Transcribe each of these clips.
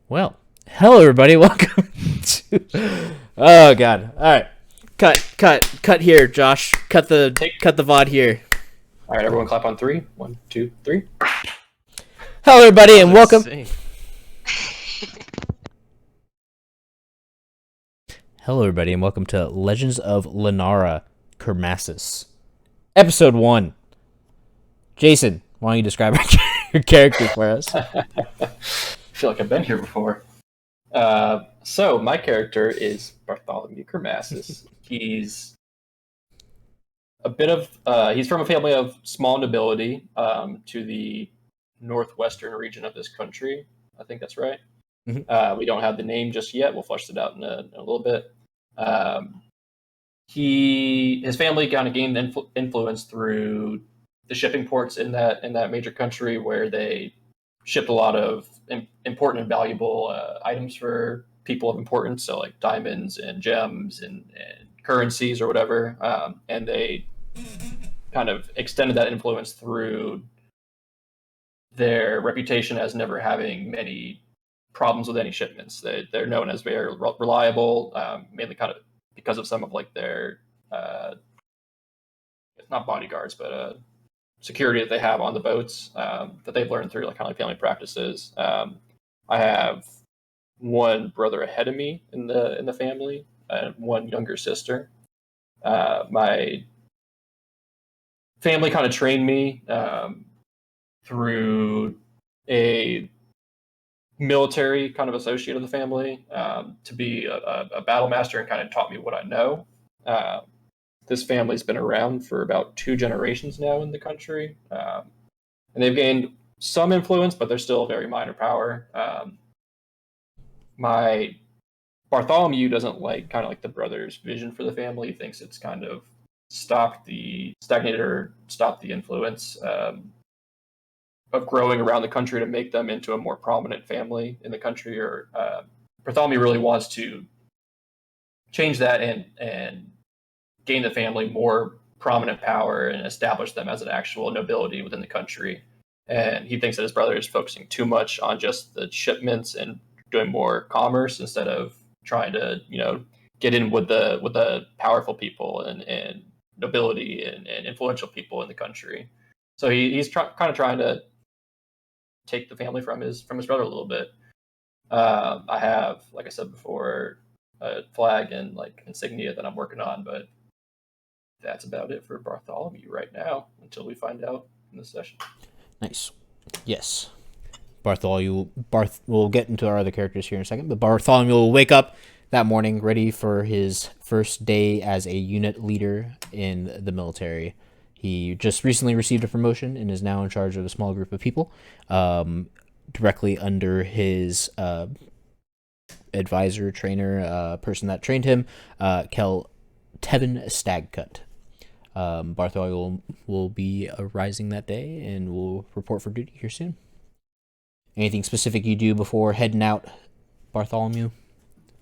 Well, hello everybody. Welcome to. Oh God! All right, cut here, Josh. Cut the Take. cut the VOD here. All right, everyone, clap on three. 1, 2, 3. Hello everybody, That and was welcome. insane. Hello everybody, and welcome to Legends of Lenara, Kermasis, Episode 1. Jason, why don't you describe your character for us? I feel like I've been here before. So my character is Bartholomew Kermasis. He's he's from a family of small nobility to the northwestern region of this country. I think that's right. Mhm. We don't have the name just yet. We'll flesh it out in a little bit. Um, his family kind of gained influence through the shipping ports in that major country, where they shipped a lot of important and valuable items for people of importance, so like diamonds and gems and currencies or whatever. And they kind of extended that influence through their reputation as never having many problems with any shipments. They're known as very reliable, mainly kind of because of some of like their uh, not bodyguards, but security that they have on the boats that they've learned through like kind of like family practices. I have one brother ahead of me in the family and one younger sister. My family kind of trained me through a military kind of associate of the family to be a battle master, and kind of taught me what I know. Uh, this family's been around for about 2 generations now in the country, and they've gained some influence, but they're still a very minor power. My Bartholomew doesn't like kind of like the brother's vision for the family. He thinks it's kind of stagnated or stopped the influence of growing around the country to make them into a more prominent family in the country. Or Bartholomew really wants to change that and gain the family more prominent power and establish them as an actual nobility within the country. And he thinks that his brother is focusing too much on just the shipments and doing more commerce instead of trying to, get in with the powerful people and nobility and influential people in the country. So he's kind of trying to take the family from his brother a little bit. I have, like I said before, a flag and like insignia that I'm working on, but that's about it for Bartholomew right now until we find out in this session. Nice. Yes. We'll get into our other characters here in a second, but Bartholomew will wake up that morning ready for his first day as a unit leader in the military. He just recently received a promotion and is now in charge of a small group of people, directly under his advisor, trainer, person that trained him, Tevin Stagcut. Bartholomew will be rising that day and will report for duty here soon. Anything specific you do before heading out, Bartholomew?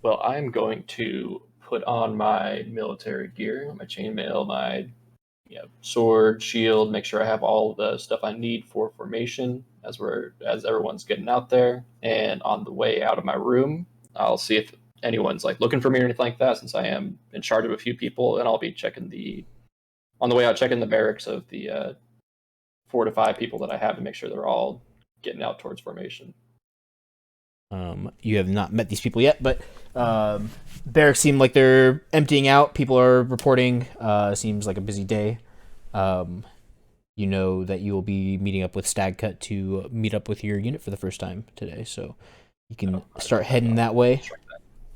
Well, I'm going to put on my military gear, my chainmail, my sword, shield, make sure I have all the stuff I need for formation as everyone's getting out there. And on the way out of my room, I'll see if anyone's like looking for me or anything like that, since I am in charge of a few people, and I'll be on the way out, checking the barracks of the 4 to 5 people that I have to make sure they're all getting out towards formation. You have not met these people yet, but barracks seem like they're emptying out. People are reporting. Seems like a busy day. You know that you will be meeting up with Stagcut to meet up with your unit for the first time today, so you can start heading that way.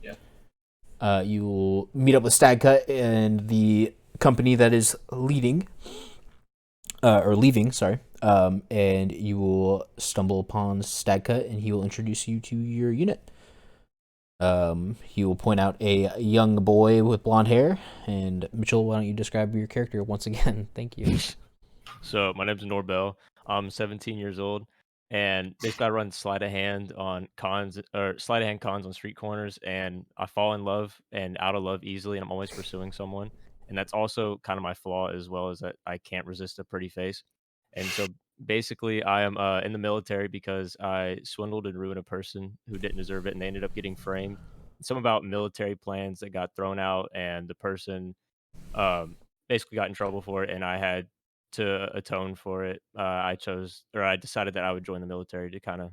Yeah. You will meet up with Stagcut and the company that is leaving. Sorry. And you will stumble upon Stagcut, and he will introduce you to your unit. He will point out a young boy with blonde hair. And Mitchell, why don't you describe your character once again? Thank you. So my name's Norbel. I'm 17 years old, and basically I run sleight of hand cons on street corners, and I fall in love and out of love easily, and I'm always pursuing someone. And that's also kind of my flaw, as well as that I can't resist a pretty face. And so basically, I am in the military because I swindled and ruined a person who didn't deserve it, and they ended up getting framed. Some about military plans that got thrown out, and the person um, basically got in trouble for it, and I had to atone for it. I decided that I would join the military to kind of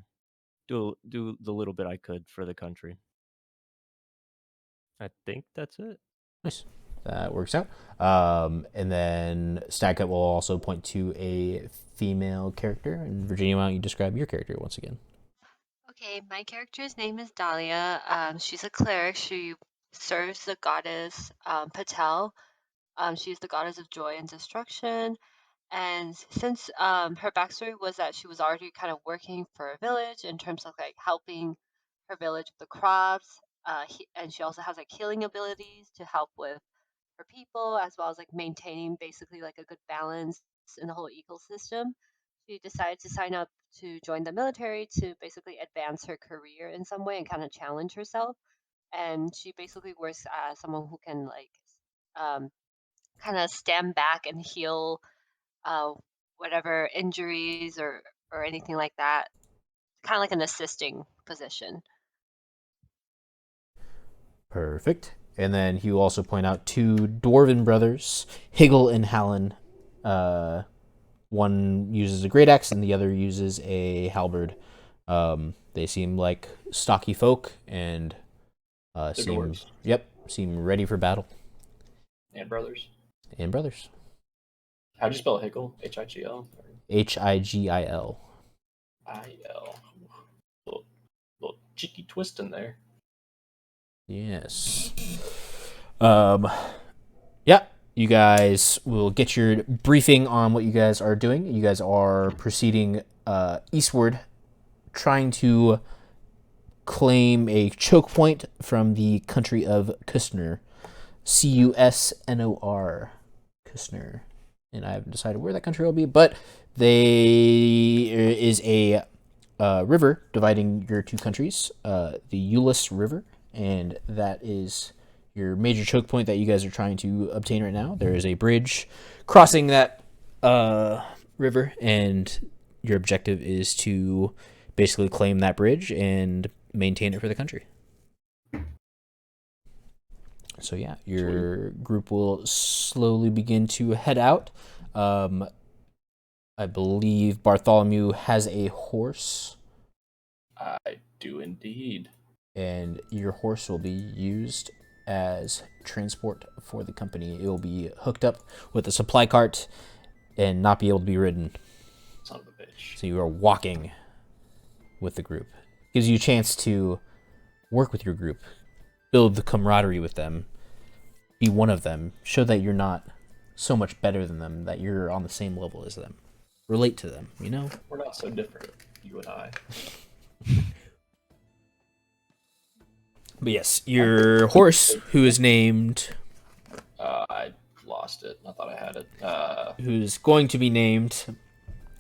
do the little bit I could for the country. I think that's it. Nice. That works out. And then StatCut will also point to a female character. And Virginia, why don't you describe your character once again? Okay, my character's name is Dahlia. She's a cleric. She serves the goddess Patel. She's the goddess of joy and destruction. And since her backstory was that she was already kind of working for a village in terms of like helping her village with the crops, and she also has like healing abilities to help with her people, as well as like maintaining basically like a good balance in the whole ecosystem. She decided to sign up to join the military to basically advance her career in some way and kind of challenge herself. And she basically works as someone who can like um, kind of stand back and heal uh, whatever injuries or anything like that. Kind of like an assisting position. Perfect. And then he will also point out two dwarven brothers, Higgle and Hallen. One uses a great axe and the other uses a halberd. They seem like stocky folk and seem ready for battle. And brothers. And brothers. How'd you spell Higgle? H-I-G-L? Higil. I-L. Little cheeky twist in there. Yes. Yeah, you guys will get your briefing on what you guys are doing. You guys are proceeding eastward, trying to claim a choke point from the country of Cusnor. Cusnor. Cusnor. And I haven't decided where that country will be, but there is a river dividing your two countries, the Euless River, and that is your major choke point that you guys are trying to obtain right now. There is a bridge crossing that river, and your objective is to basically claim that bridge and maintain it for the country. So yeah, your group will slowly begin to head out. I believe Bartholomew has a horse. I do indeed. And your horse will be used as transport for the company. It will be hooked up with a supply cart and not be able to be ridden. Son of a bitch. So you are walking with the group. Gives you a chance to work with your group, build the camaraderie with them, be one of them, show that you're not so much better than them, that you're on the same level as them. Relate to them, you know? We're not so different, you and I. But yes, your horse, who is named... I lost it. I thought I had it. Who's going to be named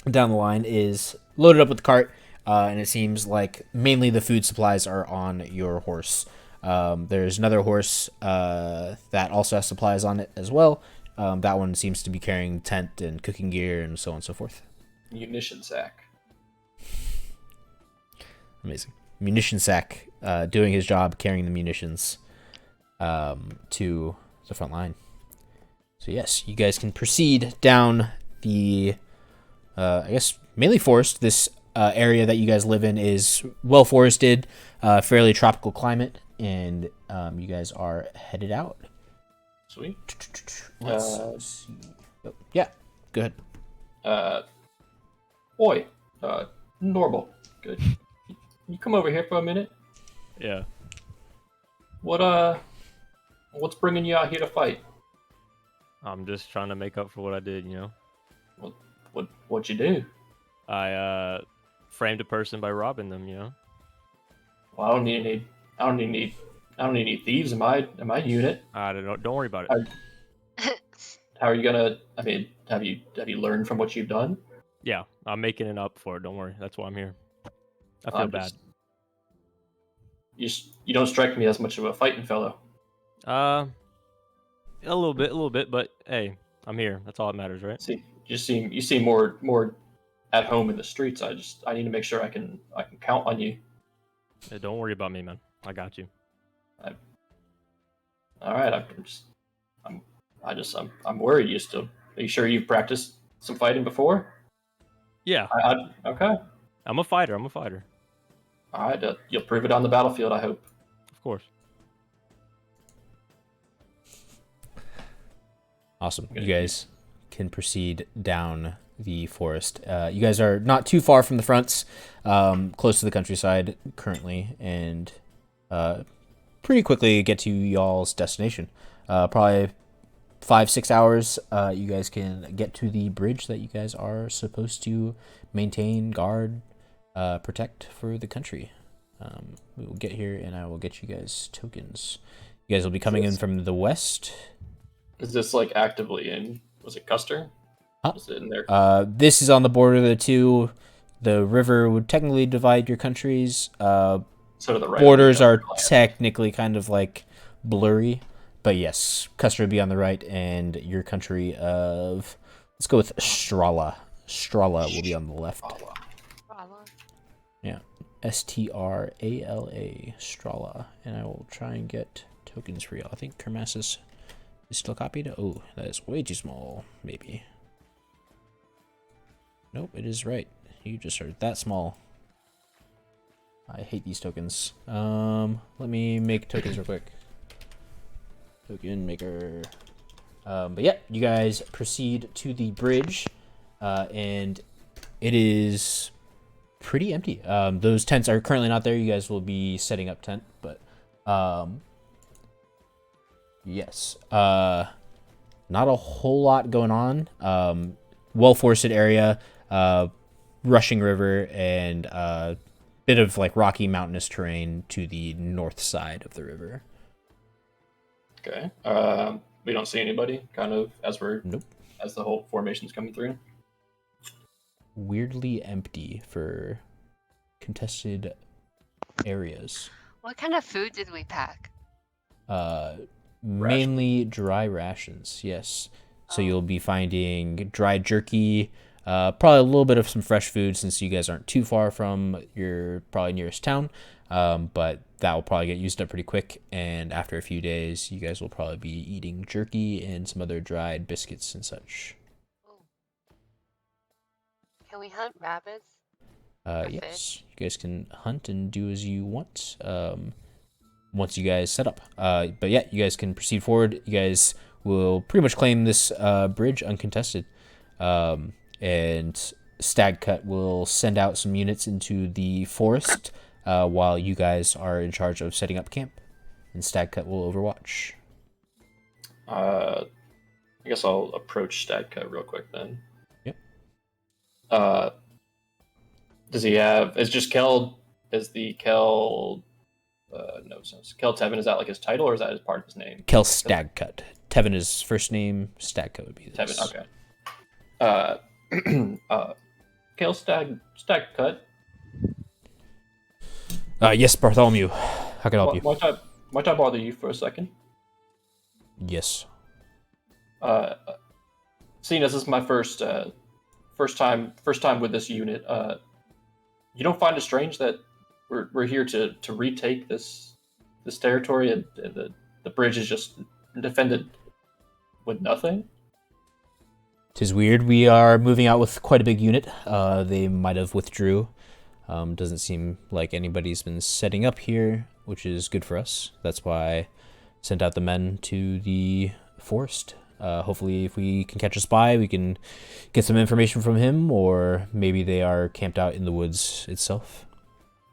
down the line, is loaded up with the cart, and it seems like mainly the food supplies are on your horse. There's another horse that also has supplies on it as well. That one seems to be carrying tent and cooking gear and so on and so forth. Munition sack. Amazing. Munition sack, doing his job, carrying the munitions to the front line. So yes, you guys can proceed down the, I guess, mainly forest. This area that you guys live in is well forested, fairly tropical climate, and you guys are headed out. Sweet. Let's see. Oh, yeah, go ahead. Boy, Normal. Good. You come over here for a minute? Yeah. What's bringing you out here to fight? I'm just trying to make up for what I did, you know. What'd you do? I framed a person by robbing them, you know. Well, I don't need any thieves in my unit. I don't worry about it. How are you gonna? I mean, have you learned from what you've done? Yeah, I'm making it up for it. Don't worry. That's why I'm here. I feel bad. You don't strike me as much of a fighting fellow. A little bit, but hey, I'm here. That's all that matters, right? See, you seem more at home in the streets. I need to make sure I can count on you. Yeah, don't worry about me, man. I got you. All right, I'm worried. Are you sure you've practiced some fighting before? Yeah, Okay. I'm a fighter. I'm a fighter. All right, you'll prove it on the battlefield, I hope. Of course. Awesome. You guys can proceed down the forest. You guys are not too far from the fronts, close to the countryside currently, and pretty quickly get to y'all's destination. Probably 5-6 hours. You guys can get to the bridge that you guys are supposed to maintain, guard, protect for the country. We will get here, and I will get you guys tokens. You guys will be coming in from the west. Is this like actively in? Was it Custer? Huh? Was it in there? This is on the border of the two. The river would technically divide your countries. So to the right. Borders are technically kind of like blurry, but yes, Custer would be on the right, and your country of, let's go with Strala. Strala will be on the left. Yeah, Strala, Strala, and I will try and get tokens for y'all. I think Kermasis is still copied. Oh, that is way too small. Maybe. Nope, it is right. You just are that small. I hate these tokens. Let me make tokens real quick. Token maker. But yeah, you guys proceed to the bridge, and it is pretty empty. Those tents are currently not there. You guys will be setting up tent, but yes, not a whole lot going on. Well-forested area, rushing river, and bit of like rocky mountainous terrain to the north side of the river. Okay. We don't see anybody kind of as Nope. as the whole formation's coming through. Weirdly empty for contested areas. What kind of food did we pack? Mainly dry rations, yes. So you'll be finding dried jerky, probably a little bit of some fresh food since you guys aren't too far from your probably nearest town. But that will probably get used up pretty quick, and after a few days, you guys will probably be eating jerky and some other dried biscuits and such. Can we hunt rabbits? Yes, you guys can hunt and do as you want. Once you guys set up. But yeah, you guys can proceed forward. You guys will pretty much claim this bridge uncontested. And Stagcut will send out some units into the forest while you guys are in charge of setting up camp. And Stagcut will overwatch. I guess I'll approach Stagcut real quick then. Yep. Does he have... Is just Kel... Is the Kel... no sense. Kel Tevin, is that like his title, or is that as part of his name? Kel Stagcut. Tevin is first name. Stagcut would be this. Tevin, okay. Kel Stagcut. Yes, Bartholomew. How can I help you? Might I bother you for a second? Yes. Seeing as this is my first time with this unit, you don't find it strange that we're here to retake this territory, and the bridge is just defended with nothing? 'Tis weird. We are moving out with quite a big unit. They might have withdrew. Doesn't seem like anybody's been setting up here, which is good for us. That's why I sent out the men to the forest. Hopefully, if we can catch a spy, we can get some information from him, or maybe they are camped out in the woods itself.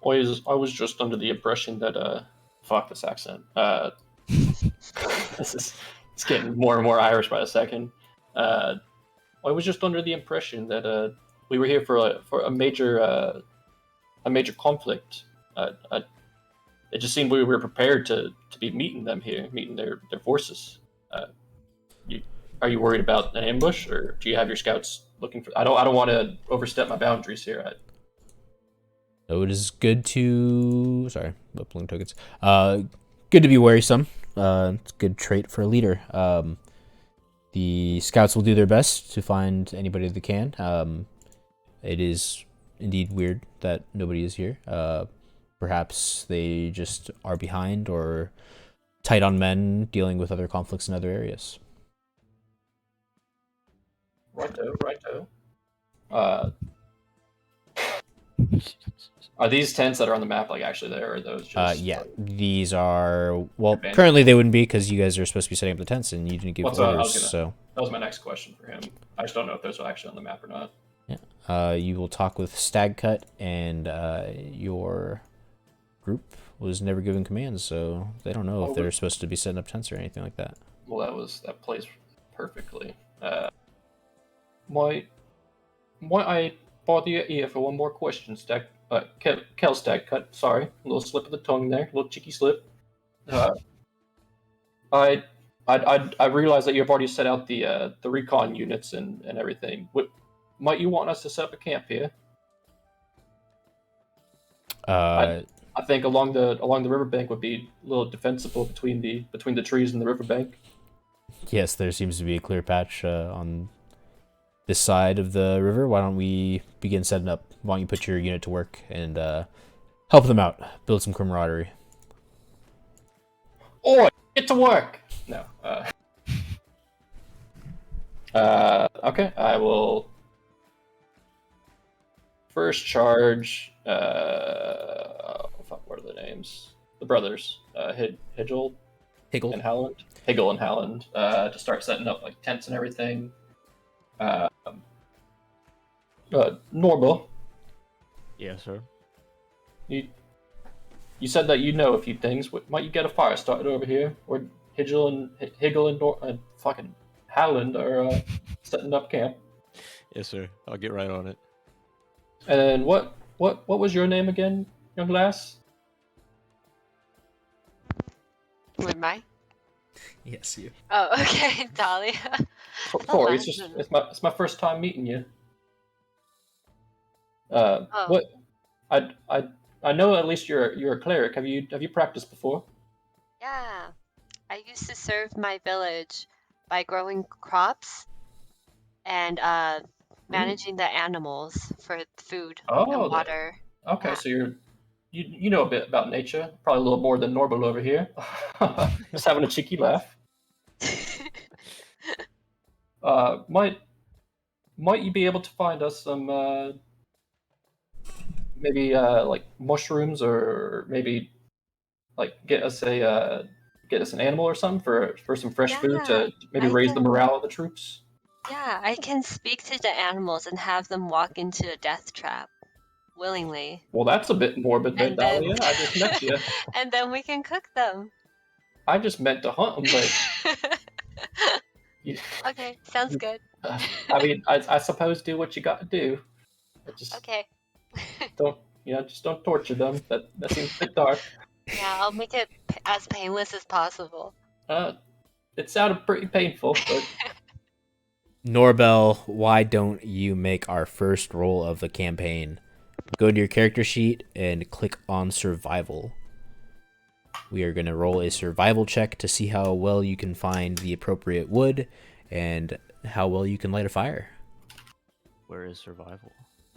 I was just under the impression that fuck this accent. It's getting more and more Irish by the second. I was just under the impression that we were here for a major conflict. It just seemed we were prepared to be meeting them here, meeting their forces. Are you worried about an ambush, or do you have your scouts looking for? I don't want to overstep my boundaries here. So it is good to... Sorry, uploading tokens. Good to be worrisome. It's a good trait for a leader. The scouts will do their best to find anybody they can. It is indeed weird that nobody is here. Perhaps they just are behind or tight on men dealing with other conflicts in other areas. Righto. Are these tents that are on the map like actually there, or are those just? Yeah, these are Abandoned. currently they wouldn't be because you guys are supposed to be setting up the tents and you didn't give orders. So that was my next question for him. I just don't know if those are actually on the map or not. yeah, you will talk with Stagcut, and your group was never given commands, so they don't know if they're supposed to be setting up tents or anything like that. Well, that plays perfectly. Might I bother your ear for one more question, Kel Stagcut. Sorry, a little slip of the tongue there, a little cheeky slip. I realize that you've already set out the recon units and everything. Might you want us to set up a camp here? I think along the riverbank would be a little defensible between the trees and the riverbank. Yes, there seems to be a clear patch on this side of the river. Why don't we begin setting up? Why don't you put your unit to work and help them out, build some camaraderie? Oi, get to work! No. Okay, I will first charge. What are the names? The brothers, Higgle and Howland. Higgle and Howland, to start setting up like tents and everything. Norba. Yes, sir. You said that you know a few things. Might you get a fire started over here? Or Higgle and fucking Howland are setting up camp. Yes, sir. I'll get right on it. And what was your name again, young lass? Who am I? Yes, you. Oh, okay, Dahlia. Sorry, it's my first time meeting you. What? I know at least you're a cleric. Have you practiced before? Yeah, I used to serve my village by growing crops and managing the animals for food and water. Okay, Yeah. so you know a bit about nature, probably a little more than Normal over here. Just having a cheeky laugh. Might you be able to find us some maybe like mushrooms, or maybe like get us an animal or something for some fresh food to maybe raise the morale of the troops? Yeah, I can speak to the animals and have them walk into a death trap willingly. Well, that's a bit morbid, there, Dahlia. I just met you. And then we can cook them. I just meant to hunt them, but Okay, sounds good. I mean, I suppose do what you got to do. Okay. Just don't torture them. That seems a bit dark. Yeah, I'll make it as painless as possible. It sounded pretty painful, but Norbel, why don't you make our first roll of the campaign? Go to your character sheet and click on survival. We are going to roll a survival check to see how well you can find the appropriate wood and how well you can light a fire. Where is survival?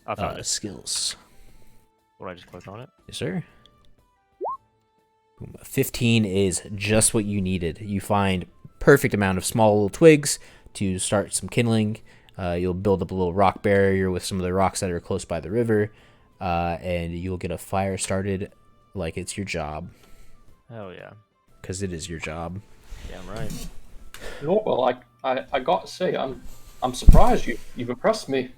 I found it. Skills. Will I just click on it? Yes, sir. 15 is just what you needed. You find perfect amount of small little twigs to start some kindling. You'll build up a little rock barrier with some of the rocks that are close by the river, and you'll get a fire started like it's your job. Hell yeah. Because it is your job. Yeah, I'm right. well, I got to say, I'm surprised you've impressed me.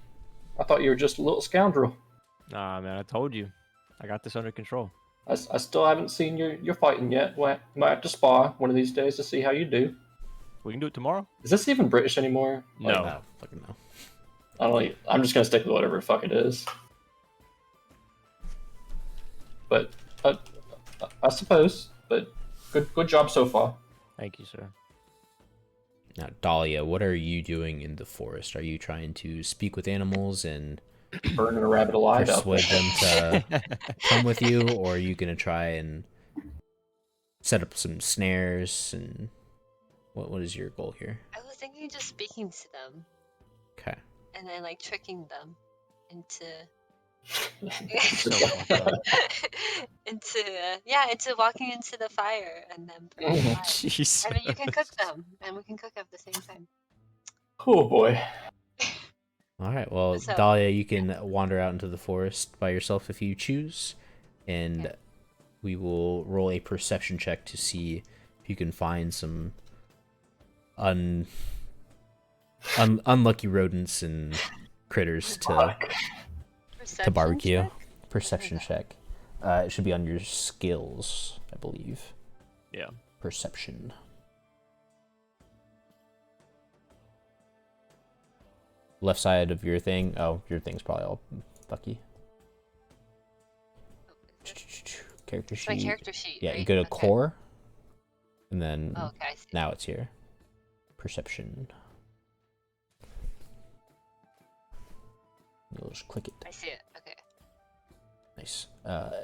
I thought you were just a little scoundrel. Nah, man, I told you. I got this under control. I still haven't seen your fighting yet. We might have to spar one of these days to see how you do. We can do it tomorrow. Is this even British anymore? No. No, fucking no. I'm just gonna stick with whatever the fuck it is. But I suppose. But good job so far. Thank you, sir. Now, Dahlia, what are you doing in the forest? Are you trying to speak with animals and Burning a rabbit alive out persuade there. them to come with you, or are you gonna try and set up some snares? And What is your goal here? I was thinking just speaking to them Okay. and then like tricking them into So fucked up. into walking into the fire and then burning alive. Jeez. And then you can cook them, and we can cook at the same time. Oh boy. All right. Well, So- Dahlia, you can wander out into the forest by yourself if you choose, and we will roll a perception check to see if you can find some unlucky rodents and critters to Perception barbecue. check? Perception check. It should be on your skills, I believe. Yeah. Perception. Left side of your thing. Oh, your thing's probably all fucky. Character It's my sheet. character sheet. Yeah, right? you go to Okay. core, and then Oh, okay, I see. now it's here. Perception. You'll just click it. I see it. Okay. Nice.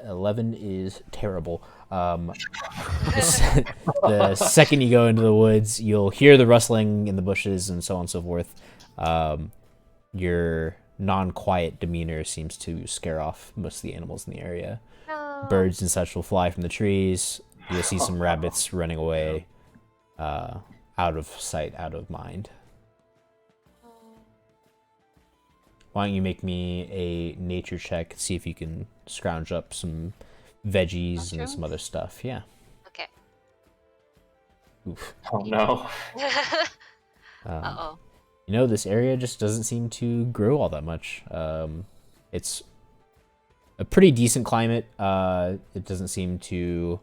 11 is terrible. The second you go into the woods, you'll hear the rustling in the bushes and so on and so forth. Your non-quiet demeanor seems to scare off most of the animals in the area. No. Birds and such will fly from the trees. You'll see some rabbits running away, out of sight, out of mind. Why don't you make me a nature check, see if you can scrounge up some veggies and some Mushrooms? other stuff. Yeah. Okay. Oof. Oh no. Uh-oh. You know, this area just doesn't seem to grow all that much. It's a pretty decent climate. It doesn't seem to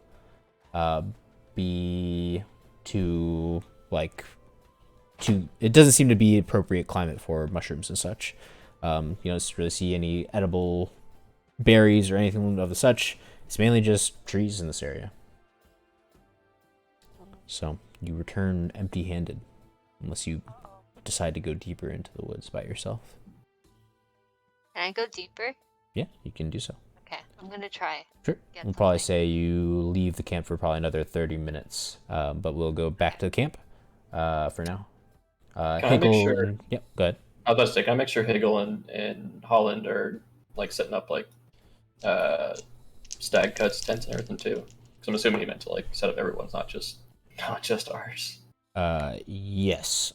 be too, it doesn't seem to be appropriate climate for mushrooms and such. You don't really see any edible berries or anything of the such. It's mainly just trees in this area. So you return empty-handed, unless you decide to go deeper into the woods by yourself. Can I go deeper? Yeah, you can do so. Okay, I'm gonna try. Sure. Get We'll probably something. say you leave the camp for probably another 30 minutes, but we'll go back to the camp for now. Can I make sure- and- Yep, go ahead. I was about to say, can I make sure Hegel and Holland are like setting up like stag cuts, tents, and everything too? Because I'm assuming he meant to like set up everyone's, not just ours. Yes.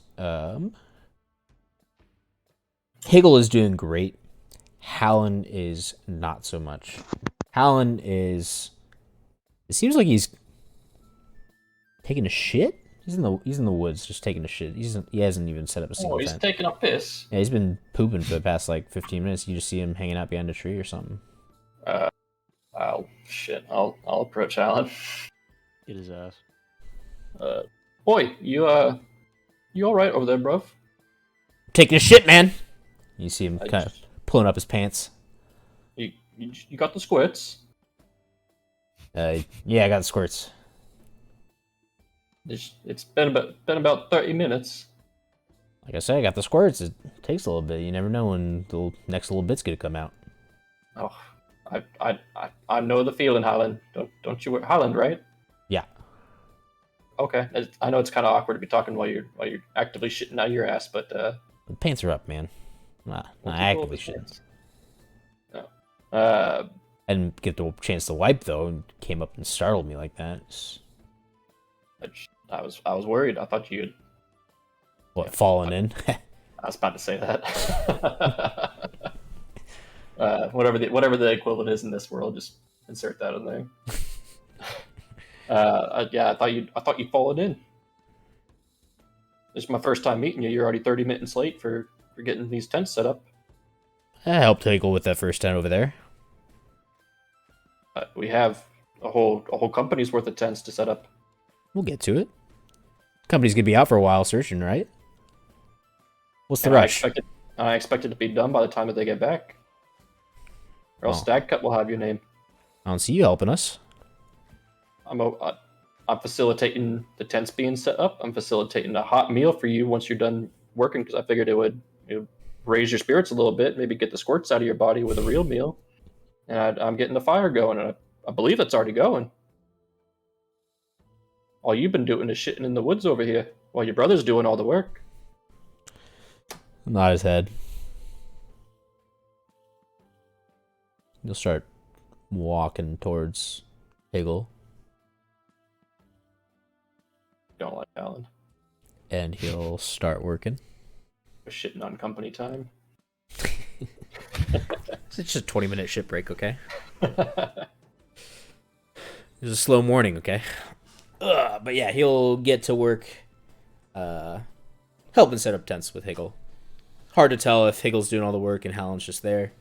Hegel is doing great. Hallen is not so much. Hallen is. It seems like he's taking a shit. He's in the woods, just taking a shit. He hasn't even set up a single Oh, he's tent. taking a piss. Yeah, he's been pooping for the past like 15 minutes. You just see him hanging out behind a tree or something. Oh shit! I'll approach Alan. Get his ass. Boy, you all right over there, bruv? Taking a shit, man. You see him I kind of just- pulling up his pants. You got the squirts. Yeah, I got the squirts. It's been about 30 minutes. Like I said, I got the squirts. It takes a little bit. You never know when the next little bit's gonna come out. Oh, I know the feeling, Holland. Don't you, Holland, right? Yeah. Okay, I know it's kind of awkward to be talking while you're actively shitting out your ass, but The pants are up, man. Not we'll keep actively all shit. these pants. No. I didn't get the chance to wipe though, and came up and startled me like that. I was worried. I thought you'd. What, falling in? I was about to say that. Whatever the equivalent is in this world, just insert that in there. Yeah, I thought you'd fallen in. This is my first time meeting you. You're already 30 minutes late for getting these tents set up. I helped Hegel with that first tent over there. We have a whole company's worth of tents to set up. We'll get to it. Company's gonna be out for a while searching, right? What's the And rush? I expect it to be done by the time that they get back. Or else Oh. Stag Cut will have your name. I don't see you helping us. I'm facilitating the tents being set up. I'm facilitating a hot meal for you once you're done working, because I figured it would raise your spirits a little bit, maybe get the squirts out of your body with a real meal. And I'm getting the fire going, and I believe it's already going. All you've been doing is shitting in the woods over here. Well, your brother's doing all the work. Nod his head. You'll start walking towards Hegel, Don't like Alan. and he'll start working. Shitting on company time. It's just a 20-minute ship break, okay? It's a slow morning, okay? But yeah, he'll get to work helping set up tents with Hegel. Hard to tell if Hegel's doing all the work and Hallen's just there,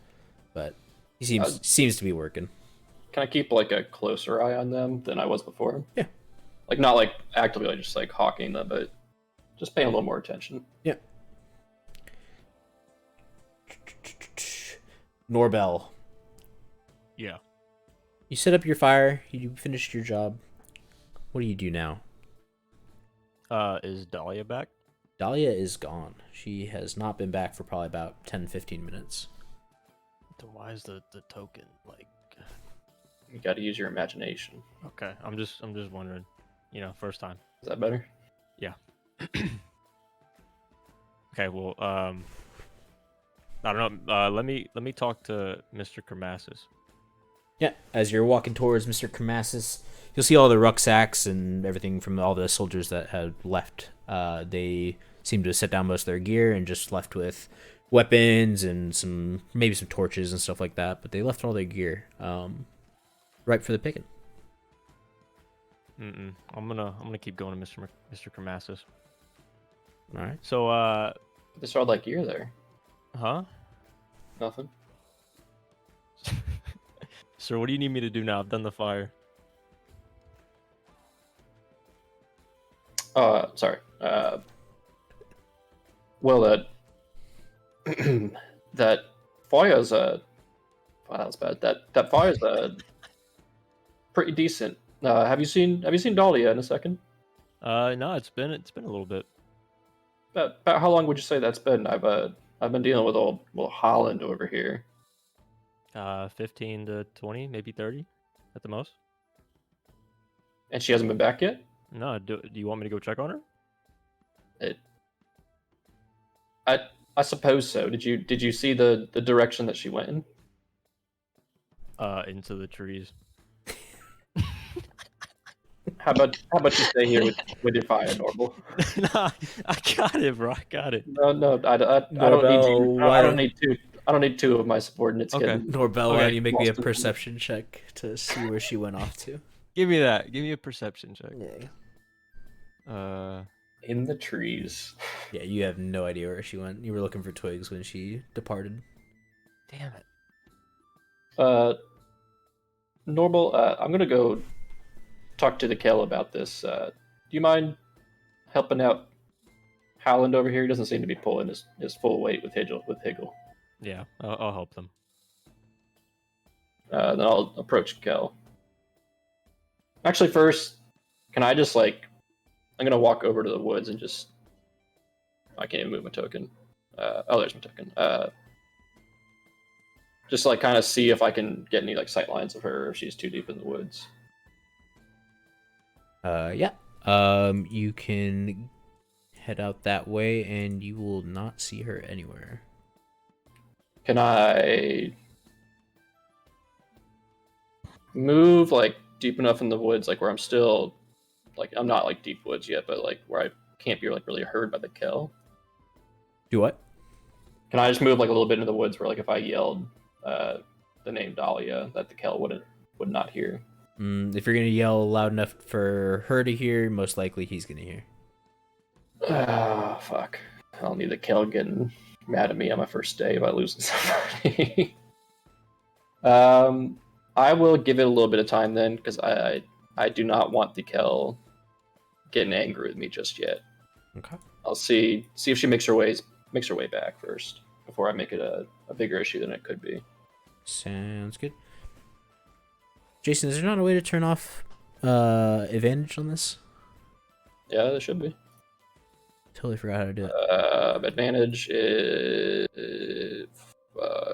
but he seems to be working. Can I keep like a closer eye on them than I was before? Yeah. Like not like actively like just like hawking them, but just paying a little more attention. Yeah. Norbel, Yeah. you set up your fire. You finished your job. What do you do now? Is Dahlia back? Dahlia is gone. She has not been back for probably about 10-15 minutes. Then why is the token like? You got to use your imagination. Okay, I'm just wondering. You know, first time. Is that better? Yeah. Okay. Well, I don't know. Let me talk to Mr. Kermasis. Yeah, as you're walking towards Mr. Kermasis, you'll see all the rucksacks and everything from all the soldiers that had left. They seem to have set down most of their gear and just left with weapons and maybe some torches and stuff like that. But they left all their gear ripe for the picking. I'm gonna keep going to Mr. Kermasis. All right. So They saw like gear there. huh? Nothing. Sir, what do you need me to do now? I've done the fire. Sorry. Well, that that fire's wow, that was bad. That fire's pretty decent. Have you seen Dahlia in a second? No, it's been a little bit. About how long would you say that's been? I've been dealing with old Holland over here. 15 to 20, maybe 30 at the most. And she hasn't been back yet? No, do you want me to go check on her? I suppose so. Did you see the direction that she went in? Into the trees. How about you stay here with your fire, Normal? Nah, I got it, bro. I got it. No, I don't need Norbel, you. I don't need two. I don't need two of my subordinates. Okay. Getting Norbel, why Okay. don't you make me a Lost in- perception check to see where she went off to? Give me that. Give me a perception check. Yeah. in the trees. Yeah, you have no idea where she went. You were looking for twigs when she departed. Damn it. Normal. I'm gonna go talk to the Kel about this. Do you mind helping out Howland over here? He doesn't seem to be pulling his full weight with Higgle. Yeah, I'll help them. Then I'll approach Kel. Actually, first, can I just I'm gonna walk over to the woods and just. I can't even move my token. There's my token. Just kind of see if I can get any sight lines of her if she's too deep in the woods. Yeah. You can head out that way, and you will not see her anywhere. Can I move deep enough in the woods, where I'm still I'm not deep woods yet, but where I can't be really heard by the Kel? Do what? Can I just move a little bit into the woods where if I yelled the name Dahlia that the Kel would not hear? If you're gonna yell loud enough for her to hear, most likely he's gonna hear. Ah, fuck. I'll need the Kel getting mad at me on my first day by losing somebody. I will give it a little bit of time then, because I do not want the Kel getting angry with me just yet. Okay. I'll see if she makes her way back first before I make it a bigger issue than it could be. Sounds good. Jason, is there not a way to turn off advantage on this? Yeah, there should be. Totally forgot how to do it. Advantage is. I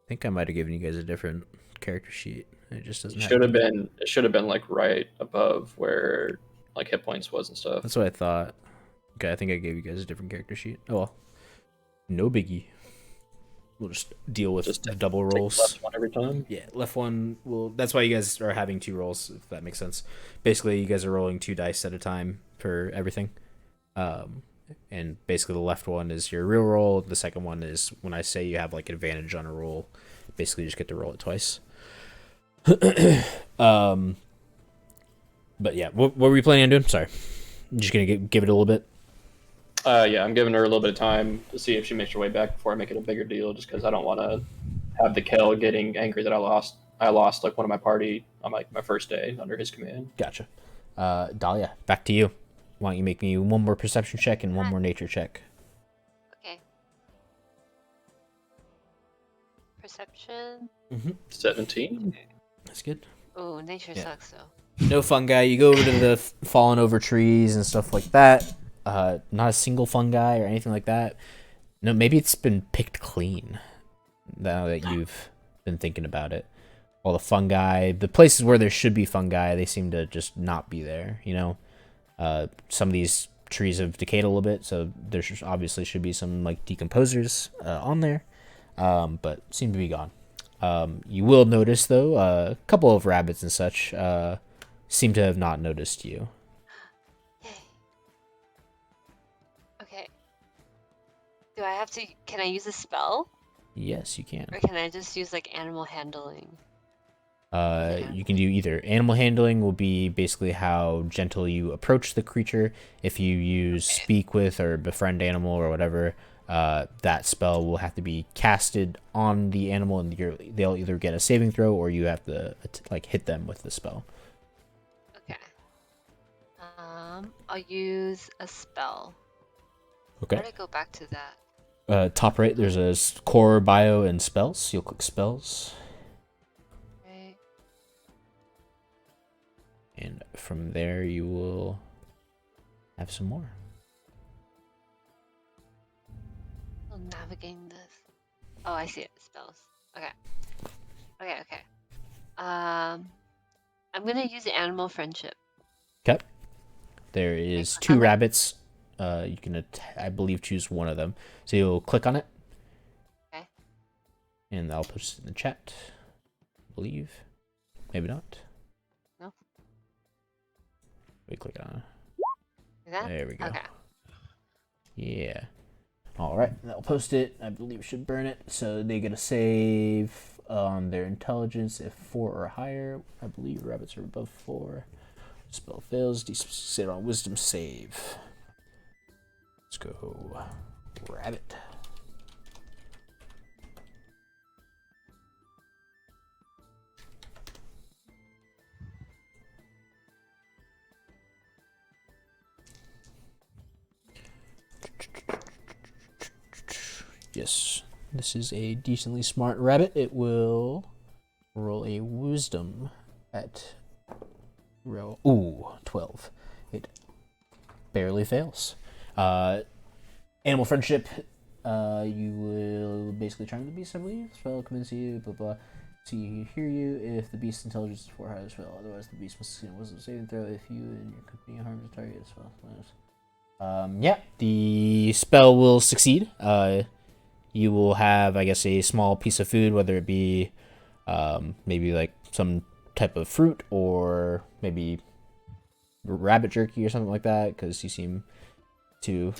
think I might have given you guys a different character sheet. It just doesn't. It should have been right above where like hit points was and stuff. That's what I thought. Okay, I think I gave you guys a different character sheet. Oh well, no biggie. We'll just deal with Just the double Take rolls. left one every time. Yeah, left one will. That's why you guys are having 2 rolls, if that makes sense. Basically, you guys are rolling 2 dice at a time for everything. And basically, the left one is your real roll. The second one is when I say you have like advantage on a roll. Basically, you just get to roll it twice. But yeah, what were we planning on doing? Sorry, I'm just gonna give it a little bit. Yeah, I'm giving her a little bit of time to see if she makes her way back before I make it a bigger deal. Just because I don't want to have the Kel getting angry that I lost. I lost like one of my party on like my first day under his command. Gotcha. Dahlia, back to you. Why don't you make me one more perception check and one more nature check? Okay. Perception. 17. That's good. Oh, nature Yeah. sucks though. No fungi. You go over to the fallen over trees and stuff like that. Not a single fungi or anything like that. No, maybe it's been picked clean now that you've been thinking about it. All the fungi, the places where there should be fungi, they seem to just not be there, you know? Some of these trees have decayed a little bit, so there obviously should be some like decomposers on there, but seem to be gone. You will notice though, a couple of rabbits and such seem to have not noticed you. Yay. Okay. Do I have to? Can I use a spell, Yes, you can. or can I just use like animal handling? You can do either. Animal handling will be basically how gentle you approach the creature. If you use speak with or befriend animal or whatever, that spell will have to be casted on the animal, and they'll either get a saving throw or you have to like hit them with the spell. Okay. I'll use a spell. Okay. How do I go back to that? Top right, there's a core bio and spells. You'll click spells, Right. and from there you will have some more. I'm navigating this. Oh, I see it. Spells. Okay. Okay. I'm gonna use animal friendship. Okay. There is Okay, 2 I'm- rabbits. You can, I believe, choose one of them. So you'll click on it. Okay. And I'll post it in the chat. I believe. Maybe not. No. We click on Is that? There we go. Okay. Yeah. All right. I'll post it. I believe it should burn it. So they get a save on their intelligence if 4 or higher. I believe rabbits are above 4. Spell fails. Sit on wisdom save. Let's go. Rabbit. Yes, this is a decently smart rabbit. It will roll a wisdom at row. Ooh, 12. It barely fails. Animal friendship. You will basically charm the beast, I believe. Spell convince you, blah blah. See, hear you if the beast's intelligence is 4 higher as well. Otherwise, the beast must succeed in wisdom saving throw if you and your company harm the target as well. Yeah, the spell will succeed. You will have, I guess, a small piece of food, whether it be maybe like some type of fruit or maybe rabbit jerky or something like that, because you seem to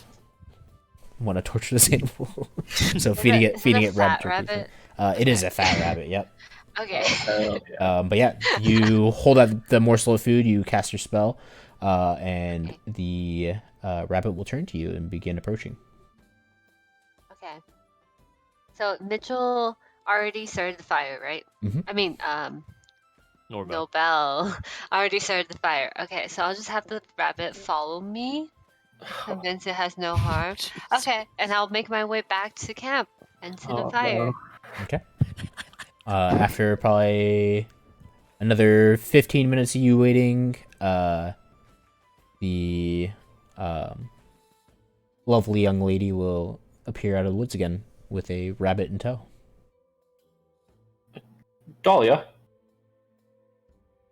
want to torture this animal. So feeding it rabbit jerky. It is a fat rabbit. Yep. Okay. But yeah, you hold out the morsel of food, you cast your spell, and the rabbit will turn to you and begin approaching. Okay. So Mitchell already started the fire, right? Mhm. I mean, Norbell. Nobel already started the fire. Okay, so I'll just have the rabbit follow me, convince it has no harm. Okay, and I'll make my way back to camp and to the fire. No. Okay. After probably another 15 minutes of you waiting, the lovely young lady will appear out of the woods again with a rabbit in tow. Dahlia,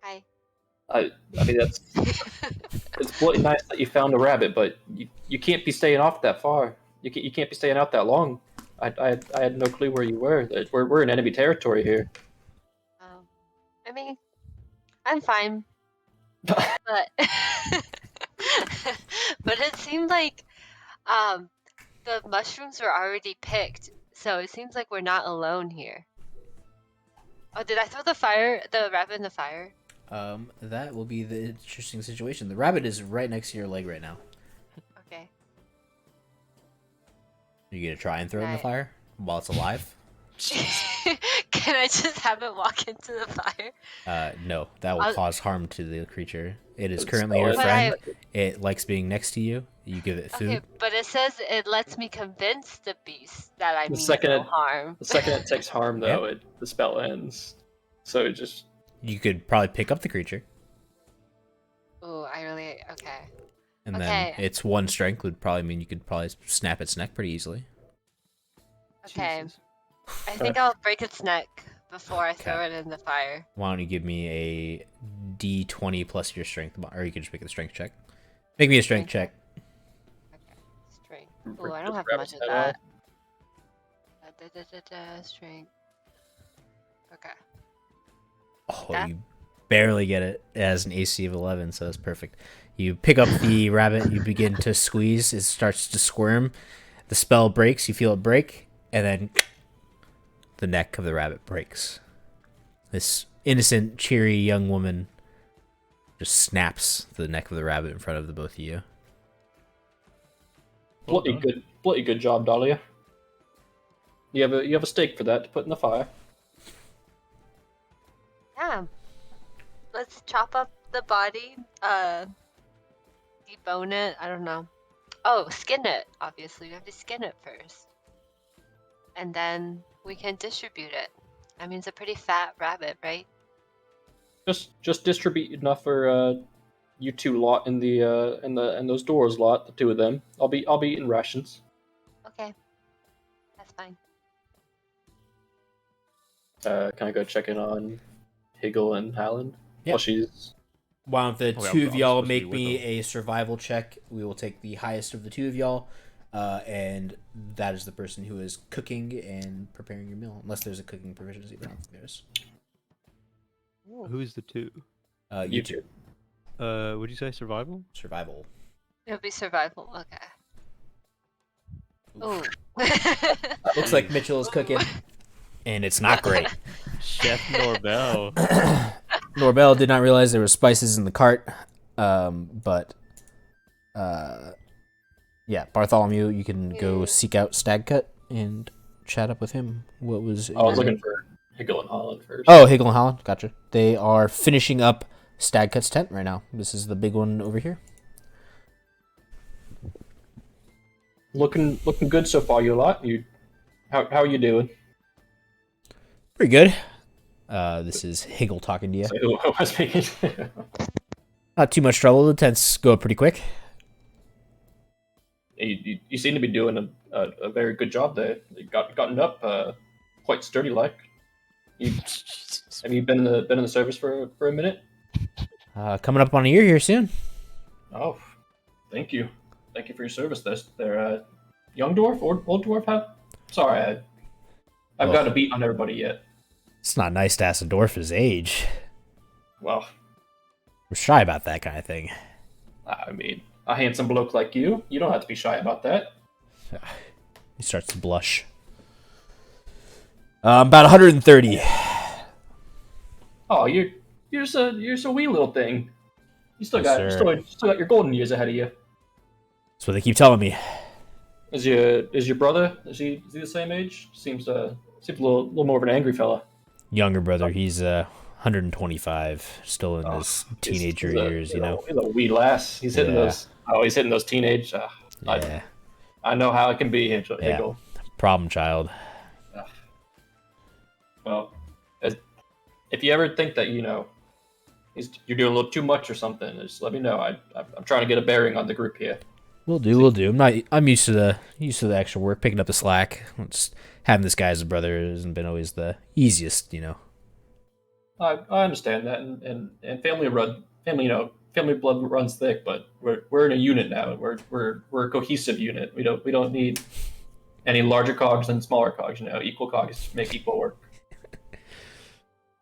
Hi. I mean, it's bloody nice that you found a rabbit, but you can't be staying off that far. You can't be staying out that long. I had no clue where you were. We're in enemy territory here. I mean, I'm fine, but but it seemed like the mushrooms were already picked, so it seems like we're not alone here. Oh, did I throw the rabbit in the fire? That will be the interesting situation. The rabbit is right next to your leg right now. Okay. Are you gonna try and throw it in the Right. fire while it's alive? Can I just have it walk into the fire? No, that will I'll- cause harm to the creature. It is It's currently all your in- friend. It likes being next to you. You give it Okay, food. but it says it lets me convince the beast that I The mean second no it- harm. The second it takes harm, though, the spell ends. So it just You could probably pick up the creature, Ooh, okay. and Okay. then its one strength would probably mean you could probably snap its neck pretty easily. Okay. Jesus. I think I'll break its neck before I throw Okay. it in the fire. Why don't you give me a D20 plus your strength, or you could just make a strength check. Make me a strength check. Strength. Ooh, I don't Just have grab much its of head that. Strength. Okay. Oh, That- you barely get it. It has an AC of 11, so that's perfect. You pick up the rabbit, you begin to squeeze, it starts to squirm. The spell breaks, you feel it break, and then the neck of the rabbit breaks. This innocent, cheery young woman just snaps the neck of the rabbit in front of the both of you. Well bloody done. good job, Dahlia. You have a stake for that to put in the fire. Yeah. Let's chop up the body, debone it, I don't know. Oh, skin it, obviously. We have to skin it first. And then we can distribute it. I mean, it's a pretty fat rabbit, right? Just distribute enough for you two lot in those doors lot, the two of them. I'll be eating rations. Okay. That's fine. Can I go check in on Higgle and Halland? Yep. While she's Why don't the Oh, yeah, two of I'm y'all supposed to be make with me them. a survival check? We will take the highest of the two of y'all, and that is the person who is cooking and preparing your meal. Unless there's a cooking proficiency, but I don't think there is. Who's the two? You two. Would you say survival? Survival. It'll be survival. Okay. Ooh. Looks like Mitchell is cooking, and it's not great. Chef Norbel. Norbel did not realize there were spices in the cart, but yeah, Bartholomew, you can go seek out Stagcut and chat up with him. What was? I was looking for Higgle and Holland first. Oh, Higgle and Holland, gotcha. They are finishing up Stagcut's tent right now. This is the big one over here. Looking good so far, you lot. How are you doing? Pretty good. This is Higgle talking to you. So who I was speaking. Not too much trouble. The tents go up pretty quick. You seem to be doing a very good job there. You gotten up quite sturdy like. Have you been in the service for a minute? Coming up on a year here soon. Oh, thank you for your service. They're young dwarf or old dwarf. Sorry, I've got a beat on everybody yet. It's not nice to ask a dwarf his age. Well, We're shy about that kind of thing. I mean, a handsome bloke like you don't have to be shy about that. He starts to blush. About 130. Oh, you're just a wee little thing. You still Yes, got sir. still got your golden years ahead of you. That's what they keep telling me. Is your brother? Is he the same age? Seems a little more of an angry fella. Younger brother, he's 125, still in his teenager years, you know. He's a wee lass. He's hitting Yeah. those. Oh, he's hitting those teenage. Yeah, I know how it can be, Higgle. problem child. Well, if you ever think that you're doing a little too much or something, just let me know. I'm trying to get a bearing on the group here. We'll do. I'm used to the extra work, picking up the slack. Just having this guy as a brother hasn't been always the easiest, you know. I understand that, and family blood runs thick, but we're in a unit now, and we're a cohesive unit. We don't need any larger cogs than smaller cogs. Equal cogs make equal work.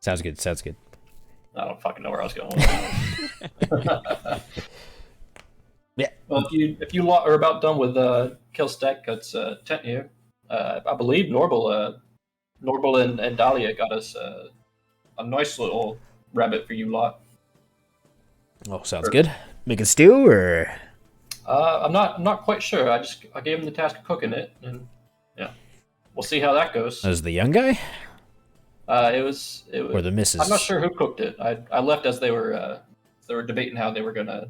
Sounds good. Sounds good. I don't fucking know where I was going with that. Yeah. Well, if you lot are about done with Kill Stackcut's tent here, I believe Norbel and Dahlia got us a nice little rabbit for you lot. Oh, sounds good. Making stew or? I'm not quite sure. I gave him the task of cooking it, and yeah, we'll see how that goes. That was the young guy? It was Or the missus? I'm not sure who cooked it. I left as they were debating how they were gonna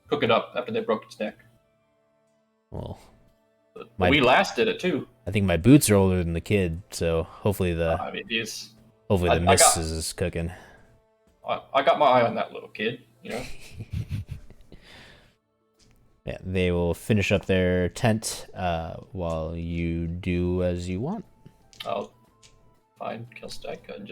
cook it up after they broke its neck. Well, But we last did it too. I think my boots are older than the kid, so hopefully the missus is cooking. I got my eye on that little kid, Yeah, they will finish up their tent while you do as you want. I'll find Killstack and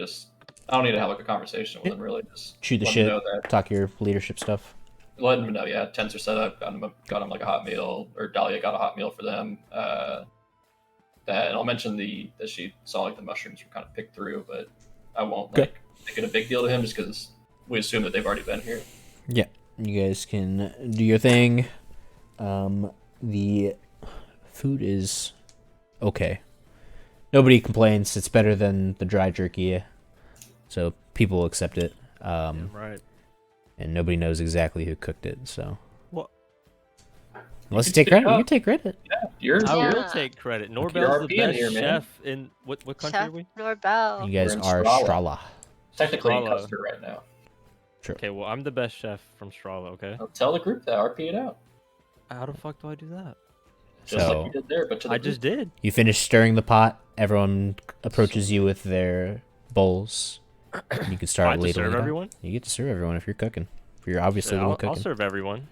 I don't need to have a conversation with him really. Just Shoot the let shit, him know that. talk your leadership stuff. Let him know, yeah, tents are set up, got him like a hot meal, or Dahlia got a hot meal for them. And I'll mention that she saw like the mushrooms were kind of picked through, but I won't make it a big deal to him just because we assume that they've already been here. Yeah, you guys can do your thing. The food is okay. Nobody complains. It's better than the dry jerky, so people accept it. Right. And nobody knows exactly who cooked it. So, Well, unless you take credit, you can take credit. Yeah, I will take credit. Norbel's the best here, chef in what country Chef are we? Norbel. You guys We're in are Strala. Strala. Technically in Strala. Custer right now. Okay, well I'm the best chef from Strala. Okay. I'll tell the group that, RP it out. How the fuck do I do that? Just So like you did there, but to the I just did. you finish stirring the pot. Everyone approaches you with their bowls. You can start I have to ladling serve it out. everyone? You get to serve everyone if you're cooking. If you're obviously Yeah, the one I'll cooking. serve everyone.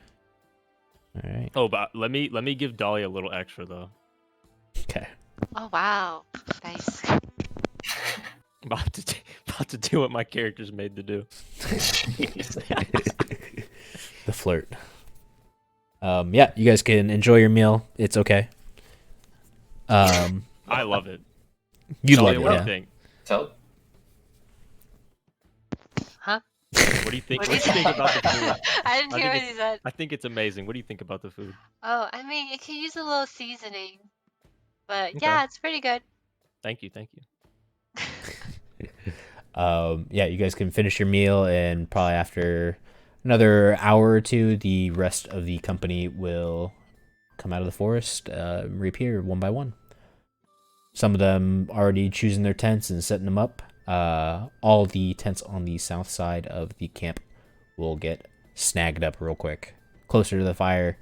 All right. Oh, but let me give Dahlia a little extra though. Okay. Oh wow, nice. About to do what my character's made to do. The flirt. Yeah, you guys can enjoy your meal. It's okay. I love it. You Dahlia, love what it, do yeah. you think? Tell Huh? What do you think? What do you think about the food? I didn't I hear think what he said. I think it's amazing. What do you think about the food? Oh, I mean, it could use a little seasoning, but Okay. yeah, it's pretty good. Thank you. Yeah, you guys can finish your meal, and probably after another hour or two, the rest of the company will come out of the forest, reappear one by one. Some of them already choosing their tents and setting them up. All the tents on the south side of the camp will get snagged up real quick, closer to the fire.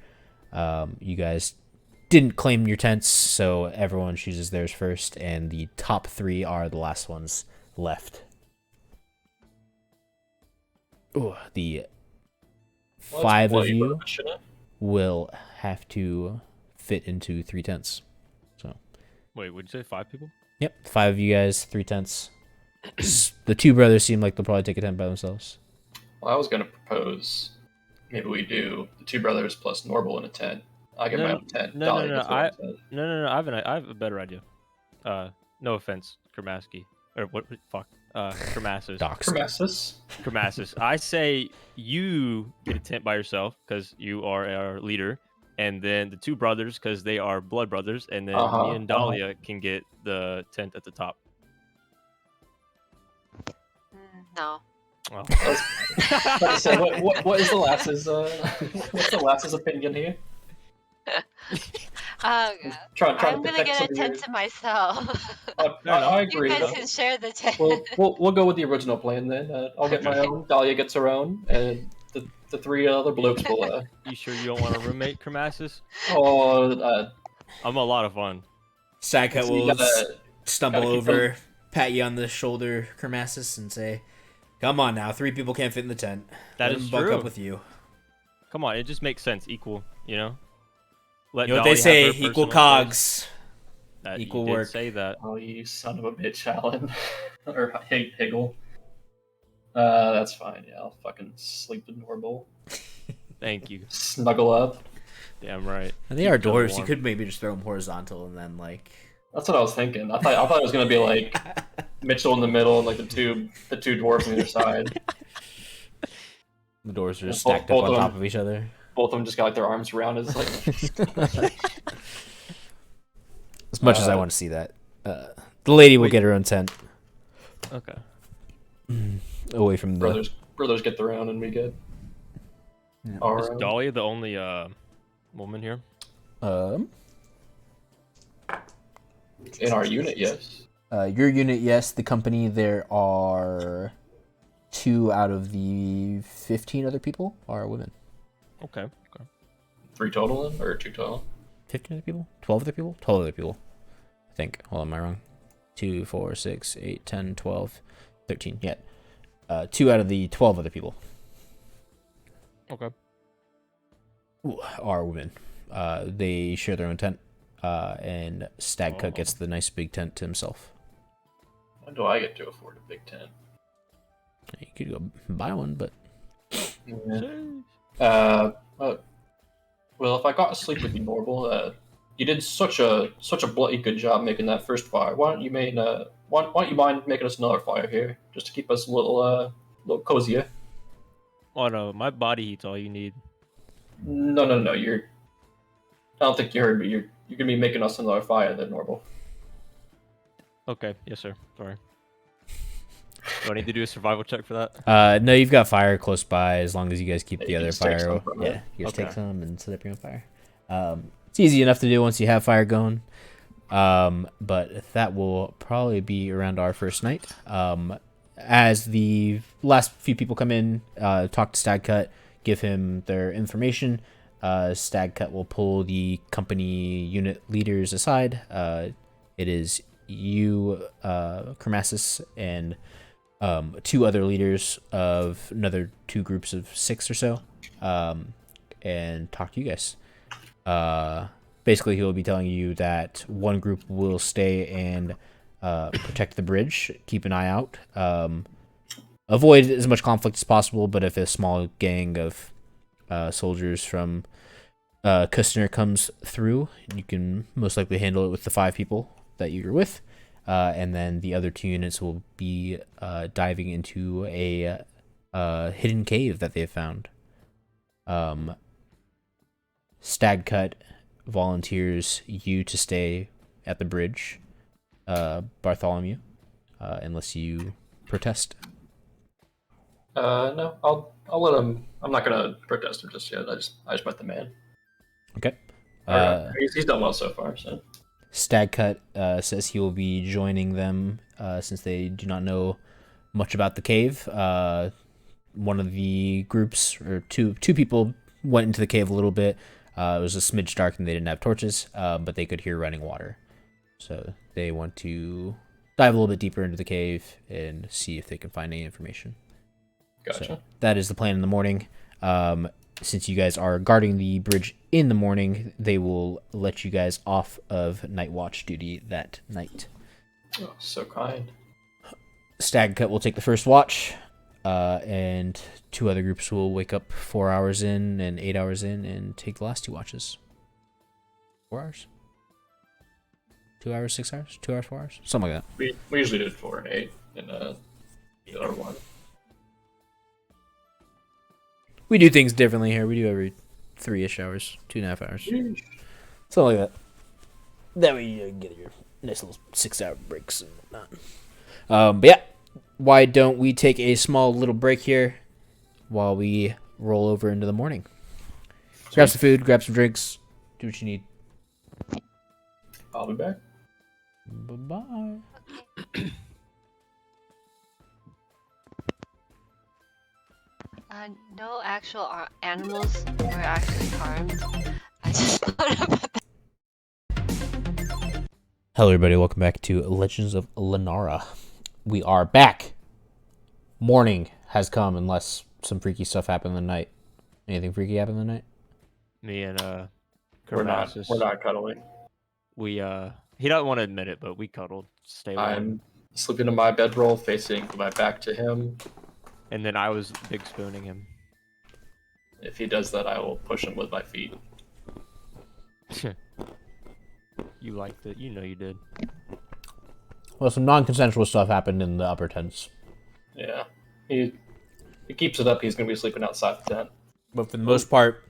You guys didn't claim your tents, so everyone chooses theirs first, and the top 3 are the last ones left. Ooh, the 5 of you will have to fit into 3 tents. So, Wait, would you say 5 people? yep, 5 of you guys, 3 tents. The 2 brothers seem like they'll probably take a tent by themselves. Well, I was going to propose maybe we do the 2 brothers plus Norbel in a tent. I get my own tent. No. Dahlia gets her own tent. No. I have a better idea. No offense, Kermaski. Or what? Fuck. Kermasis. Docs. Kermasis. I say you get a tent by yourself because you are our leader, and then the 2 brothers because they are blood brothers, and then me and Dahlia can get the tent at the top. No. Oh. So what is the lass's what's the lass's opinion here? Trying I'm to gonna protect get some a of tent your- to myself. I You agree. guys can share the tent. We'll go with the original plan then. I'll get my own. Dahlia gets her own, and the 3 other blokes will. You sure you don't want a roommate, Kermasis? I'm a lot of fun. Saika So you will gotta- stumble gotta keep over, pat you on the shoulder, Kermasis, and say, "Come on now, 3 people can't fit in the tent. That Let is them bunk true. up with you." Come on, it just makes sense. Equal, you know. Let You know what they Dahlia say? have her Equal personal cogs. space. That, equal you did work. say that. Oh, you son of a bitch, Alan. Or Higgle. That's fine. Yeah, I'll fucking sleep with Normal. Thank you. Snuggle up. Damn right. And they Keep are each other dwarves. You warm. could maybe just throw them horizontal and then like. That's what I was thinking. I thought it was gonna be like Mitchell in the middle and like the two dwarves on either side. The doors are Yeah, stacked both up on of top them- of each other. Both of them just got like their arms around his like. As much as I want to see that, the lady will Wait. get her own tent Okay. away from the. brothers get their own and we get Yeah. our Is own. Dahlia the only woman here? In our unit, yes. Your unit, yes. The company, there are 2 out of the 15 other people are women. Okay. Okay. 3 total then, or 2 total? 15 other people? 12 other people? 12 other people. I think. Hold on, am I wrong? 2, 4, 6, 8, 10, 12, 13. Yeah. 2 out of the 12 other people Okay. are women. They share their own tent, and Stagcut gets the nice big tent to himself. When do I get to afford a big tent? You could go buy one, but Yeah. Well, if I got to sleep with you, Norval, you did such a bloody good job making that first fire. Why don't you mind making us another fire here, just to keep us a little cozier? Oh no, my body heat's all you need. No. I don't think you heard me. You're gonna be making us another fire then, Norval. Okay. Yes, sir. Sorry. Do I need to do a survival check for that? no, you've got fire close by as long as you guys keep Yeah, the you other just take fire. some from it. Yeah, you just take Okay. some and set up your own fire. It's easy enough to do once you have fire going. But that will probably be around our first night. As the last few people come in, talk to Stagcut, give him their information. Stagcut will pull the company unit leaders aside. It is you, Kermasis, and 2 other leaders of another 2 groups of 6 or so, and talk to you guys. Basically, he will be telling you that one group will stay and protect the bridge, keep an eye out, avoid as much conflict as possible. But if a small gang of soldiers from Kustner comes through, you can most likely handle it with the 5 people that you're with. And then the other 2 units will be diving into a hidden cave that they have found. Stagcut volunteers you to stay at the bridge, Bartholomew, unless you protest. No, I'll let him. I'm not gonna protest him just yet. I just met the man. Okay. He's done well so far. So Stagcut says he will be joining them since they do not know much about the cave. One of the groups, or two people, went into the cave a little bit. It was a smidge dark and they didn't have torches, but they could hear running water. So they want to dive a little bit deeper into the cave and see if they can find any information. gotcha. So that is the plan in the morning. Since you guys are guarding the bridge in the morning, they will let you guys off of night watch duty that night. Oh, so kind. Stagcut will take the first watch, and 2 other groups will wake up 4 hours in and 8 hours in and take the last 2 watches. 4 hours? 2 hours, 6 hours? 2 hours, 4 hours? Something like that. We usually did 4 and 8 in the other one. We do things differently here. We do every 3-ish hours, 2.5 hours. Something like that. That way you get your nice little 6-hour breaks and whatnot. But yeah, why don't we take a small little break here while we roll over into the morning? Grab some food, grab some drinks, do what you need. I'll be back. Bye-bye. No actual animals were actually harmed. I just thought about that. Hello everybody, welcome back to Legends of Lenara. We are back. Morning has come unless some freaky stuff happened in the night. Anything freaky happened in the night? Me and We're not Kermasis, cuddling. we he doesn't want to admit it, but we cuddled. Stay warm. I'm sleeping in my bedroll, facing my back to him. and then I was big spooning him. If he does that, I will push him with my feet. You liked it. You know you did. Well, some non-consensual stuff happened in the upper tents. Yeah. He keeps it up, he's going to be sleeping outside the tent. But for the most part,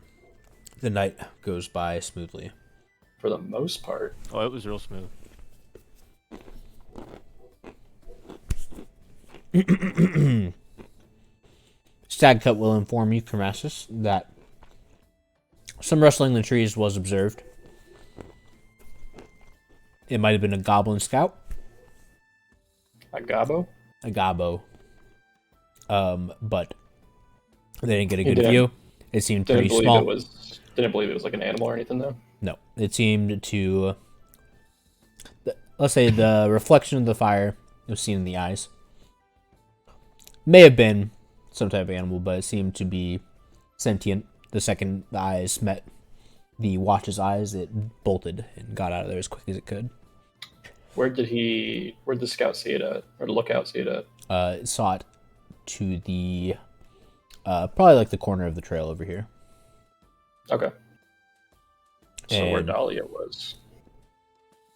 the night goes by smoothly. For the most part. Oh, it was real smooth. Stagcut will inform you, Kermasis, that some rustling in the trees was observed. It might have been a goblin scout. A gobbo? A gobbo. But they didn't get a He good view. It seemed pretty small. Didn't believe it was like an animal or anything, though? No. It seemed to... Let's say the reflection of the fire was seen in the eyes. May have been some type of animal, but it seemed to be sentient. The second the eyes met the watch's eyes, it bolted and got out of there as quick as it could. Where'd the scout see it at? Or the lookout see it at? It saw it to the... probably like the corner of the trail over here. Okay. So where And- Dahlia was.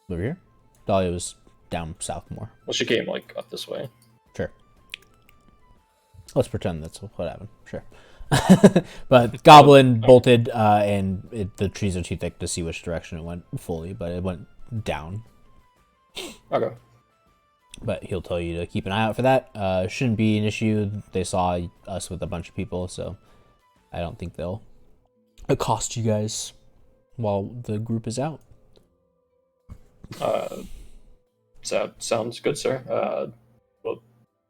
Over here? Dahlia was down south more. Well, she came like up this way. Sure. Let's pretend that's what happened. Sure. But Goblin bolted, and the trees are too thick to see which direction it went fully, but it went down. Okay. But he'll tell you to keep an eye out for that. Shouldn't be an issue. They saw us with a bunch of people, so I don't think they'll accost you guys while the group is out. So sounds good, sir.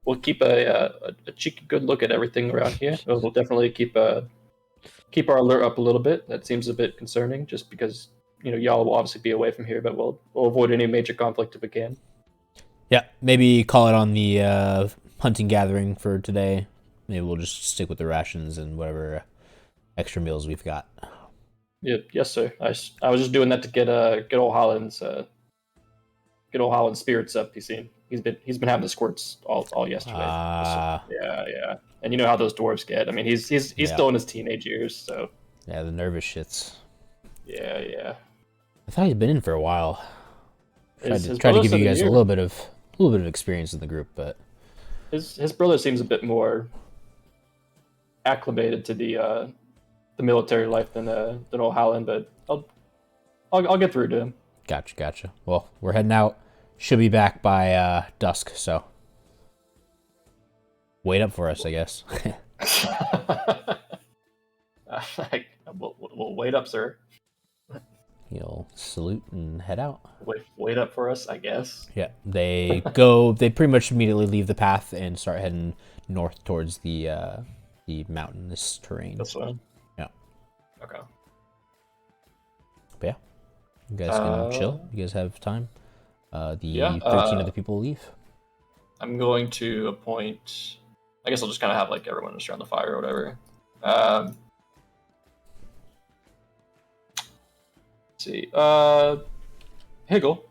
We'll keep a cheeky good look at everything around here. We'll definitely keep our alert up a little bit. That seems a bit concerning, just because y'all will obviously be away from here, but we'll avoid any major conflict if we can. Yeah, maybe call it on the hunting gathering for today. Maybe we'll just stick with the rations and whatever extra meals we've got. Yeah, yes, sir. I was just doing that to get old Holland's spirits up. He's been having the squirts all yesterday. Yeah. And you know how those dwarves get. I mean, he's still in his teenage years, so Yeah, the nervous shits. yeah. I thought he'd been in for a while. Tried to brother give said you a guys a year. little bit of experience in the group, but His brother seems a bit more acclimated to the military life than old Holland, but I'll get through to him. gotcha. Well, we're heading out. Should be back by dusk, so wait up for us, I guess. We'll wait up, sir. You'll salute and head out. Wait up for us, I guess. Yeah, they go. They pretty much immediately leave the path and start heading north towards the mountainous terrain. This one. Yeah. Okay. But yeah, you guys can chill. You guys have time. The Yeah, 13 other people leave. I'm going to appoint. I guess I'll just kind of have like everyone just around the fire or whatever. Let's see. Higgle.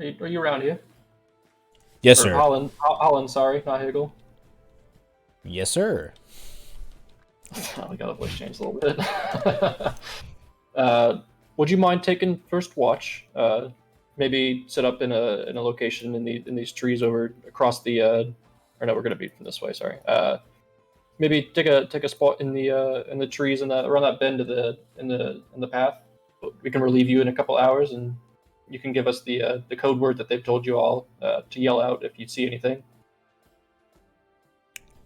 Are you around here? Yes, Or sir. Holland, sorry, not Higgle. Yes, sir. I got a voice change a little bit. Would you mind taking first watch? Maybe set up in a location in these trees over across the. Or no, we're gonna be from this way. Sorry. Maybe take a spot in the trees and around that bend in the path. We can relieve you in a couple hours, and you can give us the code word that they've told you all to yell out if you see anything.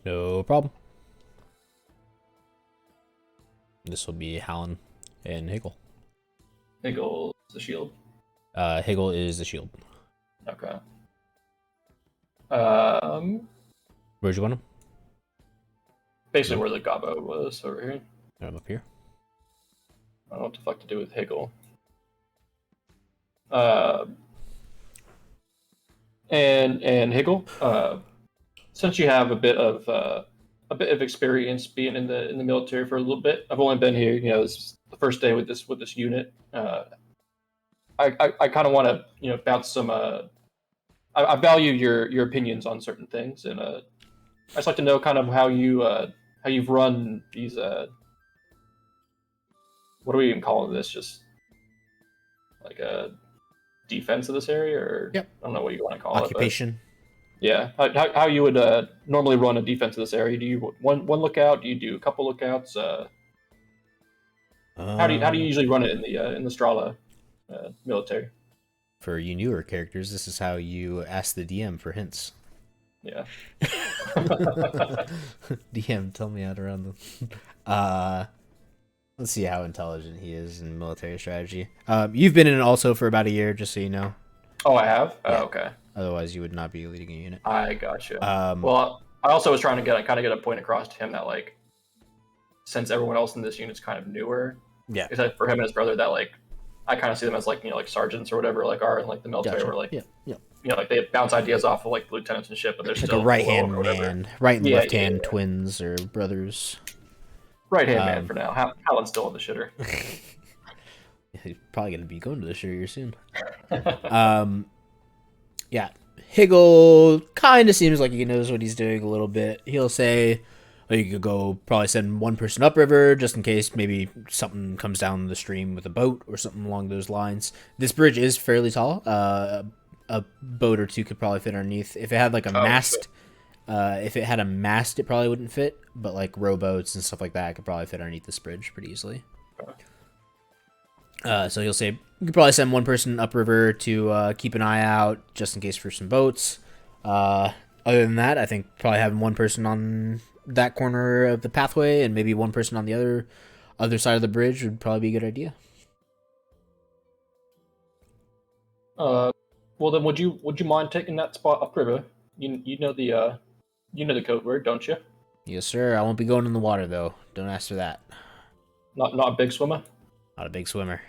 No problem. This will be Hallen and Higgle. Higgle the shield. Higgle is the shield. Okay. Where'd you want him? Basically where the gobbo was over here. I'm up here. I don't know what the fuck to do with Higgle. And Higgle, since you have a bit of experience being in the military for a little bit, I've only been here. This is the first day with this unit. I kind of want to bounce some. I value your opinions on certain things, and just like to know kind of how you've run these. What are we even calling this? Just like a defense of this area, or Yep. I don't know what you want to call Occupation. it. But yeah, how you would normally run a defense of this area? Do you one lookout? Do you do a couple lookouts? How do you usually run it in the Strala military? For you newer characters, this is how you ask the DM for hints. Yeah. DM, tell me how to run them. Let's see how intelligent he is in military strategy. You've been in it also for about a year, just so you know. Oh, I have. Yeah. Oh, okay. Otherwise, you would not be leading a unit. I gotcha. Um, Well, I also was trying to get a point across to him that like, since everyone else in this unit's kind of newer, yeah, except for him and his brother, that like, I kind of see them as like like sergeants or whatever like are in like the military, gotcha. where like yeah. like they bounce ideas off of like lieutenants and shit, but they're Like still a right hand below or whatever. man, right and Yeah, left yeah, hand yeah. twins or brothers. Right hand man for now. Hallin's still in the shitter. He's probably gonna be going to the shitter soon. Yeah, Higgle kind of seems like he knows what he's doing a little bit. He'll say, oh, you could go probably send one person upriver just in case maybe something comes down the stream with a boat or something along those lines. This bridge is fairly tall. A boat or two could probably fit underneath. If it had like a mast, if it had a mast, it probably wouldn't fit. But like rowboats and stuff like that could probably fit underneath this bridge pretty easily. So he'll say you could probably send one person upriver to keep an eye out just in case for some boats. Other than that, I think probably having one person on that corner of the pathway and maybe one person on the other side of the bridge would probably be a good idea. Well then, would you mind taking that spot upriver? You know the code word, don't you? Yes, sir. I won't be going in the water though. Don't ask for that. Not a big swimmer. Not a big swimmer.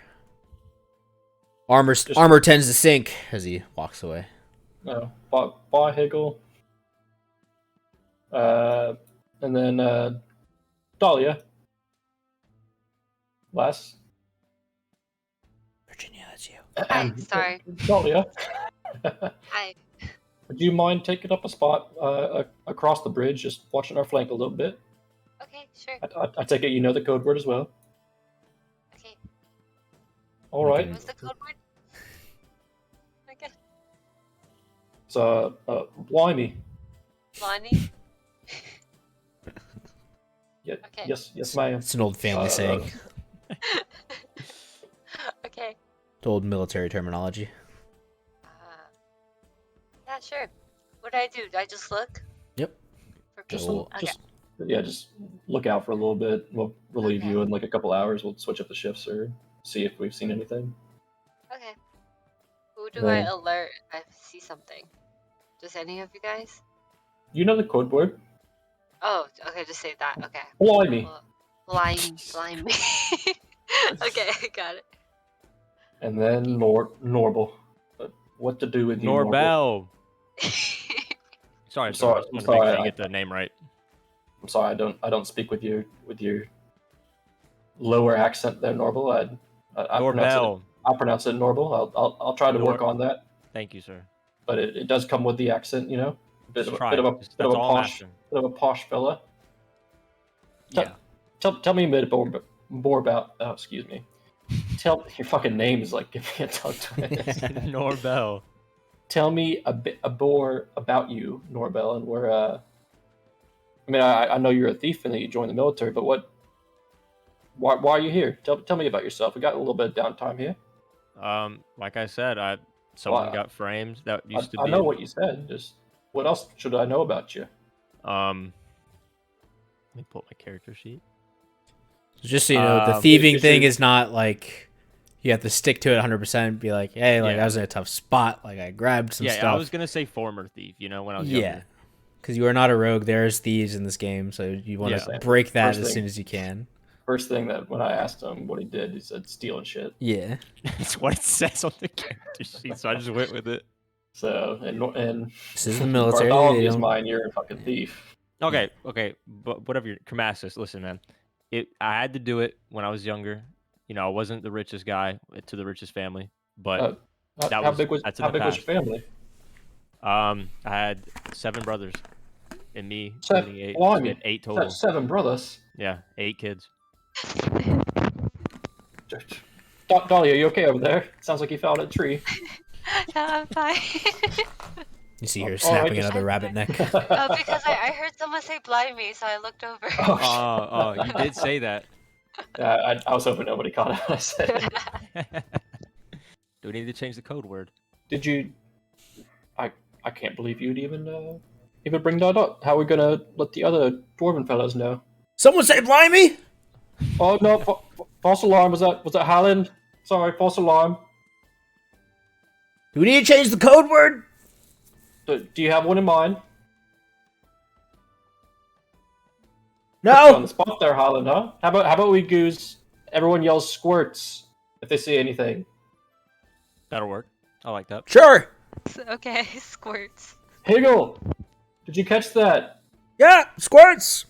Armor tends to sink as he walks away. No. Bye, Higgle. And then Dahlia. Les. Virginia, that's you. Hi, sorry. Dahlia. Hi. Would you mind taking up a spot across the bridge, just watching our flank a little bit? Okay, sure. I take it you know the code word as well. Okay. All right. What's the code word? Okay. So, blimey. Lonnie? Yeah, Okay. yes, ma'am. It's an old family saying. Okay. It's old military terminology. Yeah, sure. What do I do? Do I just look? Yep. For Just, people? Okay. just look out for a little bit. We'll relieve you in like a couple hours. We'll switch up the shifts or see if we've seen anything. Okay. Who do I alert if I see something? Just any of you guys? You know the code word. Oh, okay, just say that. Okay. Blimey. Blind me. Okay, got it. And then Norble. What to do with you, Norble? Norbell. Sorry, I'm sorry. sorry, I just I'm wanted to sorry, make sure you I- get the name right. I'm sorry, I don't speak with your lower accent there, Norble. Norbell. I'll pronounce it Norble. I'll try to work on that. Thank you, sir. But it does come with the accent, you know. Bit of a posh fella. Yeah. Tell me a bit more about. Oh, excuse me. Tell your fucking name is like giving me a tongue twist. Norbell. Tell me a bit more about you, Norbell, and where. I mean, I know you're a thief and that you joined the military, but why are you here? Tell me about yourself. We got a little bit of downtime here. Like I said, someone Well, got framed that used to be. I know what you said. Just what else should I know about you? Let me pull up my character sheet. Just so you know, the thieving thing is not like you have to stick to it 100%. Be like, hey, like I was in a tough spot. Like I grabbed some stuff. Yeah, I was gonna say former thief. When I was younger. Because you are not a rogue. There's thieves in this game, so you want to break that as soon as you can. First thing that when I asked him what he did, he said stealing shit. Yeah, That's what it says on the character sheet, so I just went with it. So and this is the military. Bartholomew's mine. You're a fucking thief. Okay, but whatever. Kermasis, listen, man. I had to do it when I was younger. I wasn't the richest guy to the richest family, but How big was your family? I had 7 brothers. and me, Seven, including 8. So we blimey. had 8 total. That's 7 brothers. Yeah, 8 kids. Dolly, are you okay over there? Sounds like you fell out of a tree. Yeah, I'm fine. You see her All right, snapping just- another rabbit neck. Because I heard someone say blind me, so I looked over. Oh, Oh, you did say that. I was hoping nobody caught it when I said it. Do we need to change the code word? Did you? I can't believe you'd even bring that up. How are we gonna let the other dwarven fellows know? Someone say blimey! Oh no! False alarm. Was that Haaland? Sorry, false alarm. Do we need to change the code word? Do you have one in mind? No! Put you on the spot there, Haaland, huh? How about we goose? Everyone yells squirts if they see anything. That'll work. I like that. Sure! Okay, squirts. Higgle, did you catch that? Yeah, squirts!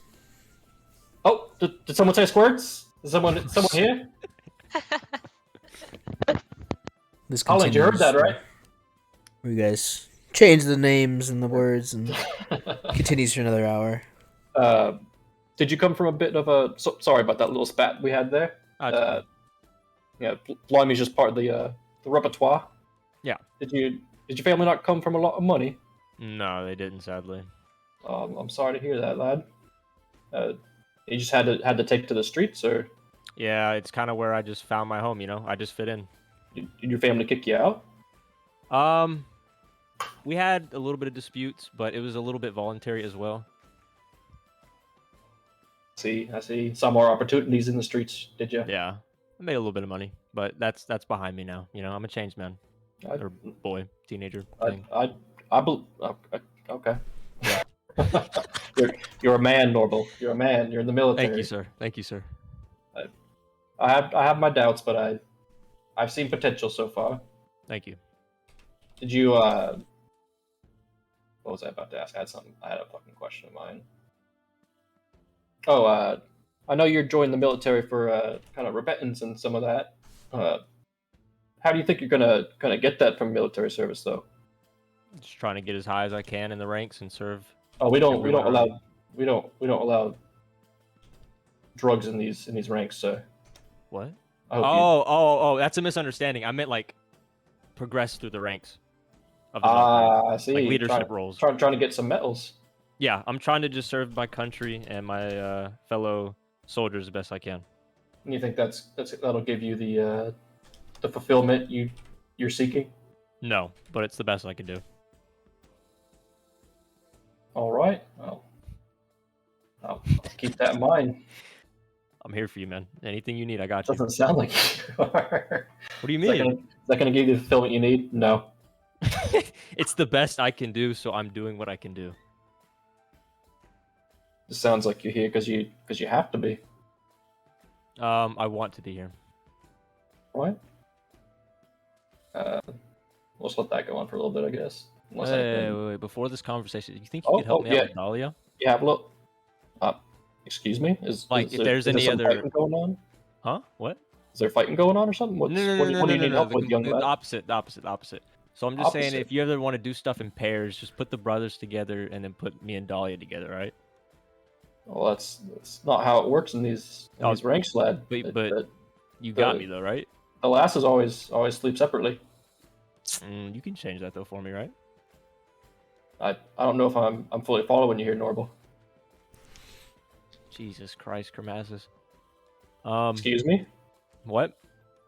Oh, did someone say squirts? Is someone here? This Haaland, you heard that, right? You guys change the names and the words and continues for another hour. Did you come from a bit of a... sorry about that little spat we had there. That's Yeah, Blimey's just part of the repertoire. Yeah. Did your family not come from a lot of money? No, they didn't, sadly. I'm sorry to hear that, lad. You just had to take to the streets, or Yeah, it's kind of where I just found my home, you know? I just fit in. did your family kick you out? We had a little bit of disputes, but it was a little bit voluntary as well. I see. Saw more opportunities in the streets, did you? Yeah, I made a little bit of money, but that's behind me now. You know, I'm a changed man or boy, teenager thing. Okay. You're a man, Norval. You're a man. You're in the military. Thank you, sir. Thank you, sir. I have my doubts, but I've seen potential so far. Thank you. Did you what was I about to ask? I had a fucking question of mine. Oh, I know you're joining the military for kind of repentance and some of that. How do you think you're gonna kind of get that from military service, though? Just trying to get as high as I can in the ranks and serve. Oh, we don't everyone around. allow drugs in these ranks, sir. What? I hope Oh, that's a misunderstanding. I meant like progress through the ranks of the military. I see. Like leadership roles. Trying to get some medals. Yeah, I'm trying to just serve my country and my fellow soldiers the best I can. And you think that'll give you the fulfillment you're seeking? No, but it's the best I can do. All right. Well, I'll keep that in mind. I'm here for you, man. Anything you need, I got you. Doesn't sound like you are. What do you Is mean? that gonna give you the fulfillment you need? No. It's the best I can do, so I'm doing what I can do. It sounds like you're here because you have to be. I want to be here. What? Let's let that go on for a little bit, I guess. Unless Wait. Before this conversation, you think you could help me out with Dahlia? Yeah, look. Excuse me. Is If there's is there any some other fighting going on? Huh? What? Is there fighting going on or something? What do you need help with, young The lad? opposite. So I'm just saying, Opposite. if you ever want to do stuff in pairs, just put the brothers together and then put me and Dahlia together, right? Well, that's not how it works in these ranks, lad. But you got me though, right? The lasses always sleep separately. You can change that though for me, right? I don't know if I'm fully following you here, Norval. Jesus Christ, Kermasis. Excuse me? What?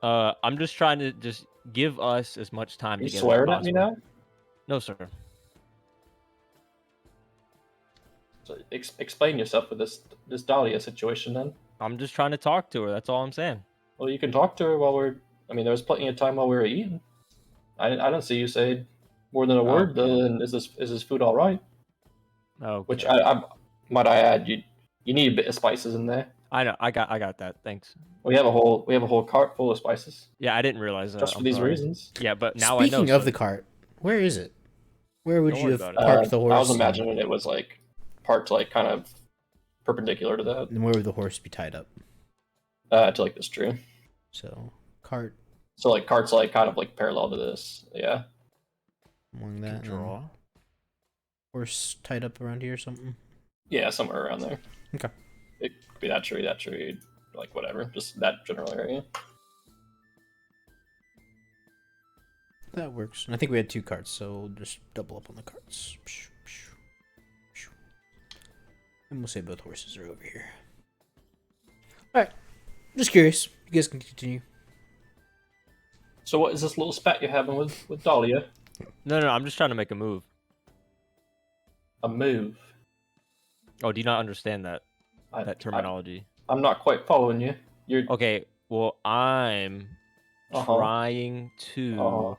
I'm just trying to just give us as much time You together. swearing as at me possible. now? No, sir. So explain yourself with this Dahlia situation, then. I'm just trying to talk to her. That's all I'm saying. Well, you can talk to her while we're. I mean, there was plenty of time while we were eating. I don't see you say more than a word. Okay. Other than is this food all right? Oh, Which I might I add, you need a bit of spices in there. I know. I got that. Thanks. We have a whole cart full of spices Yeah, I didn't realize that. just for I'm these sorry. reasons. Yeah, but now I know. Speaking of so- the cart, where is it? Where would Don't you worry have about it. parked the horse? I was imagining it was like parked like kind of perpendicular to that, And where would the horse be tied up? to like this tree. So, cart So like cart's like kind of like parallel to this. Yeah. along Can that. and then- draw. horse tied up around here or something? Yeah, somewhere around there. Okay. It could be that tree, like whatever, just that general area. That works. And I think we had 2 carts, so we'll just double up on the carts. And we'll say both horses are over here. Alright. Just curious. You guys can continue. So what is this little spat you're having with Dahlia? No, I'm just trying to make a move. A move. Oh, do you not understand that I- terminology? I'm not quite following you. You're Okay, well, I'm trying to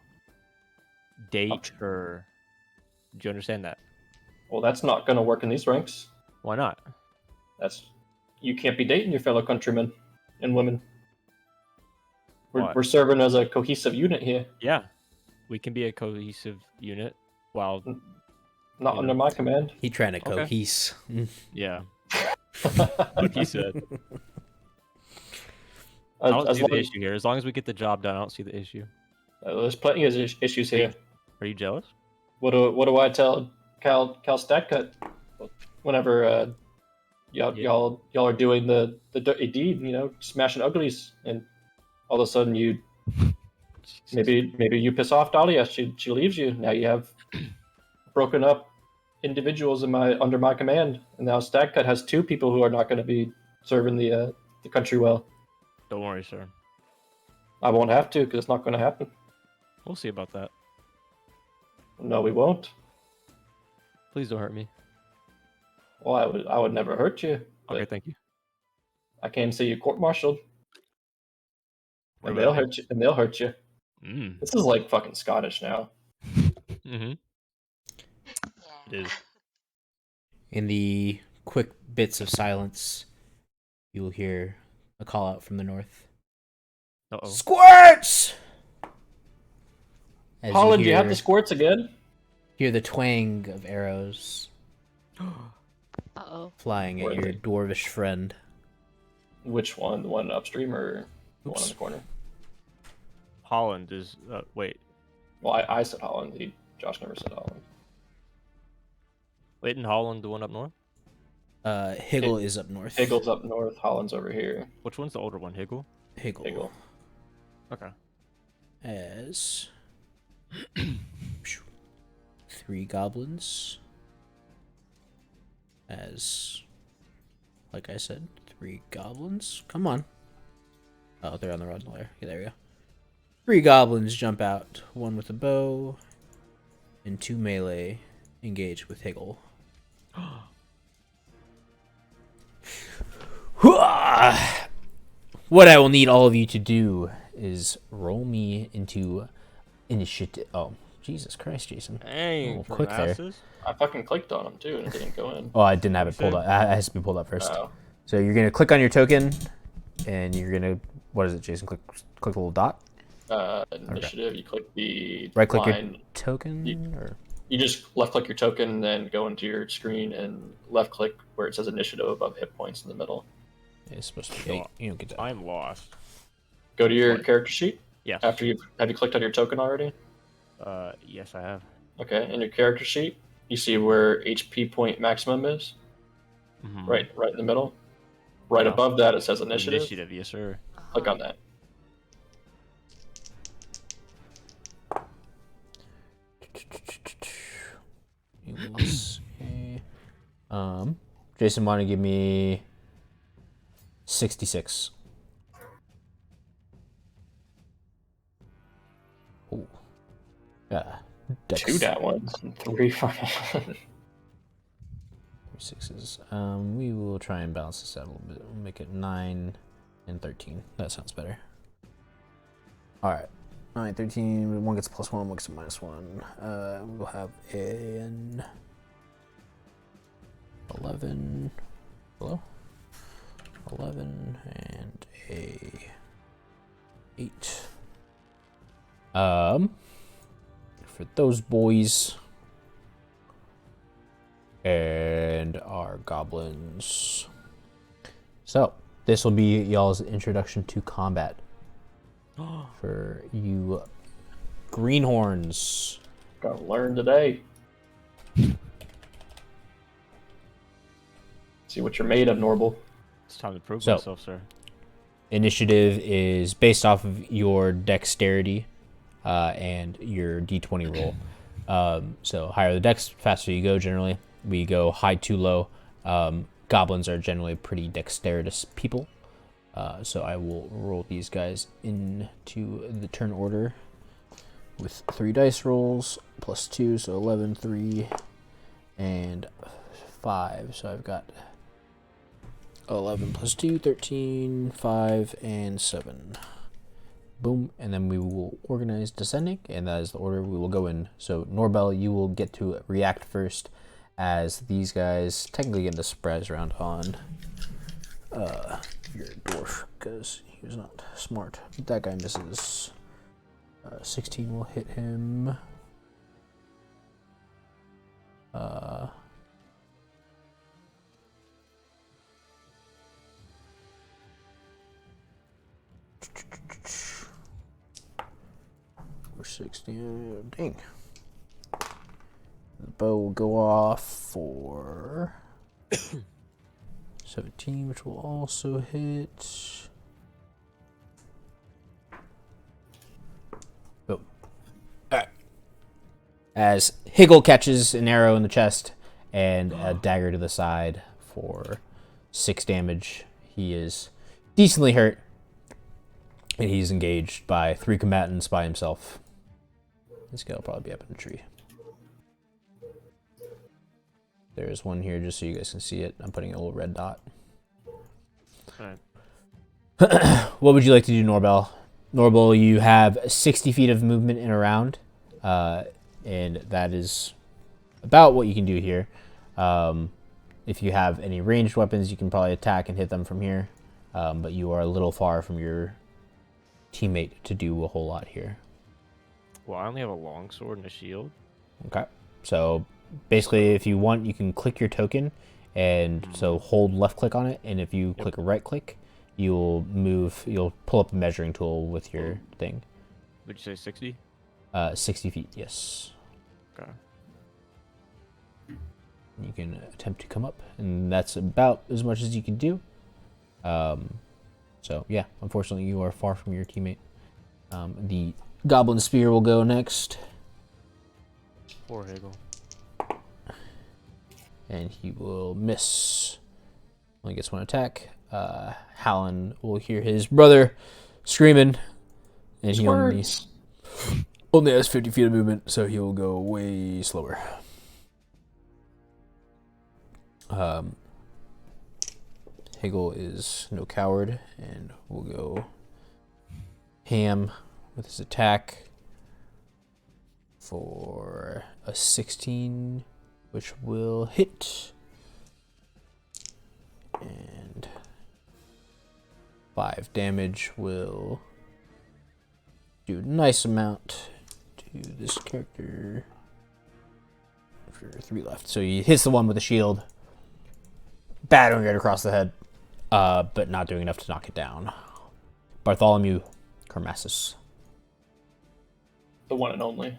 date her. Do you understand that? Well, that's not going to work in these ranks. Why not? You can't be dating your fellow countrymen and women. Why? We're serving as a cohesive unit here. Yeah, we can be a cohesive unit while Not under my command. He trying to Okay. cohese. yeah, like he said. I don't As see the long- issue here. As long as we get the job done, I don't see the issue. There's plenty of issues here. Are you jealous? What do I tell Cal Stackcut whenever y'all are doing the dirty deed, smashing uglies, and all of a sudden maybe you piss off Dahlia, she leaves you. Now you have broken up individuals under my command, and now Stackcut has 2 people who are not going to be serving the country well. Don't worry, sir. I won't have to because it's not going to happen. We'll see about that. No, we won't. Please don't hurt me. Well, I would never hurt you. Okay, But thank you. I can't see you court-martialed, What and about they'll me? hurt you. And they'll hurt you. Mm. This is like fucking Scottish now. Mm-hmm. It is. In the quick bits of silence, you will hear a call out from the north. Uh-oh. Squirts! As Holland, you you have hear, the squirts again? hear the twang of arrows Uh-oh. flying at Where are your they? dwarvish friend. Which one? The one upstream or the one in Oops. the corner? Holland is. Wait. Well, I said Holland. Josh never said Holland. Wait, in Holland, the one up north? Higgle is up north. Higgle's up north. Holland's over here. Which one's the older one? Higgle? Higgle. Higgle. Okay. As 3 goblins. As, like I said, 3 goblins. Come on. Oh, they're on the wrong layer. Okay, there we go. 3 goblins jump out. 1 with a bow, and 2 melee engage with Higgle. What I will need all of you to do is roll me into initiative. Oh, Jesus Christ, Jason. Dang, Oh, quick there. Kermasis? I fucking clicked on him too, and it didn't go in. Oh, I didn't have it What pulled you up. It has to be pulled up first. Oh. So you're gonna click on your token, and you're gonna, what is it, Jason? Click the little dot. Initiative. You click the Right click your line. token, or You just left click your token, and then go into your screen and left click where it says initiative above hit points in the middle. it's supposed to be 8. You don't get that. I'm lost. Go to your What? character sheet. Yes. Have you clicked on your token already? Yes, I have. Okay. In your character sheet, you see where HP point maximum is. Mhm. Right in the middle. Right Yeah. above that, it says initiative. Initiative, yes, sir. Click on that. Jason, want to give me 66. Ooh. Dex. 2 that ones and 3 fucking. 6s. We will try and balance this out a little bit. We'll make it 9 and 13. That sounds better. Alright. 9, 13. 1 gets +1, 1 gets -1. We'll have an 11. Hello? 11 and a 8. For those boys. And our goblins. So, this will be y'all's introduction to combat. For you greenhorns. Gotta learn today. See what you're made of, Norble. It's time to prove So- myself, sir. Initiative is based off of your dexterity and your d20 roll. So higher the dex, faster you go generally. We go high to low. Goblins are generally pretty dexterous people. So I will roll these guys into the turn order with 3 dice rolls, plus 2, so 11, 3, and 5. So I've got 11 plus 2, 13, 5, and 7. Boom. And then we will organize descending, and that is the order we will go in. So Norbel, you will get to react first, as these guys technically get the surprise round on your dwarf, because he was not smart. That guy misses. 16 will hit him. Or 16. Dang. The bow will go off for 17, which will also hit. Boom. Alright. As Higgle catches an arrow in the chest and a dagger to the side for 6 damage, he is decently hurt. And he's engaged by 3 combatants by himself. This guy will probably be up in the tree. There's one here just so you guys can see it. I'm putting a little red dot. Alright. What would you like to do, Norbel? Norbel, you have 60 feet of movement in a round. And that is about what you can do here. If you have any ranged weapons, you can probably attack and hit them from here. But you are a little far from your teammate to do a whole lot here. Well, I only have a long sword and a shield. Okay. So basically, if you want, you can click your token, and so hold left click on it, and if you click right click, you'll pull up a measuring tool with your thing. Would you say 60? 60 feet, yes. Okay. You can attempt to come up, and that's about as much as you can do. So yeah, unfortunately, you are far from your teammate. The Goblin Spear will go next. Poor Higgle. And he will miss. Only gets 1 attack. Hallen will hear his brother screaming, and he only has 50 feet of movement, so he will go way slower. Higgle is no coward and will go ham with his attack for a 16, which will hit. And 5 damage will do a nice amount to this character. For 3 left. So he hits the one with the shield, battering it across the head, but not doing enough to knock it down. Bartholomew Kermasis. The one and only.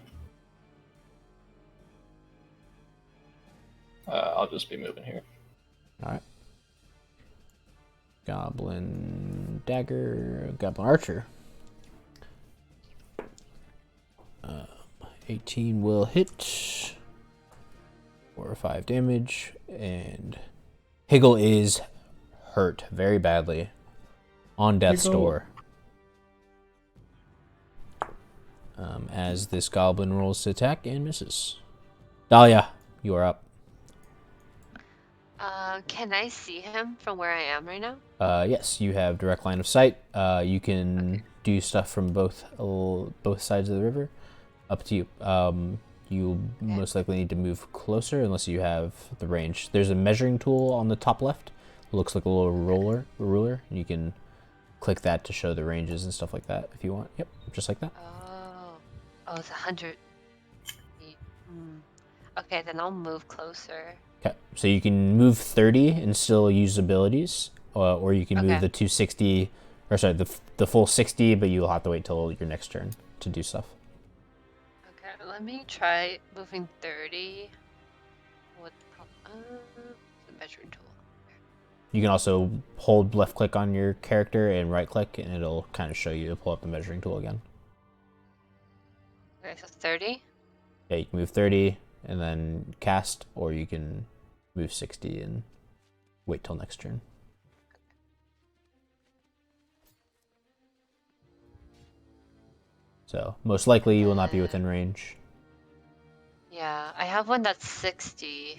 I'll just be moving here. Alright. Goblin Dagger, Goblin Archer. 18 will hit for 5 damage, and Higgle is hurt very badly on death's door. As this goblin rolls to attack and misses. Dahlia, you are up. Can I see him from where I am right now? Yes, you have direct line of sight. You can do stuff from both sides of the river. Up to you. You most likely need to move closer unless you have the range. There's a measuring tool on the top left. It looks like a little ruler. You can click that to show the ranges and stuff like that if you want. Yep, just like that. Oh, it's 100 feet. Okay, then I'll move closer. Okay, so you can move 30 and still use abilities, or you can move the 260, or sorry, the full 60, but you'll have to wait till your next turn to do stuff. Okay, let me try moving 30 with the measuring tool. You can also hold left click on your character and right click, and it'll kind of show you to pull up the measuring tool again. Okay, so 30. Yeah, you can move 30 and then cast, or you can move 60 and wait till next turn. So most likely you will not be within range. Yeah, I have one that's 60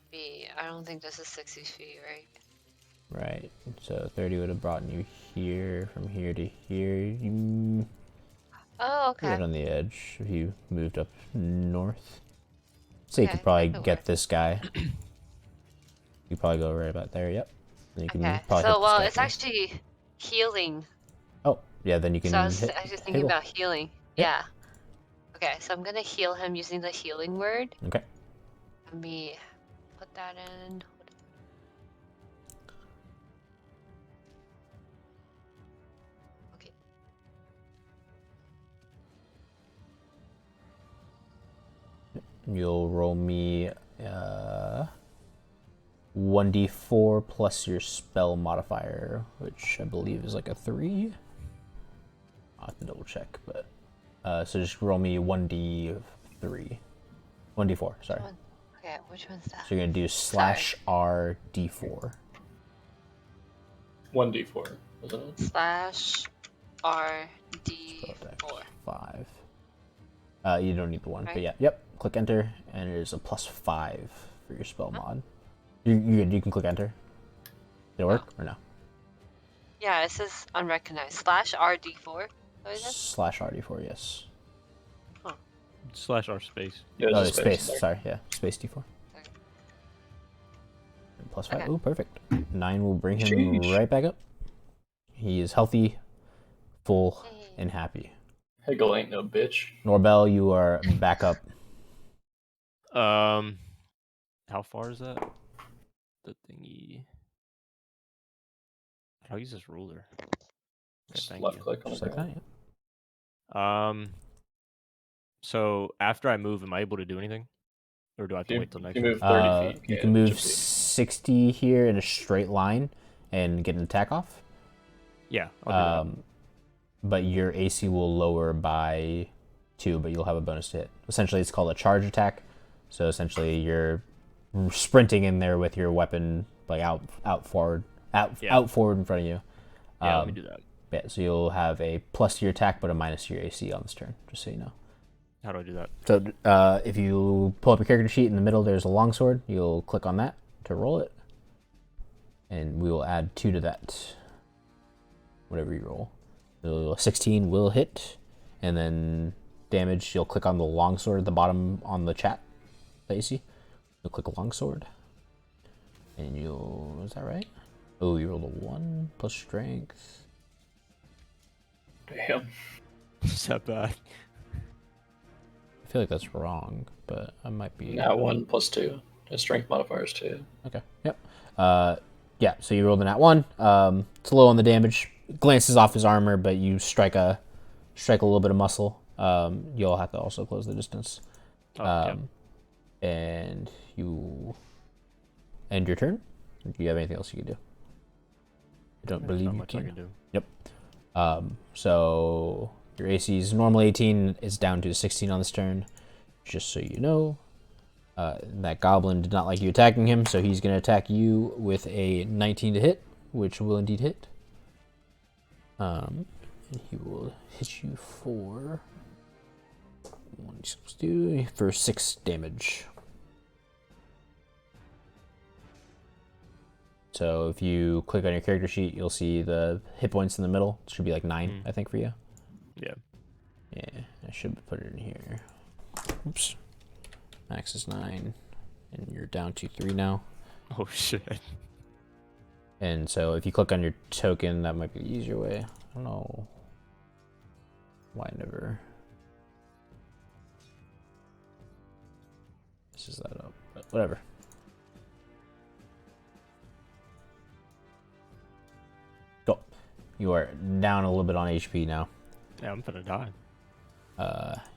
feet. I don't think this is 60 feet, right? Right. So 30 would have brought you here, from here to here. You Oh, right okay. on the edge if you moved up north. So you Okay, could probably that could get work. this guy. You probably go right about there. Yep. Then you can Okay, probably so hit this well, guy it's here. actually healing. Oh, yeah. Then you So I can was hit actually thinking Hagel. about healing. Yep. Yeah. Okay, so I'm gonna heal him using the healing word. Okay. Let me put that in. Okay. You'll roll me 1d4 plus your spell modifier, which I believe is like a 3. I'll have to double check, but so just roll me 1d3. 1d4, sorry. Okay, which one's that? So you're gonna do /r d4. 1d4, isn't it? /RD4. 5. You don't need the one, but Right. yeah, yep. Click enter, and it is a +5 for your spell mod. You can click enter. Did it work or no? Yeah, it says unrecognized. /RD4. What is it? /RD4, yes. /R space. Yeah, Oh, there's a space. in there. Sorry, yeah, space d4. Okay. And +5. Okay. Ooh, perfect. 9 will bring him Sheesh. right back up. He is healthy, full, Yay. and happy. Hegel ain't no bitch. Norbel, you are back up. How far is that? The thingy. How do I use this ruler? Okay, Just thank left you. click on Just the like that. ground. Yeah. So after I move, am I able to do anything, or do I have to If wait till you next can turn? move 30 feet. You Yeah, can move jump to 60 here in a straight line and get an attack off. Yeah, I'll do But your AC will lower by 2, but you'll have a bonus to hit. Essentially, it's called a charge attack. So essentially, you're sprinting in there with your weapon like out forward in front of you. that. Yeah, let me do that. Yeah, so you'll have a plus to your attack, but a minus to your AC on this turn, just so you know. How do I do that? So if you pull up your character sheet in the middle, there's a longsword. You'll click on that to roll it, and we will add 2 to that. Whatever you roll. So 16 will hit, and then damage. You'll click on the longsword at the bottom on the chat that you see. You'll click longsword, and you'll. Is that right? Oh, you rolled a 1 plus strength. Damn. Is that bad? I feel like that's wrong, but I might be. Now 1 plus 2. The strength modifiers too. Okay. Yep. Yeah. So you rolled a nat 1. It's low on the damage. Glances off his armor, but you strike a little bit of muscle. You'll have to also close the distance. And you end your turn. Do you have anything else you can do? I don't believe you I can do. Yep. So your AC is normally 18. It's down to 16 on this turn. Just so you know. That goblin did not like you attacking him, so he's going to attack you with a 19 to hit, which will indeed hit. And he will hit you for 6 damage. So if you click on your character sheet, you'll see the hit points in the middle. It should be like 9, I think, for you. Yeah. Yeah, I should put it in here. Oops. Max is 9, and you're down to 3 now. Oh shit. And so if you click on your token, that might be the easier way. I don't know why I never. This is that up, but whatever. Go. You are down a little bit on HP now. Yeah, I'm gonna die.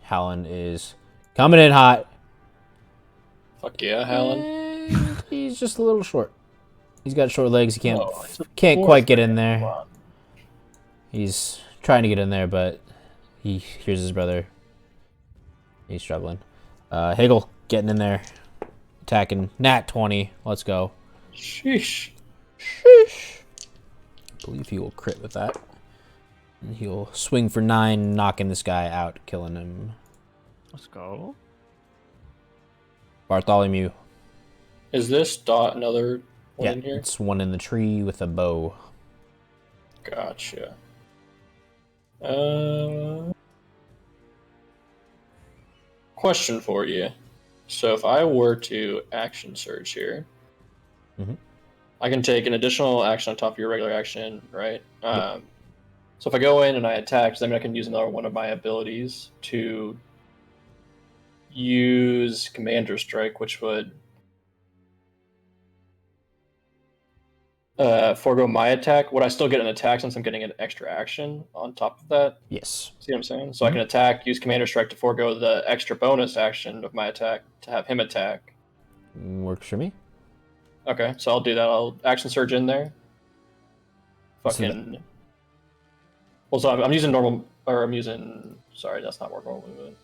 Hallen is coming in hot. Fuck yeah, Hallen. And he's just a little short. He's got short legs. He can't Oh, it's a can't fourth quite get in man. there. Wow. He's trying to get in there, but he hears his brother. He's struggling. Higgle getting in there, attacking. Nat 20. Let's go. Sheesh. Sheesh. I believe he will crit with that. And he'll swing for 9, knocking this guy out, killing him. Let's go. Bartholomew. Is this dot another one Yeah, in here? it's one in the tree with a bow. Gotcha. Question for you. So if I were to action surge here, Mhm. I can take an additional action on top of your regular action, right? So if I go in and I attack, then I can use another one of my abilities to use Commander Strike, which would forego my attack. Would I still get an attack since I'm getting an extra action on top of that? Yes. See what I'm saying? So I can attack, use Commander Strike to forego the extra bonus action of my attack to have him attack. Works for me. Okay, so I'll do that. I'll action surge in there. So Fucking. Well, so I'm using normal, or I'm using. Sorry, that's not normal movement.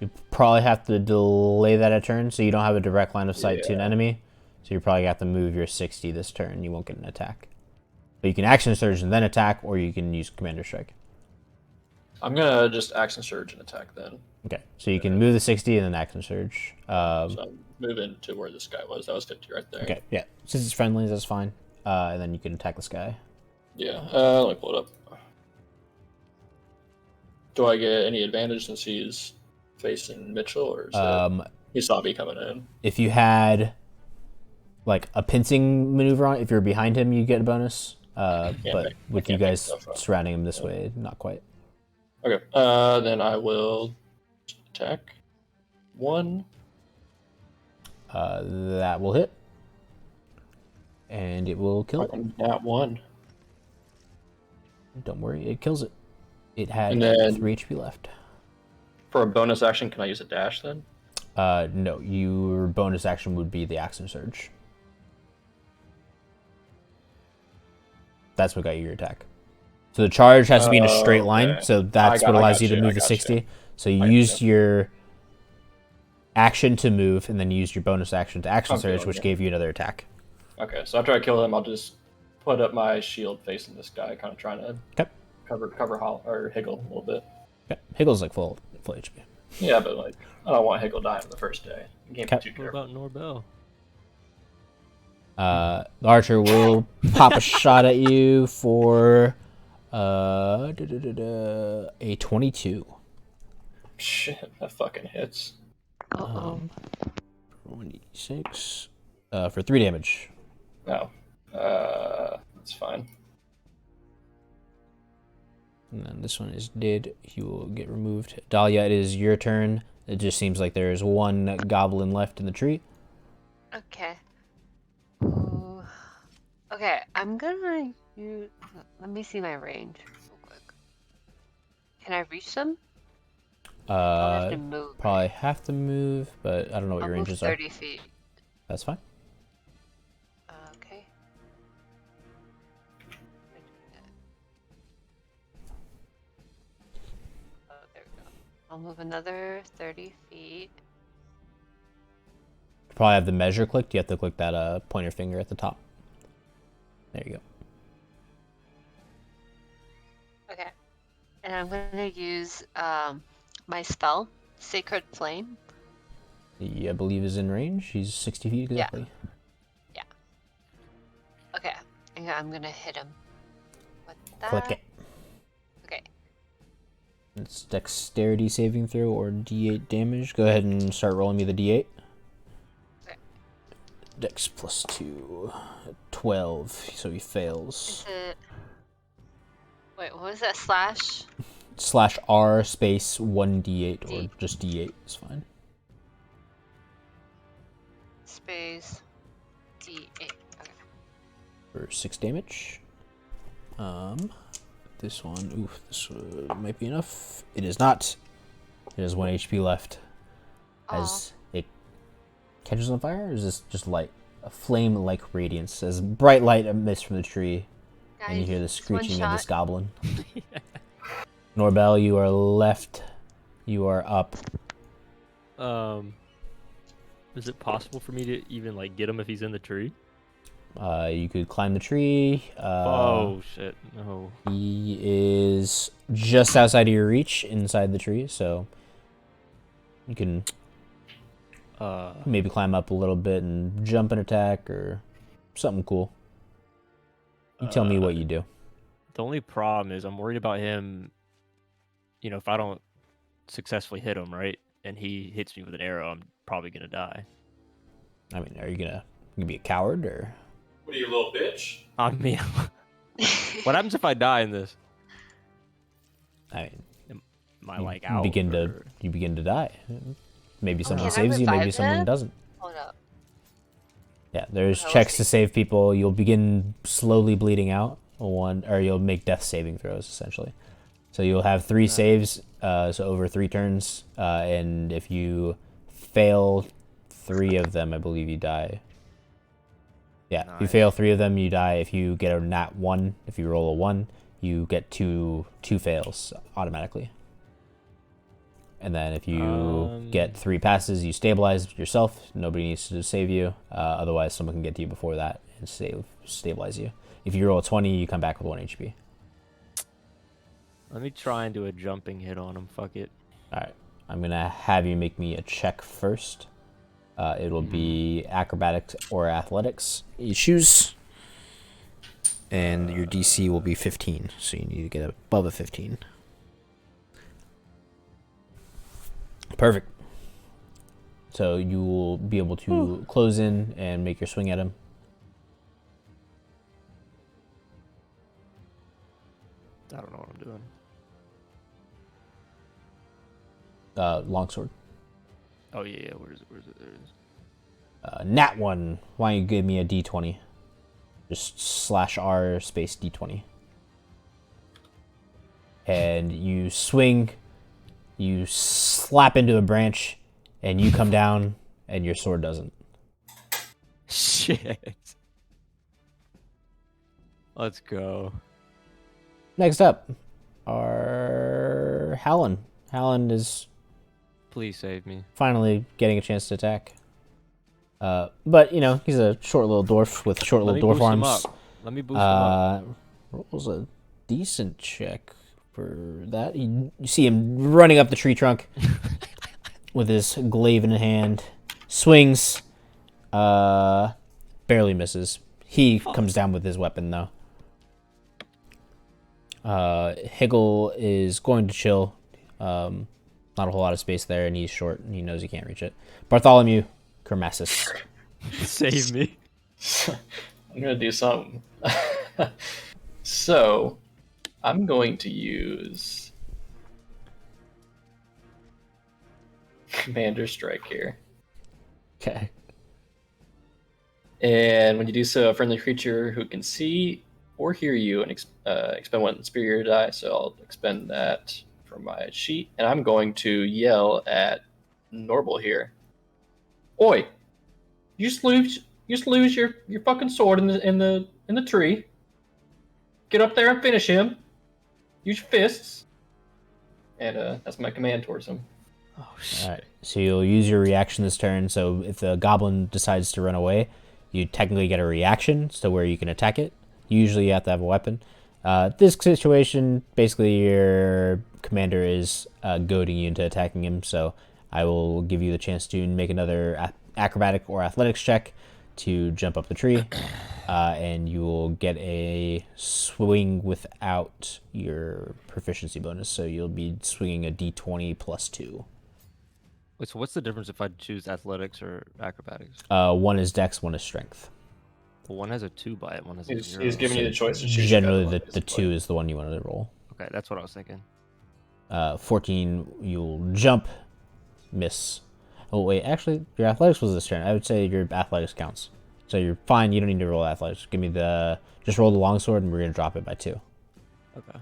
You probably have to delay that a turn so you don't have a direct line of sight to an Yeah. enemy. So you probably have to move your 60 this turn. You won't get an attack. But you can action surge and then attack, or you can use Commander Strike. I'm gonna just action surge and attack then. Okay, so you can move the 60 and then action surge. So I'm moving to where this guy was. That was 50 right there. Okay, yeah. Since it's friendly, that's fine. And then you can attack this guy. Yeah. Let me pull it up. Do I get any advantage since he's facing Mitchell, or is it, he saw me coming in? If you had like a pincing maneuver on, if you're behind him, you get a bonus. But with you guys surrounding him this way, not quite. Okay. Then I will attack 1. That will hit. And it will kill it. Fucking nat 1. Don't worry, it kills it. It had And then- 3 HP left. For a bonus action, can I use a dash then? No, your bonus action would be the action surge. That's what got you your attack. So the charge has to be in a straight line, okay. so that's what I allows got you to you, move I the got 60. you. So you used your action to move, and then you used your bonus action to action Okay, surge, which okay. gave you another attack. Okay, so after I kill him, I'll just put up my shield facing this guy, kind of trying to Okay. cover or Higgle a little bit. Okay. Higgle's like full HP. Yeah, but like I don't want Higgle dying on the first day. You can't be too What careful. about Norbel? The archer will pop a shot at you for a 22. Shit, that fucking hits. Uh-oh. 26 for 3 damage. No, that's fine. And then this one is dead. He will get removed. Dahlia, it is your turn. It just seems like there is one goblin left in the tree. Okay. Ooh. Okay, I'm gonna use. Let me see my range real quick. Can I reach them? I'll have to move. Probably have to move, but I don't know what I'll your move ranges 30 are. feet. That's fine. Okay. Oh, there we go. I'll move another 30 feet. You probably have the measure clicked. You have to click that pointer finger at the top. There you go. Okay. And I'm gonna use my spell, Sacred Flame. He, I believe, is in range. He's 60 feet exactly. Okay. And I'm gonna hit him with that. Click it. Okay. It's dexterity saving throw or d8 damage. Go ahead and start rolling me the d8. Okay. Dex plus 2. 12, so he fails. Is it? Wait, what was that? Slash? Slash R space 1d8 or D. just d8 is fine. Space D8. Okay. For 6 damage. This one, oof, this might be enough. It is not. It has 1 HP left. As it catches on fire, or is this just light? a flame-like radiance as bright light emits from the tree, and you Guys, hear the just one screeching of this shot. goblin. Norbel, you are left. You are up. Is it possible for me to even like get him if he's in the tree? You could climb the tree. Oh shit! No. He is just outside of your reach, inside the tree, so you can maybe climb up a little bit and jump and attack or something cool. You tell me what you do. The only problem is I'm worried about him. You know, if I don't successfully hit him, right, and he hits me with an arrow, I'm probably gonna die. I mean, are you gonna be a coward or? What are you, a little bitch? I mean, what happens if I die in this? I mean, Am I like out? you begin to die. Maybe someone Can I saves you, maybe revive someone him? doesn't. Hold up. Yeah, there's Okay, we'll checks see. to save people. You'll begin slowly bleeding out, or you'll make death saving throws essentially. So you'll have 3 saves, so over 3 turns, and if you fail 3 of them, I believe you die. Yeah, if you Nice. fail 3 of them, you die. If you get a nat 1, if you roll a 1, you get two fails automatically. And then if you get 3 passes, you stabilize yourself. Nobody needs to save you. Otherwise, someone can get to you before that and stabilize you. If you roll a 20, you come back with 1 HP. Let me try and do a jumping hit on him. Fuck it. All right, I'm gonna have you make me a check first. It'll be acrobatics or athletics. You choose, and your DC will be 15. So you need to get above a 15. Perfect. So you will be able to close in and make your swing at him. I don't know what I'm doing. Longsword. Oh yeah. Where is it? There it is. Nat 1. Why don't you give me a D20? Just /R space D20. And you swing, you slap into a branch, and you come down, and your sword doesn't. Shit. Let's go. Next up are Hallen. Hallen is Please save me. finally getting a chance to attack. But, you know, he's a short little dwarf with short Let me little dwarf boost him arms. up. Let me boost him up. Rolls a decent check for that. You see him running up the tree trunk with his glaive in hand. Swings. Barely misses. He comes down with his weapon, though. Higgle is going to chill. Not a whole lot of space there, and he's short, and he knows he can't reach it. Bartholomew, Kermasis. Save me. I'm gonna do something. So, I'm going to use Commander Strike here. Okay. And when you do so, a friendly creature who can see or hear you and expend 1 superior die. So I'll expend that from my sheet, and I'm going to yell at Norble here. Oi! You just lose your fucking sword in the tree. Get up there and finish him. Use your fists. And that's my command towards him. Oh shit. All right. So you'll use your reaction this turn. So if the goblin decides to run away, you technically get a reaction, so where you can attack it. Usually you have to have a weapon. This situation, basically your commander is goading you into attacking him, so I will give you the chance to make another acrobatic or athletics check to jump up the tree, and you will get a swing without your proficiency bonus, so you'll be swinging a d20 plus 2. Wait, so what's the difference if I choose athletics or acrobatics? 1 is dex, 1 is strength. Well, one has a 2 by it, one has a He's 0. giving you the choice to choose. Generally, the 2 is the one you want to roll. Okay, that's what I was thinking. 14, you'll jump, miss. Oh, wait, actually, your athletics was this turn. I would say your athletics counts. So you're fine, you don't need to roll athletics. Just roll the longsword, and we're going to drop it by 2. Okay.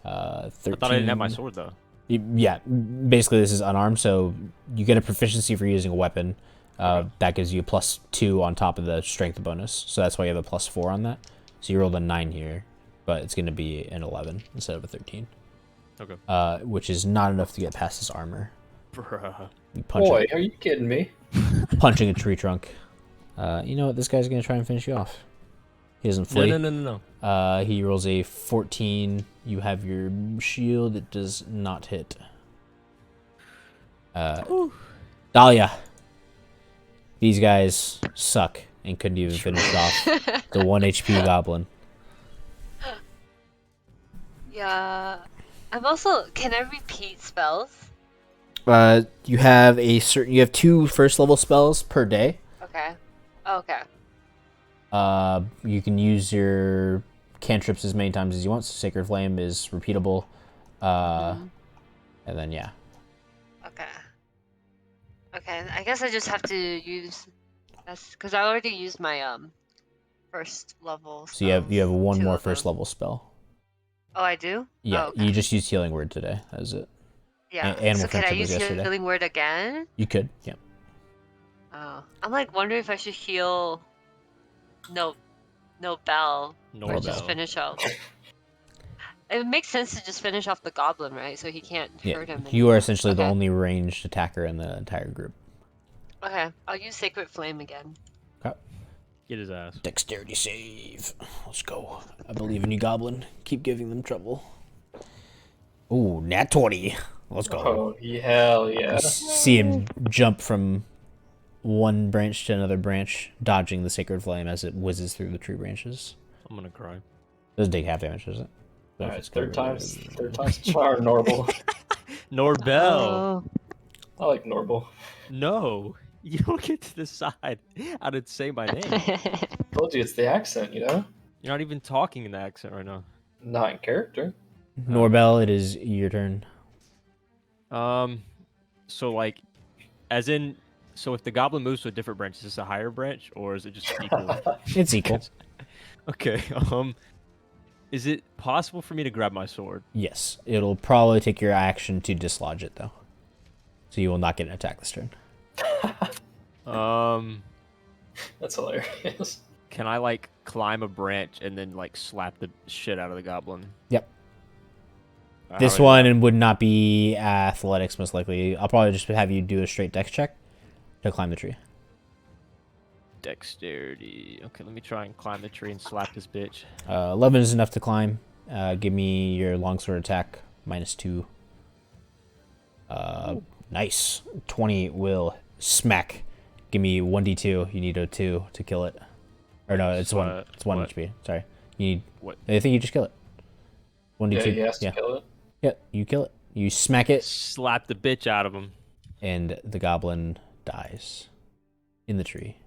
13. I thought I didn't have my sword, though. Yeah, basically this is unarmed, so you get a proficiency for using a weapon. Okay. That gives you a +2 on top of the strength bonus. So that's why you have a +4 on that. So you rolled a 9 here, but it's going to be an 11 instead of a 13. Okay. Which is not enough to get past his armor. Bruh. You Boy, are you kidding me? punching a tree trunk. You know what? This guy's going to try and finish you off. He doesn't flee. No. He rolls a 14. You have your shield. It does not hit. Dahlia. These guys suck and couldn't even finish off the 1 HP goblin. Yeah. I'm also. Can I repeat spells? You have you have 2 first level spells per day. Okay. Okay. You can use your cantrips as many times as you want. So Sacred Flame is repeatable. And then yeah. Okay. Okay. I guess I just have to use. That's because I already used my first level. So you have spells, one 2 more of first them. level spell. Oh, I do. Yeah, Oh, okay. you just used Healing Word today. That was it. Yeah. Animal So can I Friendship was use yesterday. healing word again? You could, yeah. Oh, I'm like wondering if I should heal. No bell. No Or Bell. just finish off. It makes sense to just finish off the goblin, right? So he can't Yeah, hurt him. you are essentially the Okay. only ranged attacker in the entire group. Okay, I'll use Sacred Flame again. Get his ass. Dexterity save. Let's go. I believe in you, Goblin. Keep giving them trouble. Ooh, nat 20. Let's go. Oh, hell yeah. See him jump from one branch to another branch, dodging the Sacred Flame as it whizzes through the tree branches. I'm gonna cry. Doesn't take half damage, does it? Alright, third time's charm, Norble. Norbell. Oh, I like Norble. No, you don't get to decide how to say my name. Told you it's the accent, you know? You're not even talking in the accent right now. Not in character. Norbell, it is your turn. So like, as in, so if the goblin moves to a different branch, is this a higher branch or is it just equal? It's equal. Okay. Is it possible for me to grab my sword? Yes. It'll probably take your action to dislodge it, though. So you will not get an attack this turn. That's hilarious. Can I like climb a branch and then like slap the shit out of the goblin? Yep. How This do I do one that? would not be athletics, most likely. I'll probably just have you do a straight dex check to climb the tree. Dexterity. Okay, let me try and climb the tree and slap this bitch. 11 is enough to climb. Give me your longsword attack, -2. Nice. 20 will smack. Give me 1d2. You need a 2 to kill it. Or no, it's So, 1. It's 1 what? HP. Sorry. You need. What? I think you just kill it. 1d2. Yeah, he has to kill it. Yeah, you kill it. You smack it, Slap the bitch out of him. and the goblin dies in the tree.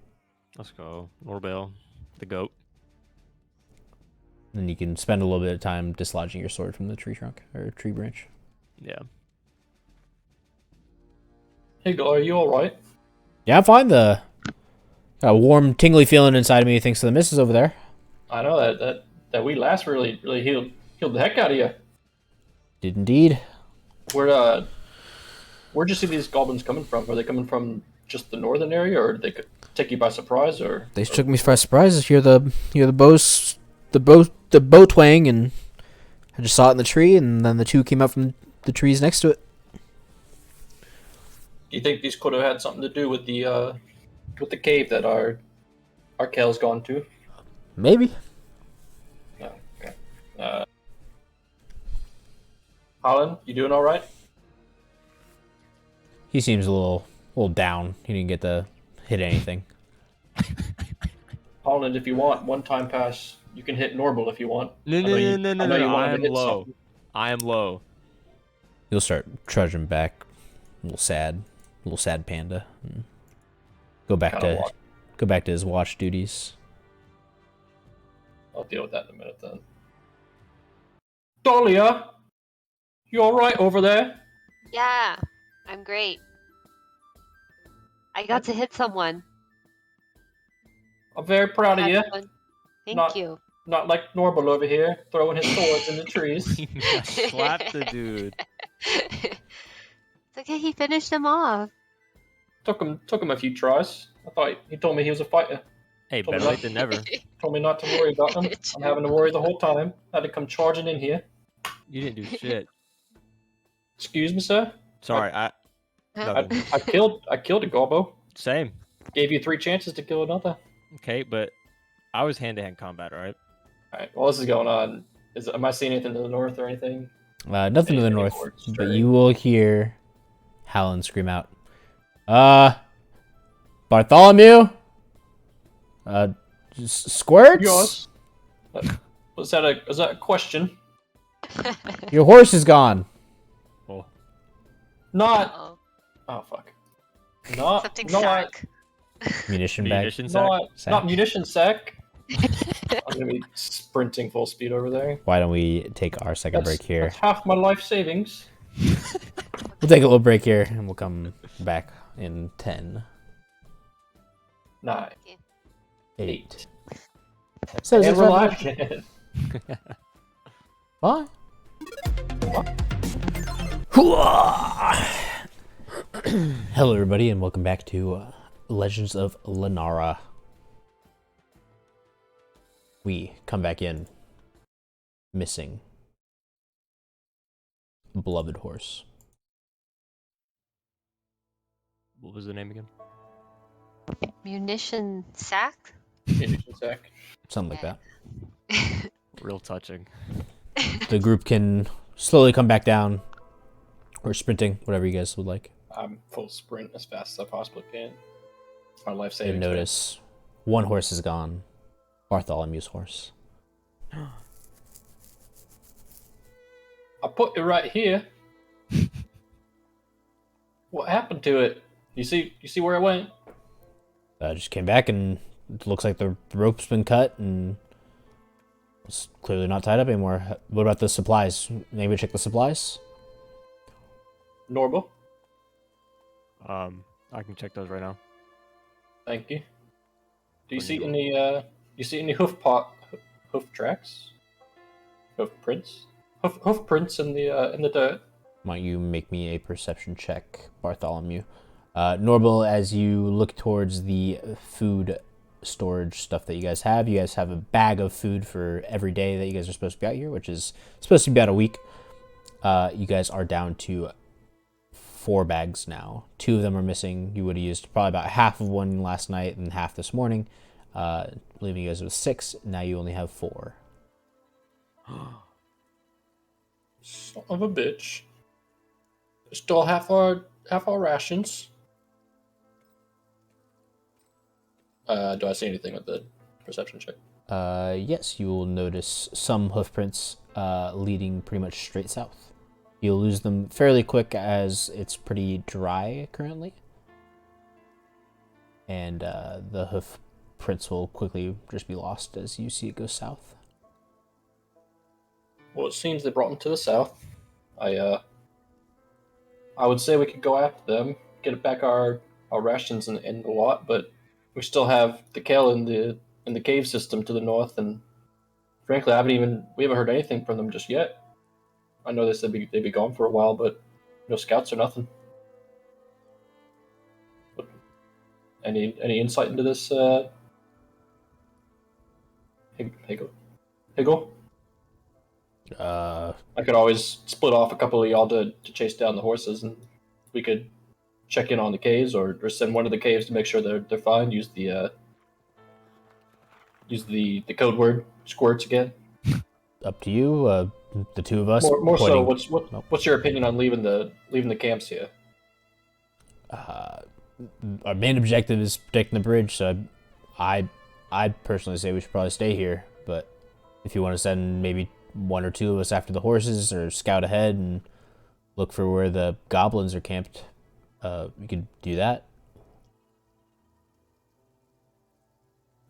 Let's go. Norbell, the goat. Then you can spend a little bit of time dislodging your sword from the tree trunk or tree branch. Yeah. Hey, Gol, are you alright? Yeah, I'm fine. Got a warm, tingly feeling inside of me thanks to the missus over there. I know that wee lass really healed the heck out of you. Did indeed. Where'd you see these goblins coming from? Are they coming from just the northern area, or did they take you by surprise, or? They took me by surprise. Hear the bow twang, and I just saw it in the tree, and then the two came out from the trees next to it. Do you think these could have had something to do with the cave that our Kel's gone to? Maybe. No. Okay. Holland, you doing all right? He seems a little down. He didn't get to hit anything. Holland, if you want one time pass, you can hit Norble if you want. No. I know you wanted I to am hit low. something. I am low. He'll start trudging back, a little sad panda. And go back Kinda to his watch duties. I'll deal with that in a minute then. Dahlia, you all right over there? yeah, I'm great. I got to hit someone. I'm very proud of Had you. fun. Thank Not- you. Not like Norble over here, throwing his swords in the trees. Slap the dude. It's okay, he finished him off. Took him a few tries. I thought he told me he was a fighter. Hey, Told me better not- late than never. Told me not to worry about him. I'm having to worry the whole time. Had to come charging in here. You didn't do shit. Excuse me, sir. Sorry, I nothing. I killed a gobbo. Same. Gave you 3 chances to kill another. Okay, but I was hand-to-hand combat, all right? All right. While this is going on, am I seeing anything to the north or anything? Nothing to the Any north, orcs but stirring? you will hear Howland scream out. Bartholomew? Squirts? Yes. Was that a question? Your horse is gone. Oh, Not. Uh-oh. Oh fuck. Not. Something Not. sack. Munition bag. munition sack. Not munition sack. I'm gonna be sprinting full speed over there. Why don't we take our second break here? That's half my life savings. We'll take a little break here, and we'll come back in 10, 9, 8, 8. 7, And 6, we're 5, live again. What? Hello, everybody, and welcome back to Legends of Lenara. We come back in missing beloved horse. What was the name again? Munition sack? Munition sack. Something like that. Real touching. The group can slowly come back down, or sprinting, whatever you guys would like. I'm full sprint as fast as I possibly can. It's my life You savings. notice one horse is gone. Bartholomew's horse. I put it right here. What happened to it? You see where it went? Just came back, and it looks like the rope's been cut, and it's clearly not tied up anymore. What about the supplies? Maybe check the supplies? Normal. I can check those right now. Thank you. Do you What do see you any? You see any hoof tracks? Hoof prints? Hoof prints in the dirt. Why don't you make me a perception check, Bartholomew? Normal, as you look towards the food storage stuff that you guys have a bag of food for every day that you guys are supposed to be out here, which is supposed to be about a week. You guys are down to 4 bags now. 2 of them are missing. You would have used probably about half of one last night and half this morning, leaving you guys with 6. Now you only have 4. Son of a bitch. Still half our rations. Do I see anything with the perception check? Yes, you will notice some hoof prints leading pretty much straight south. You'll lose them fairly quick as it's pretty dry currently. And the hoof prints will quickly just be lost as you see it go south. Well, it seems they brought them to the south. I would say we could go after them, get back our rations in the lot, but we still have the Kale in the cave system to the north, and frankly, we haven't heard anything from them just yet. I know they said they'd be gone for a while, but no scouts or nothing. But any insight into this? Higgle? I could always split off a couple of y'all to chase down the horses, and we could check in on the caves, or send one of the caves to make sure they're fine. Use the code word squirts again. Up to you. The 2 of us. More so, pointing- what's your opinion on leaving the camps here? Our main objective is protecting the bridge, so I'd personally say we should probably stay here. But if you want to send maybe 1 or 2 of us after the horses, or scout ahead and look for where the goblins are camped, we could do that.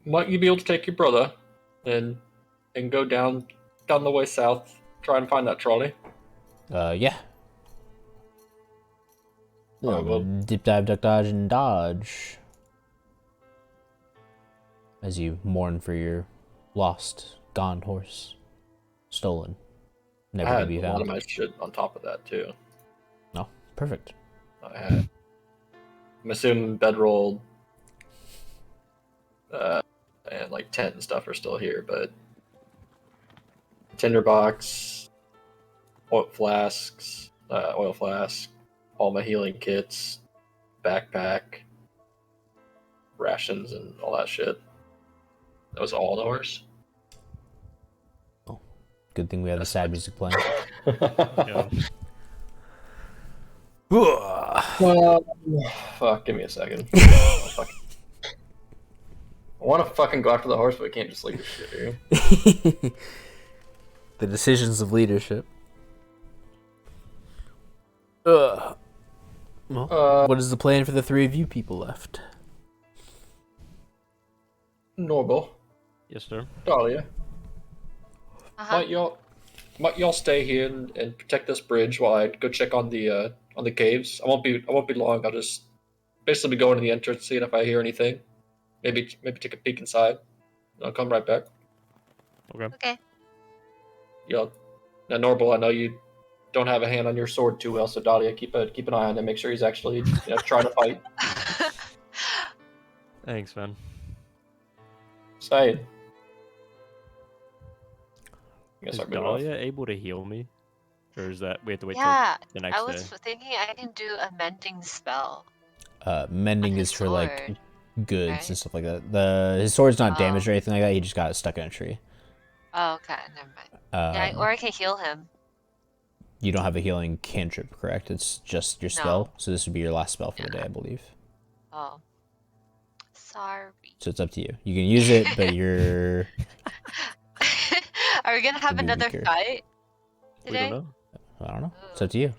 Might you be able to take your brother and go down the way south, try and find that trolley? Yeah. Alright, well- Dip, dive, duck, dodge, and dodge. As you mourn for your lost, gone horse. Stolen. Never I to had be a lot of found. my shit on top of that too. No, perfect. I had I'm assuming bedroll and like tent and stuff are still here, but tinderbox, oil flasks, all my healing kits, backpack, rations, and all that shit. That was all on the horse. Good thing we have the sad music playing. Yeah. Fuck, give me a second. I want to fucking go after the horse, but we can't just leave this shit here. The decisions of leadership. Well, what is the plan for the three of you people left? Normal. Yes, sir. Dahlia, Uh-huh. might y'all stay here and protect this bridge while I go check on the caves? I won't be long. I'll just basically be going to the entrance, seeing if I hear anything. Maybe take a peek inside. And I'll come right back. Okay. Y'all, now Norval, I know you don't have a hand on your sword too well, so Dahlia, keep an eye on him. Make sure he's actually trying to fight. Thanks, man. Say. I guess Is I'll move off. Dahlia able to heal me? Or is that we have to wait Yeah, till the next I was day? thinking I can do a mending spell. Mending On his is for like sword, goods right? and stuff like that. His sword's not damaged Oh. or anything like that. He just got stuck in a tree. Oh, okay, never mind. Yeah, Um, or I can heal him. you don't have a healing cantrip, correct? It's just your spell. No. So this would be your last spell for the day, I believe. Oh. Sorry. So it's up to you. You can use it, but you're Are we gonna have You'll be another weaker. fight We don't today? know. I don't know. It's up to you.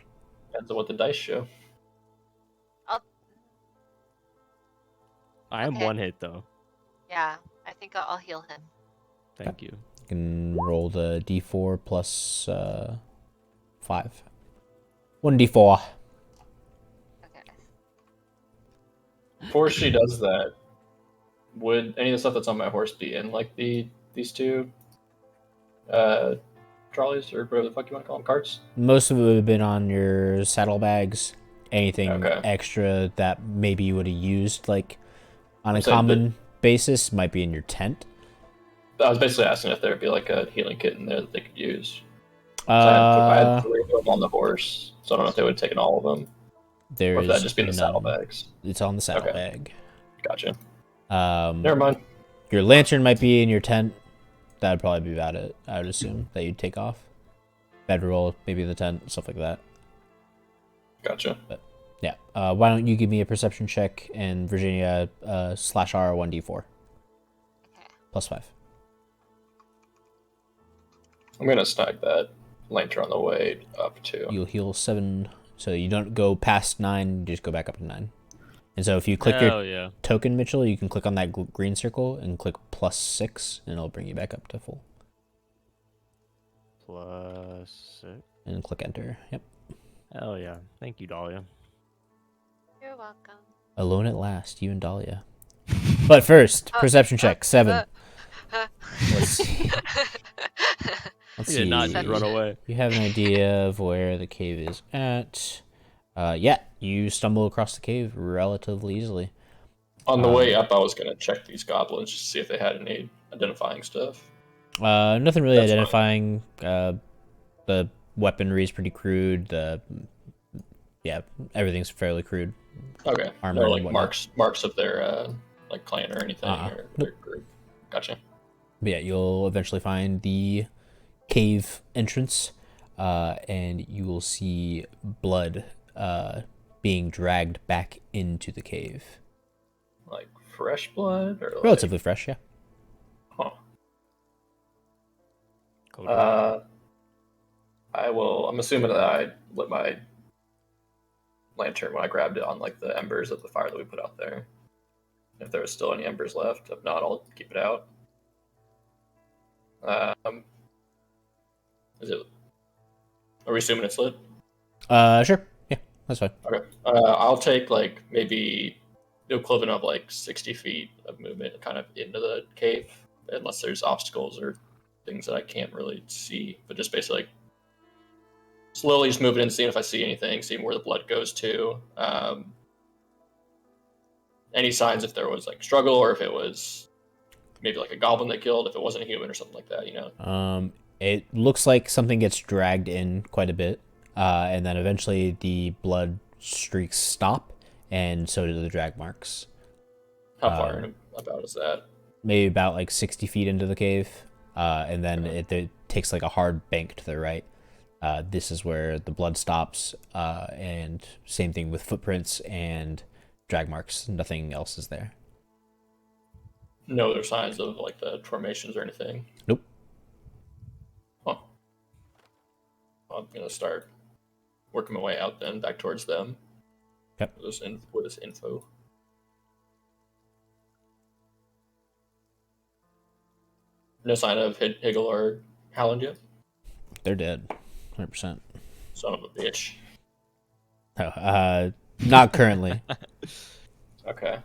Depends on what the dice show. I am Okay. one hit though. Yeah, I think I'll heal him. Thank you. You can roll the d4 plus 5. 1d4. Okay. Before she does that, would any of the stuff that's on my horse be in like these two trolleys or whatever the fuck you want to call them, carts? Most of it would have been on your saddlebags. Anything Okay. extra that maybe you would have used like on a saying common basis might be in your tent. I was basically asking if there'd be like a healing kit in there that they could use. I had 3 of them on the horse, so I don't know if they would have taken all of them, There or if that'd is just be in the none. saddlebags. It's on the saddlebag. Gotcha. Never mind. Your lantern might be in your tent. That'd probably be about it. I would assume that you'd take off. Bedroll, maybe the tent, stuff like that. Gotcha. Yeah. Why don't you give me a perception check and Virginia /R 1d4 Okay. plus 5. I'm gonna snag that lantern on the way up too. You'll heal 7, so you don't go past 9. You just go back up to 9. And so if you click your Hell yeah. token, Mitchell, you can click on that green circle and click +6, and it'll bring you back up to full. +6. And click enter. Yep. Hell yeah. Thank you, Dahlia. You're welcome. Alone at last, you and Dahlia. But first, perception check 7. Let's You did not just see. run away. You have an idea of where the cave is at. Yeah, you stumble across the cave relatively easily. On the way up, I was gonna check these goblins just to see if they had any identifying stuff. Nothing really That's identifying. The weaponry is pretty crude. Everything's fairly crude. Okay. Armor No and like whatnot. marks of their like clan or anything or their Nope. group. Gotcha. But yeah, you'll eventually find the cave entrance, and you will see blood being dragged back into the cave. Like fresh blood or like, Relatively fresh, yeah. Huh. Code red. I'm assuming that I lit my lantern when I grabbed it on like the embers of the fire that we put out there. If there was still any embers left, if not, I'll keep it out. Are we assuming it's lit? Sure. Yeah, that's fine. Okay. I'll take like maybe the equivalent of like 60 feet of movement kind of into the cave, unless there's obstacles or things that I can't really see, but just basically like slowly just moving in, seeing if I see anything, seeing where the blood goes to. any signs if there was like struggle or if it was maybe like a goblin they killed, if it wasn't a human or something like that, you know? It looks like something gets dragged in quite a bit, and then eventually the blood streaks stop, and so do the drag marks. How far in about is that? Maybe about like 60 feet into the cave, and then it takes like a hard bank to the right. This is where the blood stops, and same thing with footprints and drag marks. Nothing else is there. No other signs of like the formations or anything? Nope. Huh. I'm gonna start working my way out then, back towards them. Yep. With this info. No sign of Higgle or Howland yet? They're dead. 100%. Son of a bitch. No, not currently. Okay.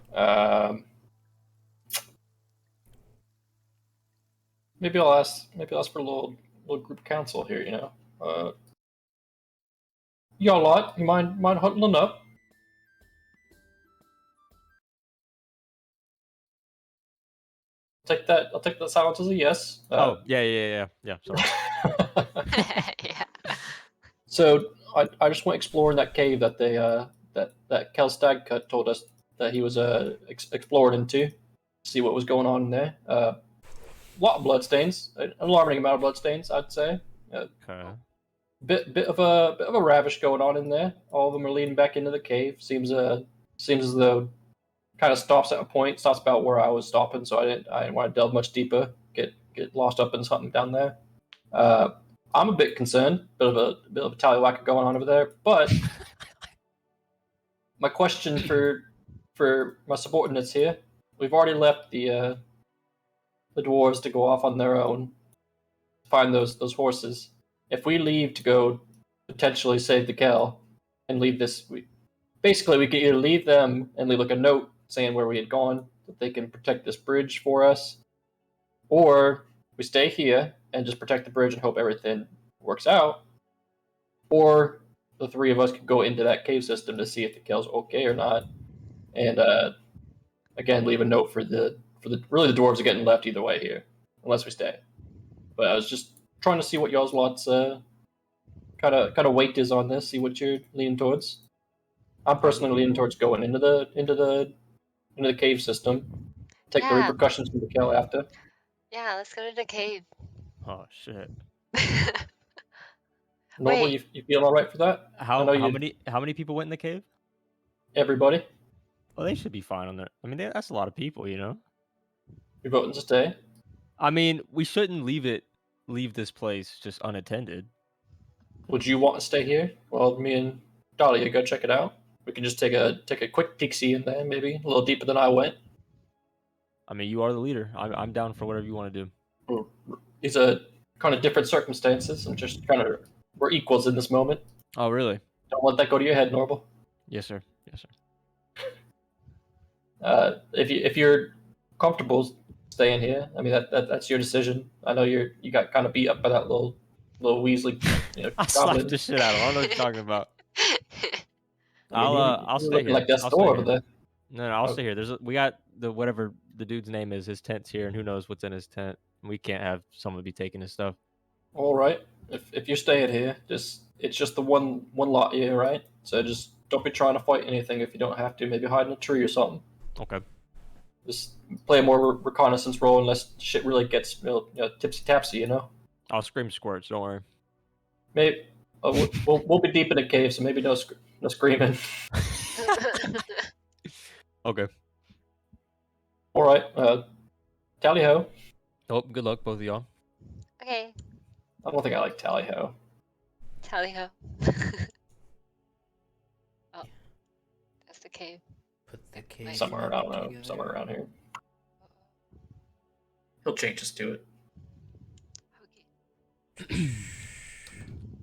Maybe I'll ask for a little group council here, you know. Y'all lot, you mind huddling up? I'll take that silence as a yes. Yeah. Sorry. Yeah. So I just went exploring that cave that they that Kel Stagcut told us that he was exploring into, see what was going on in there. A lot of bloodstains, an alarming amount of bloodstains, I'd say. Okay. Bit of a ravish going on in there. All of them are leading back into the cave. Seems as though kind of stops at a point, stops about where I was stopping, so I didn't want to delve much deeper, get lost up in something down there. I'm a bit concerned, bit of a tallywhacker going on over there. But my question for my subordinates here, we've already left the dwarves to go off on their own, find those horses. If we leave to go potentially save the Kel and leave this, we can either leave them and leave like a note saying where we had gone, that they can protect this bridge for us, or we stay here and just protect the bridge and hope everything works out, or the three of us could go into that cave system to see if the Kel's okay or not, and again leave a note for the really the dwarves are getting left either way here, unless we stay. But I was just trying to see what y'all's lots kind of weight is on this, see what you're leaning towards. I'm personally leaning towards going into the cave system, take the Yeah. repercussions from the Kel after. Yeah, let's go to the cave. Oh shit. Noble, Wait. you feel all right for that? How know how many people went in the cave? Everybody, Well, they should be fine on there. I mean, that's a lot of people, you know. you're voting to stay. I mean, we shouldn't leave this place just unattended. Would you want to stay here? Well, me and Dahlia go check it out. We can just take a quick peek-see in there, maybe a little deeper than I went. I mean, you are the leader. I'm down for whatever you want to do. These are kind of different circumstances, and just kind of we're equals in this moment. Oh, really? Don't let that go to your head, Norval. Yes, sir. Yes, sir. If you're comfortable staying here, I mean that's your decision. I know you got kind of beat up by that little Weasley, I goblin. slapped the shit out of him. I don't know what you're talking about. I mean, I'll you're stay looking here. like that I'll store stay over here. there. No, I'll stay here. We got the whatever the dude's name is. His tent's here, and who knows what's in his tent. We can't have someone be taking his stuff. All right. If you're staying here, it's just the one lot here, right? So just don't be trying to fight anything if you don't have to. Maybe hide in a tree or something. Okay. Just play a more reconnaissance role unless shit really gets tipsy tapsy, you know. I'll scream squirts. Don't worry. Maybe we'll be deep in the cave, so maybe no screaming. Okay. All right. Tally ho. Oh, good luck, both of y'all. Okay. I don't think I like tally ho. Tally ho. Oh, that's the cave. Put the cave Somewhere, I don't know, together. somewhere around here. He'll change us to it. Okay.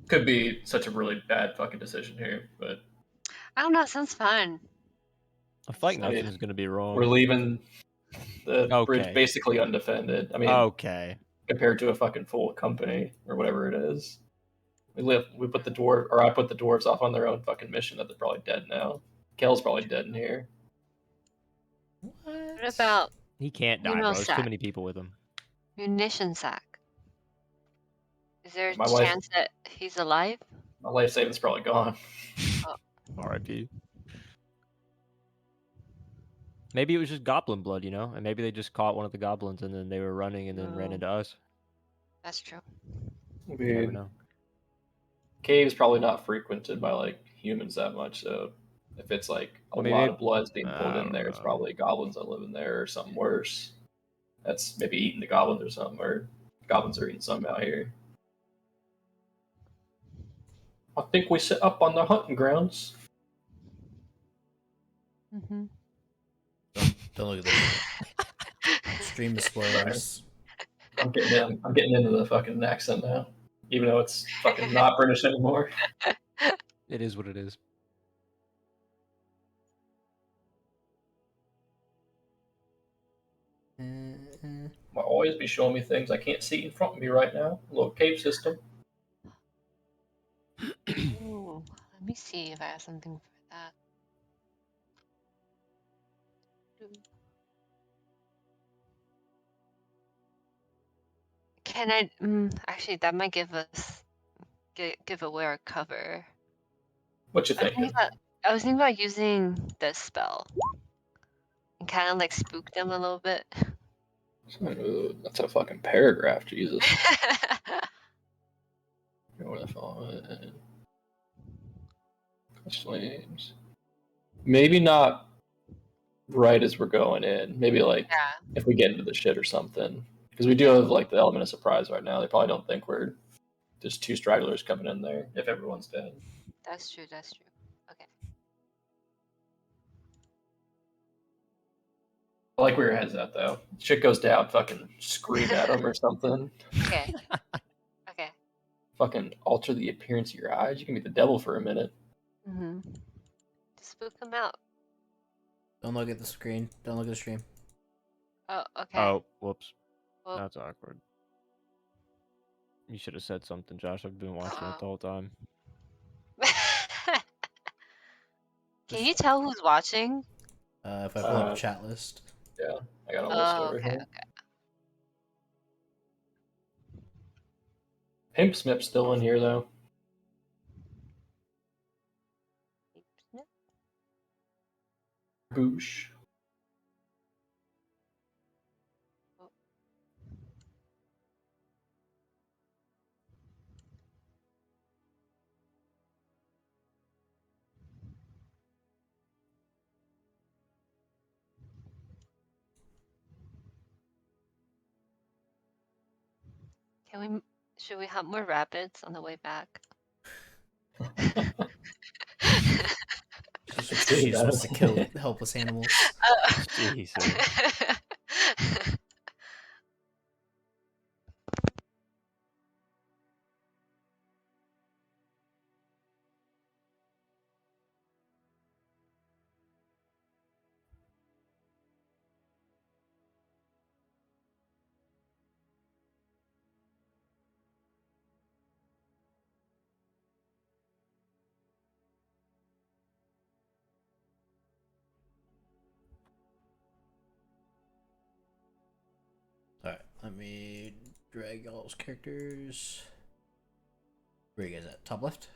Could be such a really bad fucking decision here, but I don't know. It sounds fun. I feel like I mean, nothing's gonna be wrong. we're leaving the bridge Okay. basically undefended. I mean, Okay. compared to a fucking full company or whatever it is. I put the dwarves off on their own fucking mission that they're probably dead now. Kel's probably dead in here. What about He can't die, ammo bro. There's too sack? many people with him. Munition sack. Is there a My wife- chance that he's alive? My life savings probably gone. R.I.P. Maybe it was just goblin blood, and maybe they just caught one of the goblins and then they were running and then ran Oh. into us. That's true. You never Dude, know. cave's probably not frequented by like humans that much, so if it's like a Well, maybe lot of blood's being I pulled in don't there, it's know. probably goblins that live in there or something worse. That's maybe eating the goblins or something, or goblins are eating something out here. I think we set up on the hunting grounds. Mm-hmm. Don't look at this. Stream spoilers. I'm getting into the fucking accent now, even though it's fucking not British anymore. It is what it is. Might always be showing me things I can't see in front of me right now. Little cave system. Ooh, let me see if I have something for that. Can I? Actually, that might give away our cover. What you thinking? I was thinking about using this spell and kind of like spook them a little bit. Ooh, that's a fucking paragraph, Jesus. Where the fuck? Flames. Maybe not right as we're going in. Maybe like Yeah, if we get into the shit or something. Because we do have like the element of surprise right now. They probably don't think we're just two stragglers coming in there if everyone's dead. that's true. That's true. Okay. I like where your head's at though. Shit goes down, fucking scream at them or something. Okay. Okay. Fucking alter the appearance of your eyes. You can be the devil for a minute. Mm-hmm. Just spook them out. Don't look at the screen. Don't look at the stream. Oh, okay. Oh, whoops. Well, That's awkward. You should have said something, Josh. I've been watching it the whole time. Can you tell who's watching? If I pull up chat list. Yeah, I got a list Oh, over okay. here. Pimp Smip's still in here though. Okay. Boosh. Should we hunt more rabbits on the way back? She's supposed to kill helpless animals. Jesus. Alright, let me drag all those characters. Where are you guys at? Top left?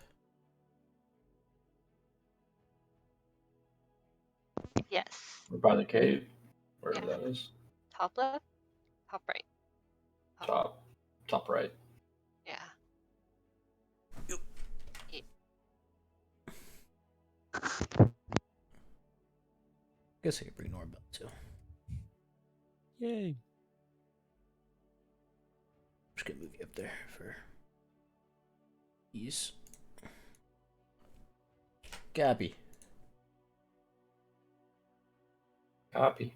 Yes. We're by the cave. Wherever Yeah. that is. Top left? Top right. Top right. Yeah. Yep. Yeah. Guess I could bring Norbert too. Yay. Just gonna move you up there for ease. Gabby. Copy.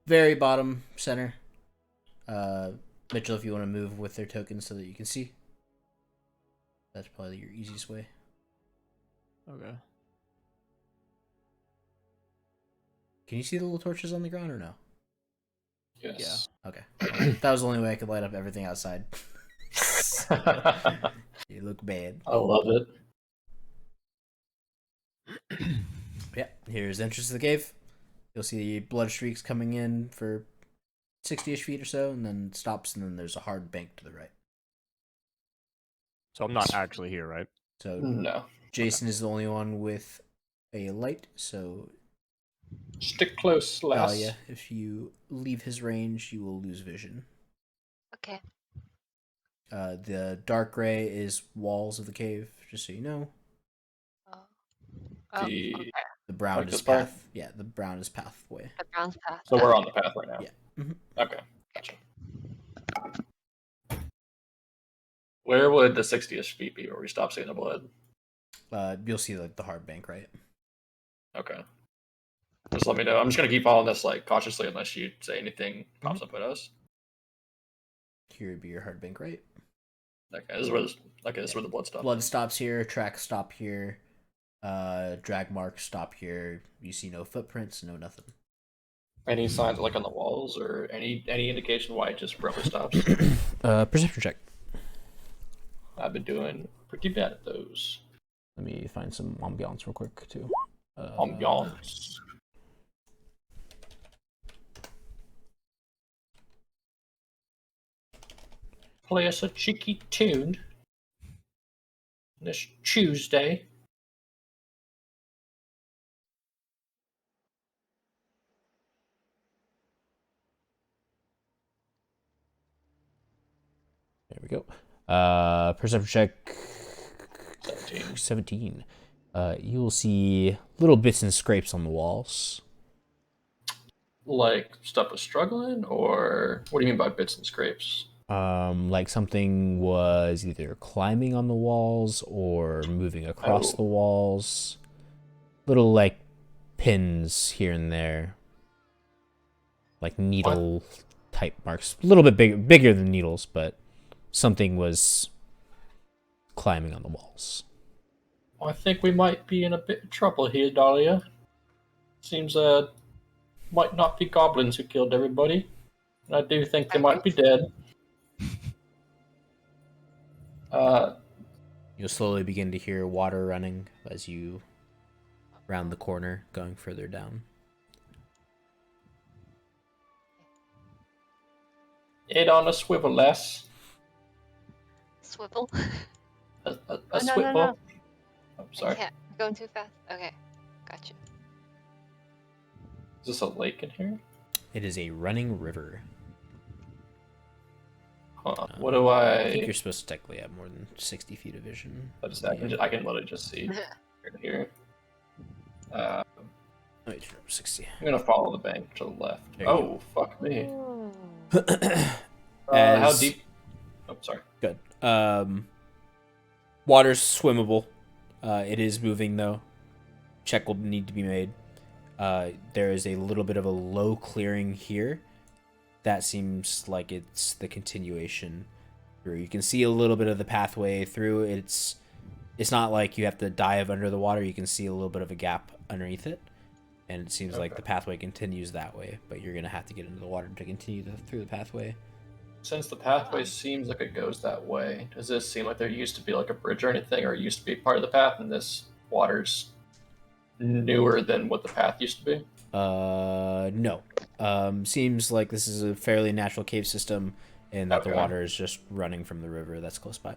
very bottom center. Mitchell, if you want to move with their tokens so that you can see, that's probably your easiest way. Okay. Can you see the little torches on the ground or no? Yes. Okay. Well, that was the only way I could light up everything outside. You look bad. I love it. Yeah, here's the entrance to the cave. You'll see blood streaks coming in for 60-ish feet or so, and then stops, and then there's a hard bank to the right. So I'm not actually here, right? So No. Jason is the only one with a light, so Stick close, lass. Dahlia, if you leave his range, you will lose vision. Okay. The dark gray is walls of the cave, just so you know. Oh, The- okay. The brown Like is this part? path. Yeah, the brown is pathway. The brown's path. So we're on the path right now. Yeah. Mhm. Okay. Gotcha. Where would the 60th feet be where we stop seeing the blood? You'll see like the hard bank, right? Okay. Just let me know. I'm just gonna keep following this like cautiously unless you say anything pops up at us. Here would be your hard bank, right? Okay, this is where the blood stops. Blood stops here. Tracks stop here. Drag marks stop here. You see no footprints, no nothing. Any signs like on the walls or any indication why it just abruptly stops? Perception check. I've been doing pretty bad at those. Let me find some ambiance real quick too. Ambiance. Play us a cheeky tune this Tuesday. There we go. Perception check 17. 17. You will see little bits and scrapes on the walls. Like stuff was struggling, or what do you mean by bits and scrapes? Like something was either climbing on the walls or moving across Oh. the walls. Little like pins here and there. Like needle type marks. A little bit bigger than needles, but something was climbing on the walls. I think we might be in a bit of trouble here, Dahlia. Seems might not be goblins who killed everybody. I do think they might be dead. You'll slowly begin to hear water running as you round the corner, going further down. Head on a swivel, lass. Swivel. A Oh, swivel. no. I'm I sorry. can't. I'm going too fast. Okay. Gotcha. Is this a lake in here? It is a running river. Huh. What do I think I? you're supposed to technically have more than 60 feet of vision. I can literally just see right here. Oh, you turned up 60. I'm gonna follow the bank to the left. There you Oh, fuck me. Ooh. How As- deep? Oh, sorry. Good. Water's swimmable. It is moving though. Check will need to be made. There is a little bit of a low clearing here. That seems like it's the continuation through. You can see a little bit of the pathway through. It's not like you have to dive under the water. You can see a little bit of a gap underneath it. And it seems like Okay. the pathway continues that way, but you're going to have to get into the water to continue through the pathway. Since the pathway seems like it goes that way, does this seem like there used to be like a bridge or anything, or it used to be part of the path, and this water's newer than what the path used to be? No. Seems like this is a fairly natural cave system, and that the Okay. water is just running from the river that's close by.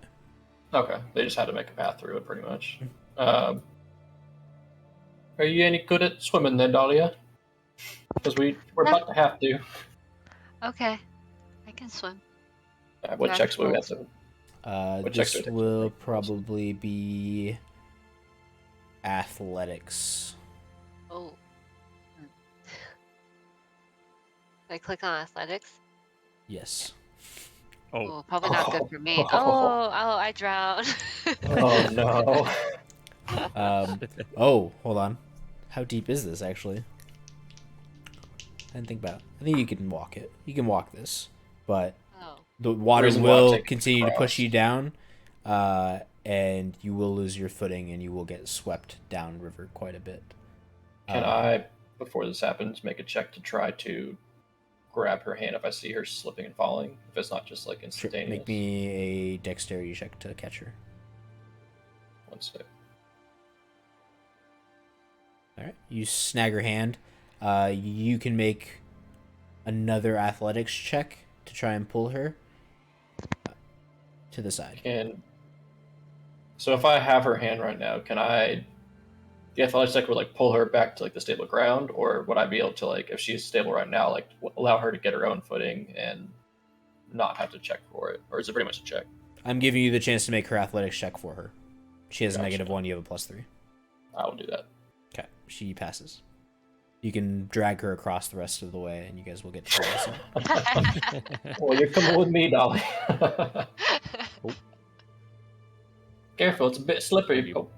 Okay, they just had to make a path through it, pretty much. Are you any good at swimming then, Dahlia? Because we're about to have to. Okay. I can swim. What That's checks will we cool. have to? What checks This do I take? will probably be athletics. Oh. Hmm. I click on athletics. Yes. Oh, Oh, probably not good for me. Oh, I drowned. Oh no! Oh, hold on. How deep is this actually? I didn't think about it. I think you can walk it. You can walk this, but Oh. the water Reason why I'm will taking continue to push across. you down, and you will lose your footing, and you will get swept downriver quite a bit. Can I, before this happens, make a check to try to grab her hand if I see her slipping and falling? If it's not just like Sure, instantaneous. make me a dexterity check to catch her. One sec. All right, you snag her hand. You can make another athletics check to try and pull her to the side. So if I have her hand right now, can I? The athletics check would like pull her back to like the stable ground, or would I be able to like if she's stable right now, like allow her to get her own footing and not have to check for it, or is it pretty much a check? I'm giving you the chance to make her athletics check for her. She has a Gotcha. -1. You have a +3. I will do that. Okay, she passes. You can drag her across the rest of the way, and you guys will get to her. Well, you're coming with me, Dolly. Careful, it's a bit slippery. Oh,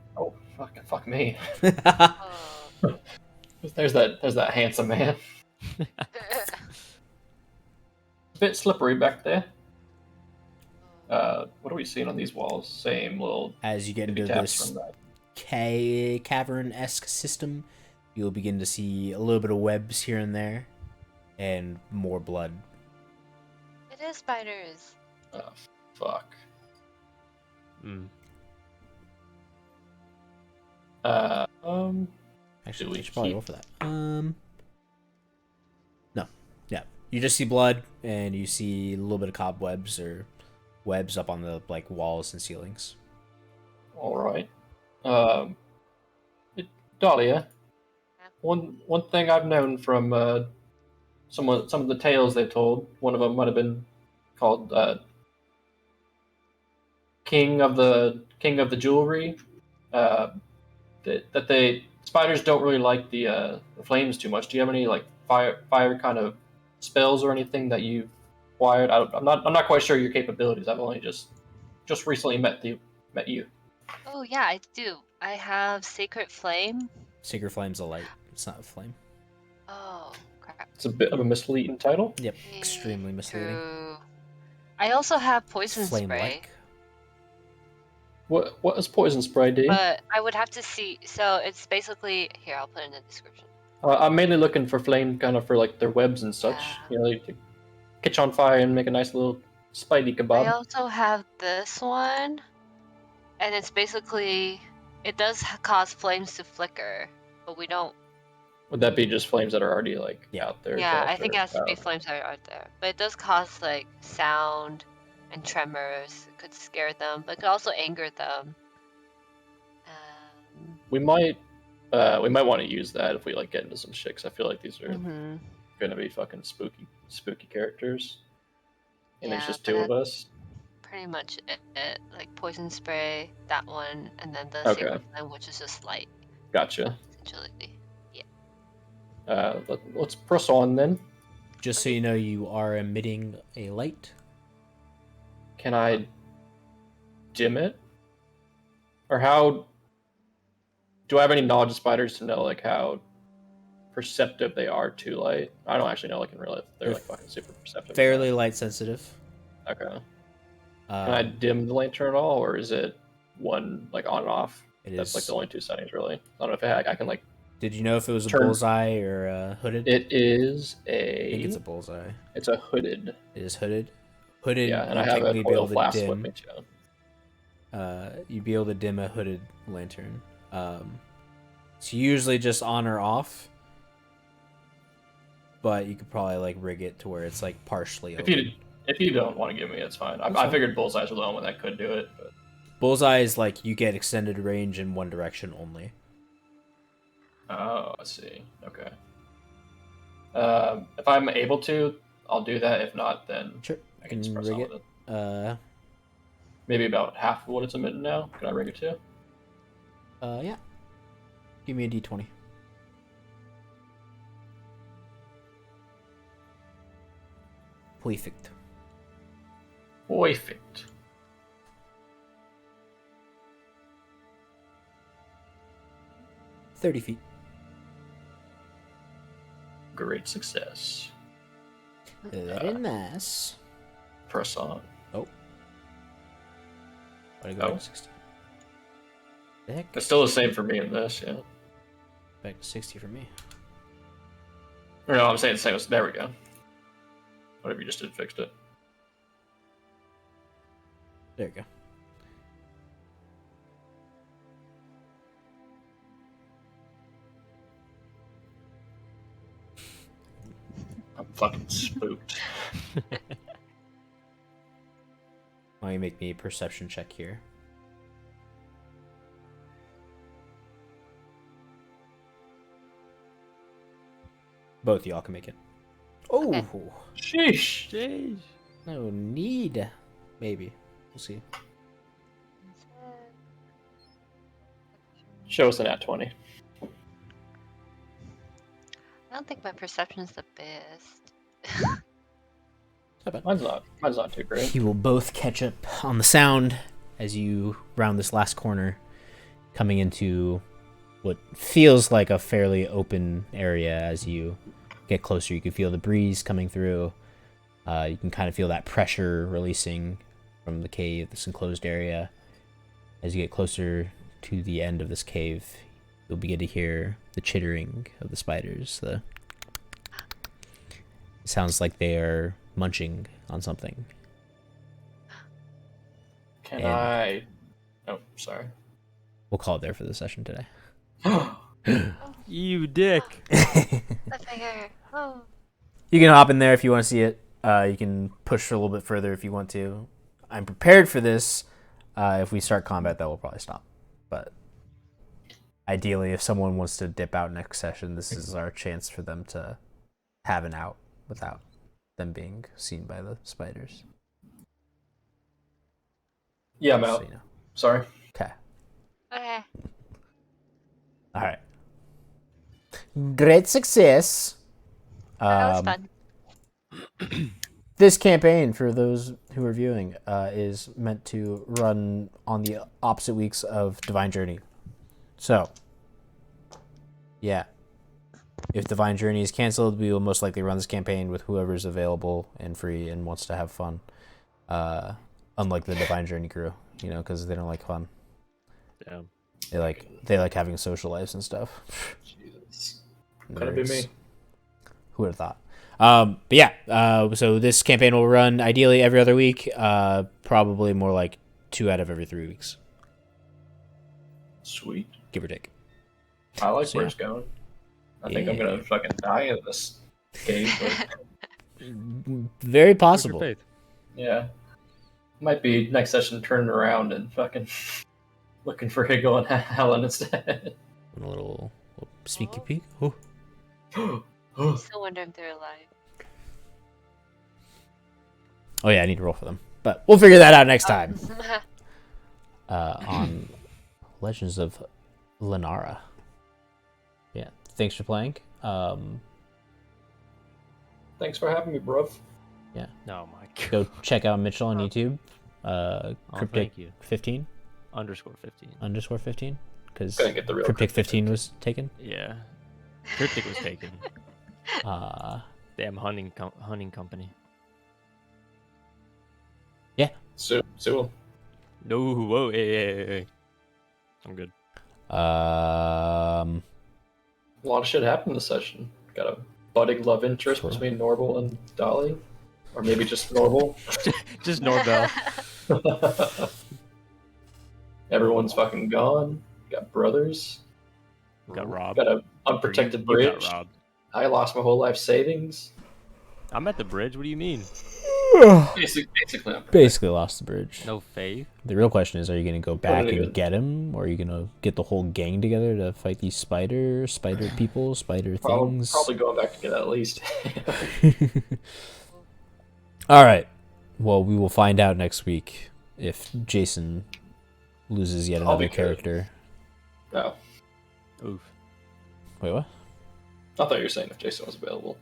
fuck me. Oh. There's that handsome man. A bit slippery back there. What are we seeing on these walls? Same little As you get into taps this from that. cavern-esque system, you'll begin to see a little bit of webs here and there, and more blood. It is spiders. Oh, fuck. Mm. Actually, we I should probably keep- roll for that. No. Yeah. You just see blood, and you see a little bit of cobwebs or webs up on the like walls and ceilings. All right. Dahlia. One thing I've known from some of the tales they told. One of them might have been called King of the Jewelry. That they spiders don't really like the flames too much. Do you have any like fire kind of spells or anything that you've acquired? I'm not quite sure your capabilities. I've only just recently met you. Oh yeah, I do. I have Sacred Flame. Sacred Flame's a light. It's not a flame. Oh crap. It's a bit of a misleading title. Yep. Extremely misleading. True. I also have It's Poison Spray, flame-like. What does poison spray do? but I would have to see. So it's basically here. I'll put it in the description. I'm mainly looking for flame, kind of for like their webs and such. Yeah. You know, to catch on fire and make a nice little spidey I kebab. also have this one, and it's basically it does cause flames to flicker, but we don't. Would that be just flames that are already like Yeah. out there? Yeah, cast, I think or- it has to be oh. flames that are out there, but it does cause like sound and tremors. It could scare them, but it could also anger them. We might want to use that if we like get into some shit. 'Cause I feel like these are Mhm. gonna be fucking spooky characters, and there's Yeah, just but two of us. Pretty much it. Like poison spray, that one, and then the Okay. sacred flame, which is just light, Gotcha. essentially. Let's press on then. Just so you know, you are emitting a light. Can I dim it, or how? Do I have any knowledge of spiders to know like how perceptive they are to light? I don't actually know like in real life. They're They're like fucking super perceptive. Fairly light sensitive. Okay. Can I dim the lantern at all, or is it one like on and off? That's like the only two settings really. I don't know if I can like. Did you know if it was a turn- bullseye or hooded? It is I think it's a bullseye. It's a hooded. It is hooded. Hooded. Yeah, and I you'd have a technically be coil able to flask dim. with me too. You'd be able to dim a hooded lantern. It's usually just on or off, but you could probably like rig it to where it's like partially open. If you don't want to give me, it's fine. I fine. figured bullseyes were the only one that could do it. But... Bullseye is like you get extended range in one direction only. Oh, I see. Okay. If I'm able to, I'll do that. If not, then Sure. I can just press rig on it. with it. Maybe about half of what it's emitting now. Can I rig it too? Yeah. Give me a d20. Perfect. Perfect. $30 feet. Great success. Very nice. Press on. Oh. Why did I go back to 60? The heck? It's still the same for me in this, yeah. Back to 60 for me. Or no, I'm saying the same. There we go. Whatever you just did fixed it. There we go. I'm fucking spooked. Why don't you make me a perception check here? Both of y'all can make it. Oh, Okay. Sheesh. Jeez. no need. Maybe. We'll see. Show us an at 20. I don't think my perception is the best. Not bad. Mine's not too great. You will both catch up on the sound as you round this last corner, coming into what feels like a fairly open area. As you get closer, you can feel the breeze coming through. You can kind of feel that pressure releasing from the cave, this enclosed area. As you get closer to the end of this cave, you'll begin to hear the chittering of the spiders. It sounds like they are munching on something. Can And- I? Oh, sorry. We'll call it there for the session today. You dick. Cliffhanger. Oh. You can hop in there if you want to see it. You can push a little bit further if you want to. I'm prepared for this. If we start combat, that will probably stop. But ideally, if someone wants to dip out next session, this is our chance for them to have an out without them being seen by the spiders. Yeah, I'm So out. you know. Sorry. Okay. Okay. All right. Great success. That was fun. This campaign, for those who are viewing, is meant to run on the opposite weeks of Divine Journey. So, yeah. If Divine Journey is canceled, we will most likely run this campaign with whoever's available and free and wants to have fun. Unlike the Divine Journey crew, you know, because they don't like fun. Damn. They like having social lives and stuff. Jesus. Could have been me. Who would have thought? But yeah, so this campaign will run ideally every other week, probably more like 2 out of every 3 weeks, Sweet. give or take. I like So, where it's going. I think I'm Yeah. gonna fucking die in this cave. But Very Where's your possible. faith? yeah. Might be next session turning around and fucking looking for Higgle and Helen instead. A little sneaky peek. Oh. I still wonder if they're alive. Oh yeah, I need to roll for them, but we'll figure that out next time. On Legends of Lenara. Yeah, thanks for playing. Thanks for having me, bruv. Oh my god. Go check out Mitchell on YouTube. Oh, Cryptic thank you. 15 _15. underscore 15 because Gonna get the real Cryptic 15 was taken. Yeah. Cryptic was taken. Uh, Damn hunting company. So, No, whoa, hey. I'm good. a lot of shit happened this session. Got a budding love interest Sure. between Norval and Dolly. Or maybe just Norval. Just Norbell. Everyone's fucking gone. Got brothers. Got robbed. Got an unprotected You bridge. got robbed. I lost my whole life savings. I'm at the bridge. What do you mean? Basically, I'm basically lost the bridge. No faith? The real question is, are you going to go back did I and get him, or are you going to get the whole gang together to fight these spider people, spider things? probably going back to get that at least. All right. Well, we will find out next week if Jason loses yet I'll another be good. character. No, Oof. Wait, what? I thought you were saying if Jason was available.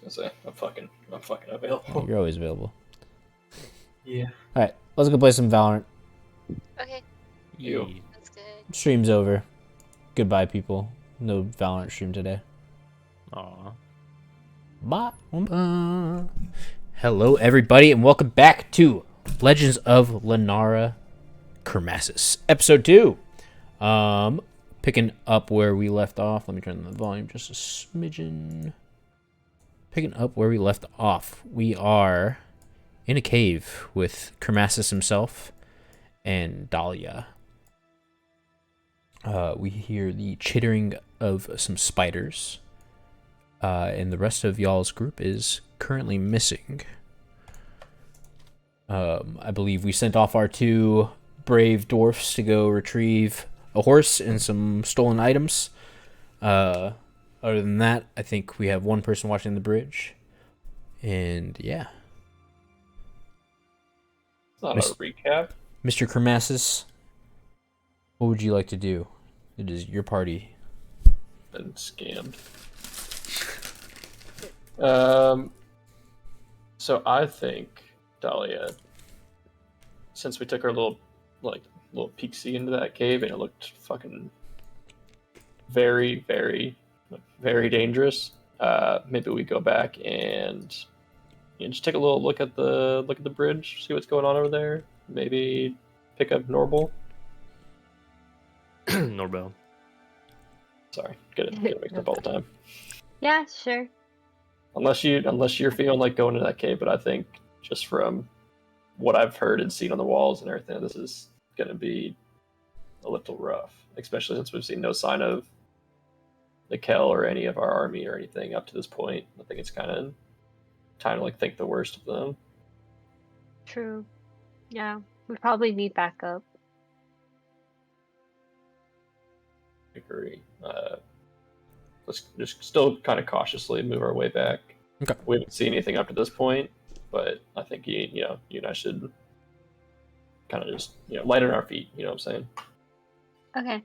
I was gonna say I'm fucking available. You're always available. Yeah. All right, let's go play some Valorant. Okay, You. Yee. that's good. Stream's over. Goodbye, people. No Valorant stream today. Aw. Hello, everybody, and welcome back to Legends of Lenara Kermasis, Episode 2. Picking up where we left off. Let me turn the volume just a smidgen. Picking up where we left off. We are in a cave with Kermasis himself and Dahlia. We hear the chittering of some spiders. And the rest of y'all's group is currently missing. I believe we sent off our 2 brave dwarfs to go retrieve a horse and some stolen items. Other than that, I think we have 1 person watching the bridge. And yeah. It's not a recap. Mr. Kermasis, what would you like to do? It is your party. Been scammed. So I think, Dahlia, since we took our little peek-see into that cave and it looked fucking very, very, very dangerous, maybe we go back and just take a little look at the bridge, see what's going on over there. Maybe pick up Norbel. Norbel. Sorry, get it mixed up all the time. Yeah, sure. Unless you're feeling like going to that cave, but I think just from what I've heard and seen on the walls and everything, this is gonna be a little rough, especially since we've seen no sign of the Kel or any of our army or anything up to this point. I think it's kind of time to think the worst of them. True. Yeah, we probably need backup. I agree. Let's just still kind of cautiously move our way back. Okay. We haven't seen anything up to this point, but I think you and I should kind of just light on our feet. You know what I'm saying? Okay.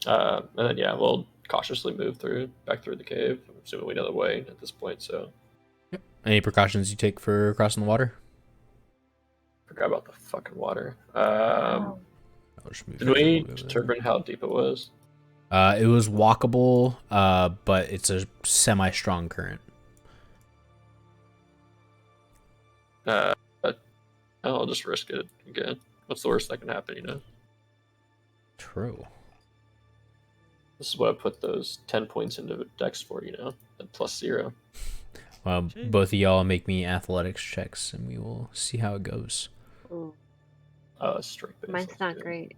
And then we'll cautiously move back through the cave. I'm assuming we know the way at this point. So, Any precautions you take for crossing the water? forgot about the fucking water. Wow. Did we determine how deep it was? It was walkable, but it's a semi-strong current. I'll just risk it again. What's the worst that can happen, True. This is what I put those 10 points into Dex for, at +0. Well, both of y'all make me athletics checks, and we will see how it goes. Ooh, Strength base. mine's not great.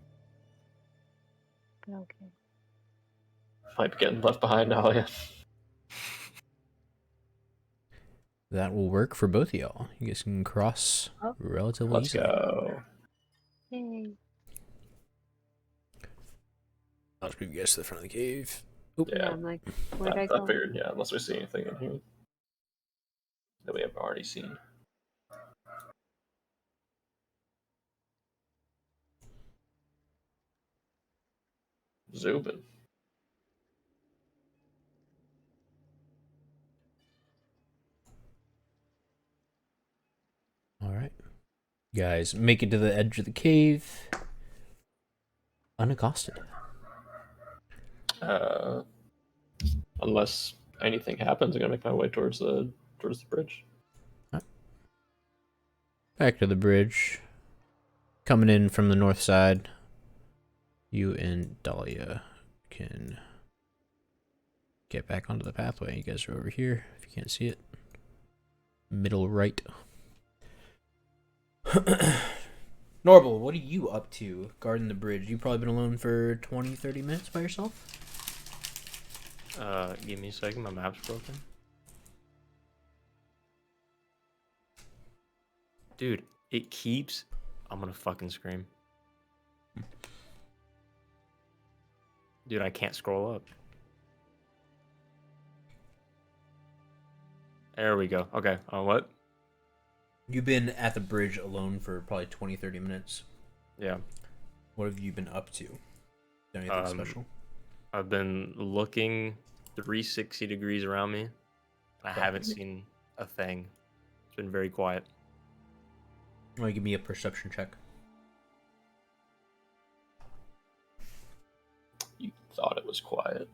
But okay. Might be getting left behind now, yeah. That will work for both of y'all. You guys can cross relatively Let's easily. go. Yay. I'll just move you guys to the front of the cave. Yeah, I'm like, where'd I go? figured, unless we see anything in here that we haven't already seen. Zubin. All right. You guys make it to the edge of the cave unaccosted. Unless anything happens, I'm gonna make my way towards the bridge. Back to the bridge. Coming in from the north side. You and Dahlia can get back onto the pathway. You guys are over here, if you can't see it. Middle right. Norbel, what are you up to guarding the bridge? You've probably been alone for 20, 30 minutes by yourself? Give me a second, my map's broken. Dude, it keeps... I'm gonna fucking scream. Dude, I can't scroll up. There we go. Okay, what? You've been at the bridge alone for probably 20, 30 minutes. Yeah. What have you been up to? Anything special? I've been looking 360 degrees around me. I haven't seen a thing. It's been very quiet. Want to give me a perception check? You thought it was quiet.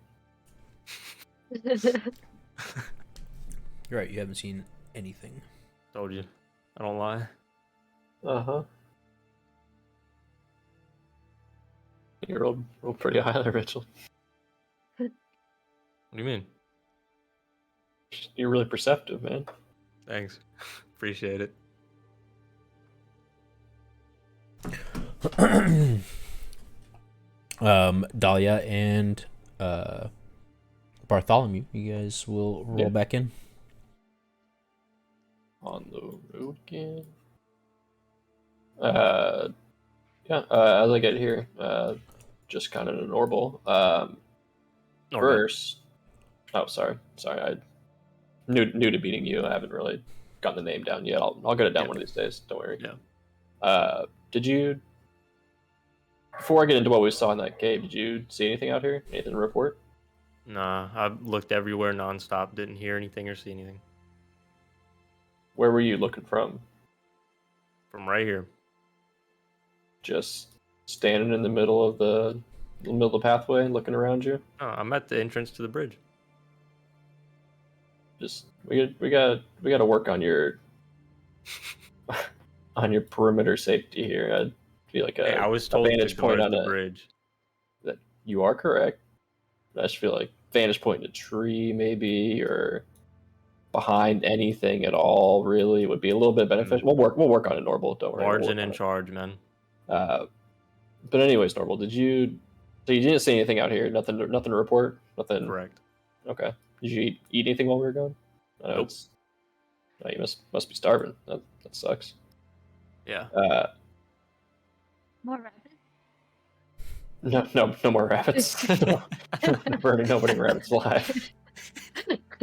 You're right. You haven't seen anything. Told you. I don't lie. Uh-huh. You rolled pretty high there, Mitchell. What do you mean? You're really perceptive, man. Thanks. Appreciate it. Dahlia and Bartholomew, you guys will roll back in. On the road again. As I get here, just kind of a normal. First, sorry, I new to beating you. I haven't really gotten the name down yet. I'll get it down one of these days. Don't worry. Yeah. Did you? Before I get into what we saw in that cave, did you see anything out here? Anything to report? Nah, I looked everywhere nonstop. Didn't hear anything or see anything. Where were you looking from? From right here. Just standing in the middle of the pathway, looking around you. Oh, I'm at the entrance to the bridge. Just we got to work on your on your perimeter safety here. I'd feel like Hey, I was told to vantage point guard on the bridge. that you are correct. I just feel like vantage point in a tree, maybe, or behind anything at all, really would be a little bit beneficial. We'll work on it, Normal. Don't worry. Margin in charge, man. But anyways, Normal, so you didn't see anything out here? Nothing to report. Nothing. Correct. Okay. Did you eat anything while we were gone? Nope. You must be starving. That sucks. Yeah. More rabbits. No more rabbits. Burning nobody rabbits alive.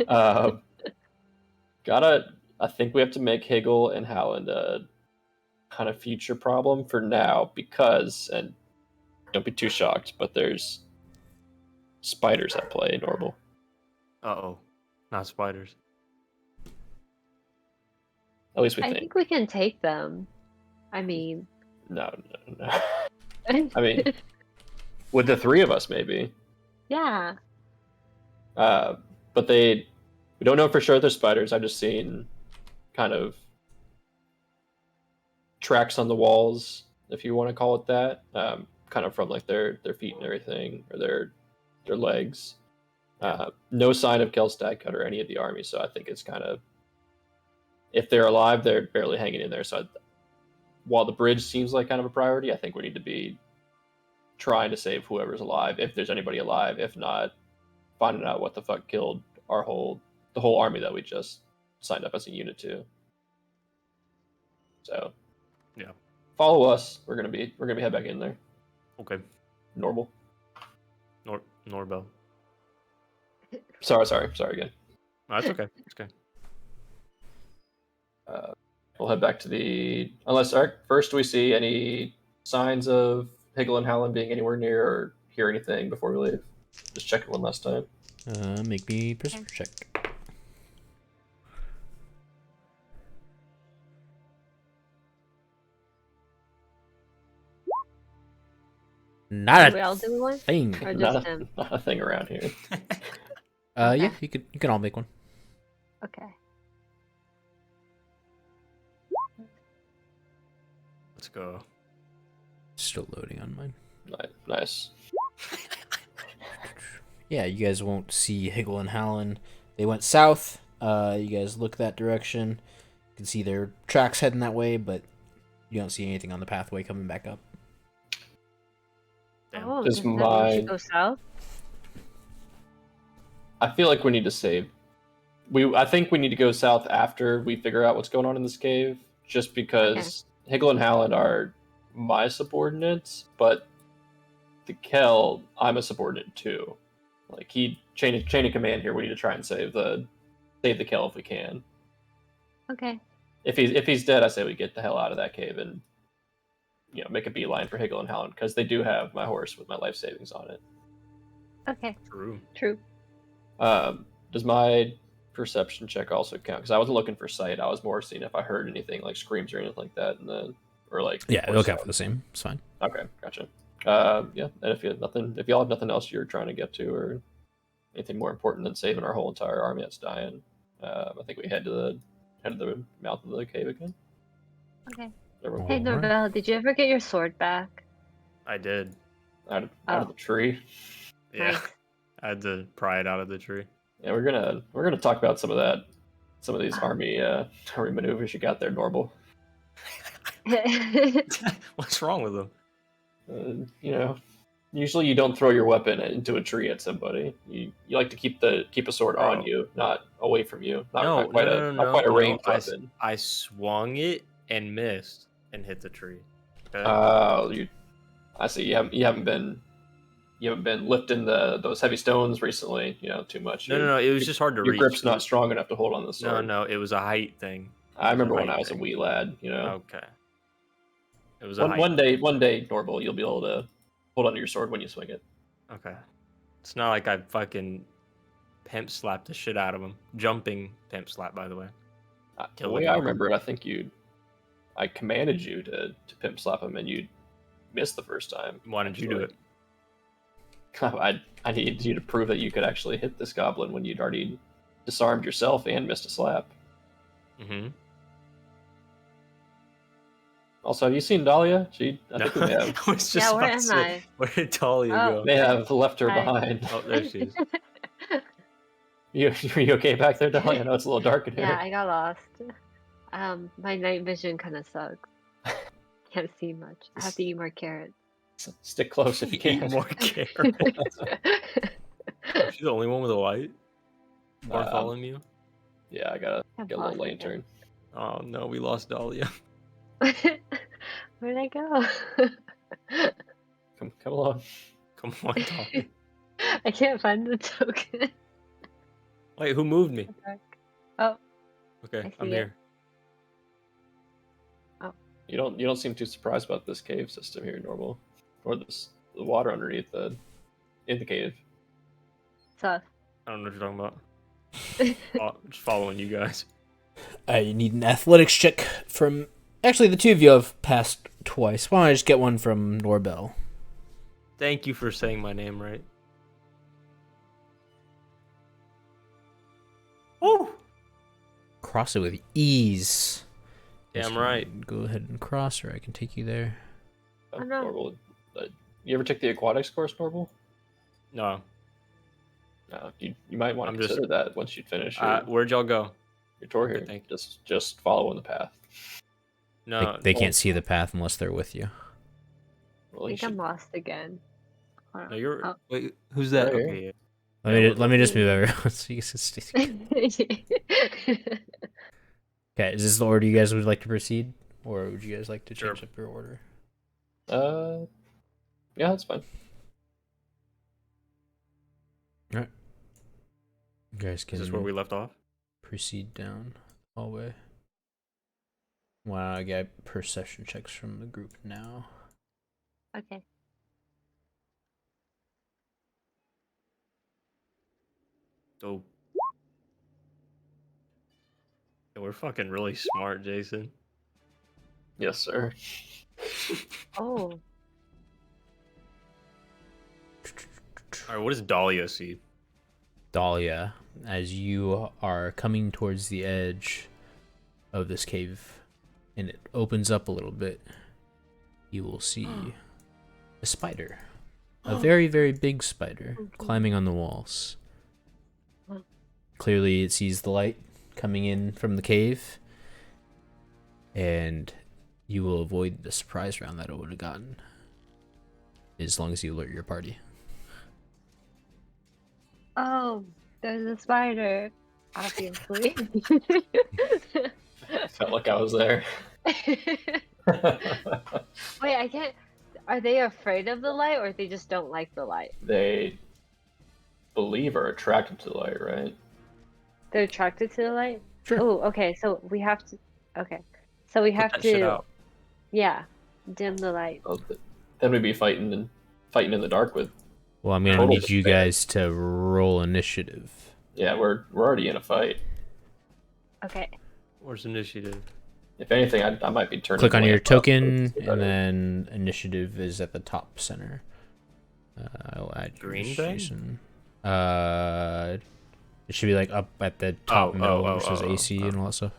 I think we have to make Higgle and Howland a kind of future problem for now because, and don't be too shocked, but there's spiders at play, Normal. Uh-oh. Not spiders. At least we I think. think we can take them. I mean, No. I mean, with the three of us, maybe. yeah. But we don't know for sure they're spiders. I've just seen kind of tracks on the walls, if you want to call it that, kind of from like their feet and everything, or their legs. No sign of Kelstag or any of the army, so I think it's kind of, if they're alive, they're barely hanging in there. So while the bridge seems like kind of a priority, I think we need to be trying to save whoever's alive, if there's anybody alive. If not, finding out what the fuck killed the whole army that we just signed up as a unit to. So, Yeah. follow us. We're gonna be head back in there. Okay. Normal. Norbel. Sorry again. No, that's okay. It's okay. We'll head back to first, do we see any signs of Higgle and Howland being anywhere near or hear anything before we leave? Just check it one last time. Make me perception check. Not we all do one? thing. Or just him? Not a thing around here. Yeah, you can all make one. Okay. Let's go. Still loading on mine. Nice. Yeah, you guys won't see Higgle and Howland. They went south. You guys look that direction. You can see their tracks heading that way, but you don't see anything on the pathway coming back up. Damn. Oh, Does does that mean we mine- should go south? I feel like we need to save. I think we need to go south after we figure out what's going on in this cave, just because Higgle and Howland are my subordinates, but the Kel, I'm a subordinate too. Like, he chain of command here. We need to try and save the Kel if we can. Okay. If he's dead, I say we get the hell out of that cave and make a beeline for Higgle and Howland, because they do have my horse with my life savings on it. Okay. True. Does my perception check also count? Because I wasn't looking for sight. I was more seeing if I heard anything like screams or anything like that, or like it'll count for the same. It's fine. Okay, gotcha. And if y'all have nothing else you're trying to get to, or anything more important than saving our whole entire army that's dying, I think we head to the mouth of the cave again. Okay. Everyone Hey, Alright. Norvell, did you ever get your sword back? I did. out Oh. of the tree. Yeah. Nice. I had to pry it out of the tree. Yeah, we're gonna talk about some of these Ah. army maneuvers you got there, Normal. What's wrong with them? You know, usually you don't throw your weapon into a tree at somebody. You like to keep a sword on Bro. you, not away from you. Not No, quite not quite a ranged weapon. I swung it and missed and hit the tree. Okay? I see. You haven't been lifting those heavy stones recently. Too much. No. It was just hard to Your reach. grip's not strong enough to hold on the sword. No. It was a height thing. I remember a when height I was a thing. wee lad. Okay. It was a height. One day, Norval, you'll be able to hold onto your sword when you swing it. Okay. It's not like I fucking pimp slapped the shit out of him. Jumping pimp slap, by the way. The way I remember it, I think I commanded you to pimp slap him, and you missed the first time. Why didn't you do it? I needed you to prove that you could actually hit this goblin when you'd already disarmed yourself and missed a slap. Mm-hmm. Also, have you seen Dahlia? I think we may have. I was just Yeah, where about to am say, I? where did Talia Oh. go? May have left her Hi. behind. Oh, there she is. You okay back there, Dahlia? I know it's a little dark in here. Yeah, I got lost. My night vision kind of sucks. Can't see much. I have to eat more carrots. Stick close if you can. Eat more carrots. Oh, she's the only one with a light? Bartholomew? Yeah, I gotta I'm get a little lost lantern. Oh no, we lost Dahlia. Where'd I go? Come along. Come on, Dahlia. I can't find the token. Wait, who moved me? Oh, Okay, I I'm see it. here. You don't seem too surprised about this cave system here, Normal, or the water underneath in the cave. sus. I don't know what you're talking about. Just following you guys. I need an athletics check from. Actually, the two of you have passed twice. Why don't I just get one from Norbel? Thank you for saying my name right. Woo! Cross it with ease. Damn Just right. Go ahead and cross, or I can take you there. Oh, no. Normal. You ever take the aquatics course, Normal? No. No. You might want I'm to just- consider that once you finish Where'd y'all go? your tour okay, here. thank Just following the path. No. They can't see the path unless they're with you. Well, I you think I'm should- lost again. Hold No, on. you're. Oh. Wait, who's that? Right here. Okay, yeah. Let me just move everyone so you can stay. Okay, is this the order you guys would like to proceed, or would you guys like to Sure. change up your order? Yeah, that's fine. You guys Is can this where we left off? proceed down the hallway. Wow, I get perception checks from the group now. Okay. Oh. Yeah, we're fucking really smart, Jason. Yes, sir. Oh. Alright, what does Dahlia see? Dahlia, as you are coming towards the edge of this cave and it opens up a little bit, you will see a spider. A very, very big spider climbing on the walls. Clearly, it sees the light coming in from the cave, and you will avoid the surprise round that it would have gotten as long as you alert your party. Oh, there's a spider. Obviously. I felt like I was there. Wait, I can't. Are they afraid of the light, or they just don't like the light? They believe are attracted to the light, right? They're attracted to the light? Sure. Oh, okay. So we have to. Okay. So we have Put that shit to. out. Yeah. Dim the light. Well, then we'd be fighting in the dark with. Well, I'm gonna Total need you despair. guys to roll initiative. Yeah, we're already in a fight. Okay. Where's initiative? If anything, I might be turning. Click on the your lamp up, token, so it's and better. then initiative is at the top center. I'll add Green yours, thing? Jason. It should be like up at the top middle where it says oh, AC and all that stuff.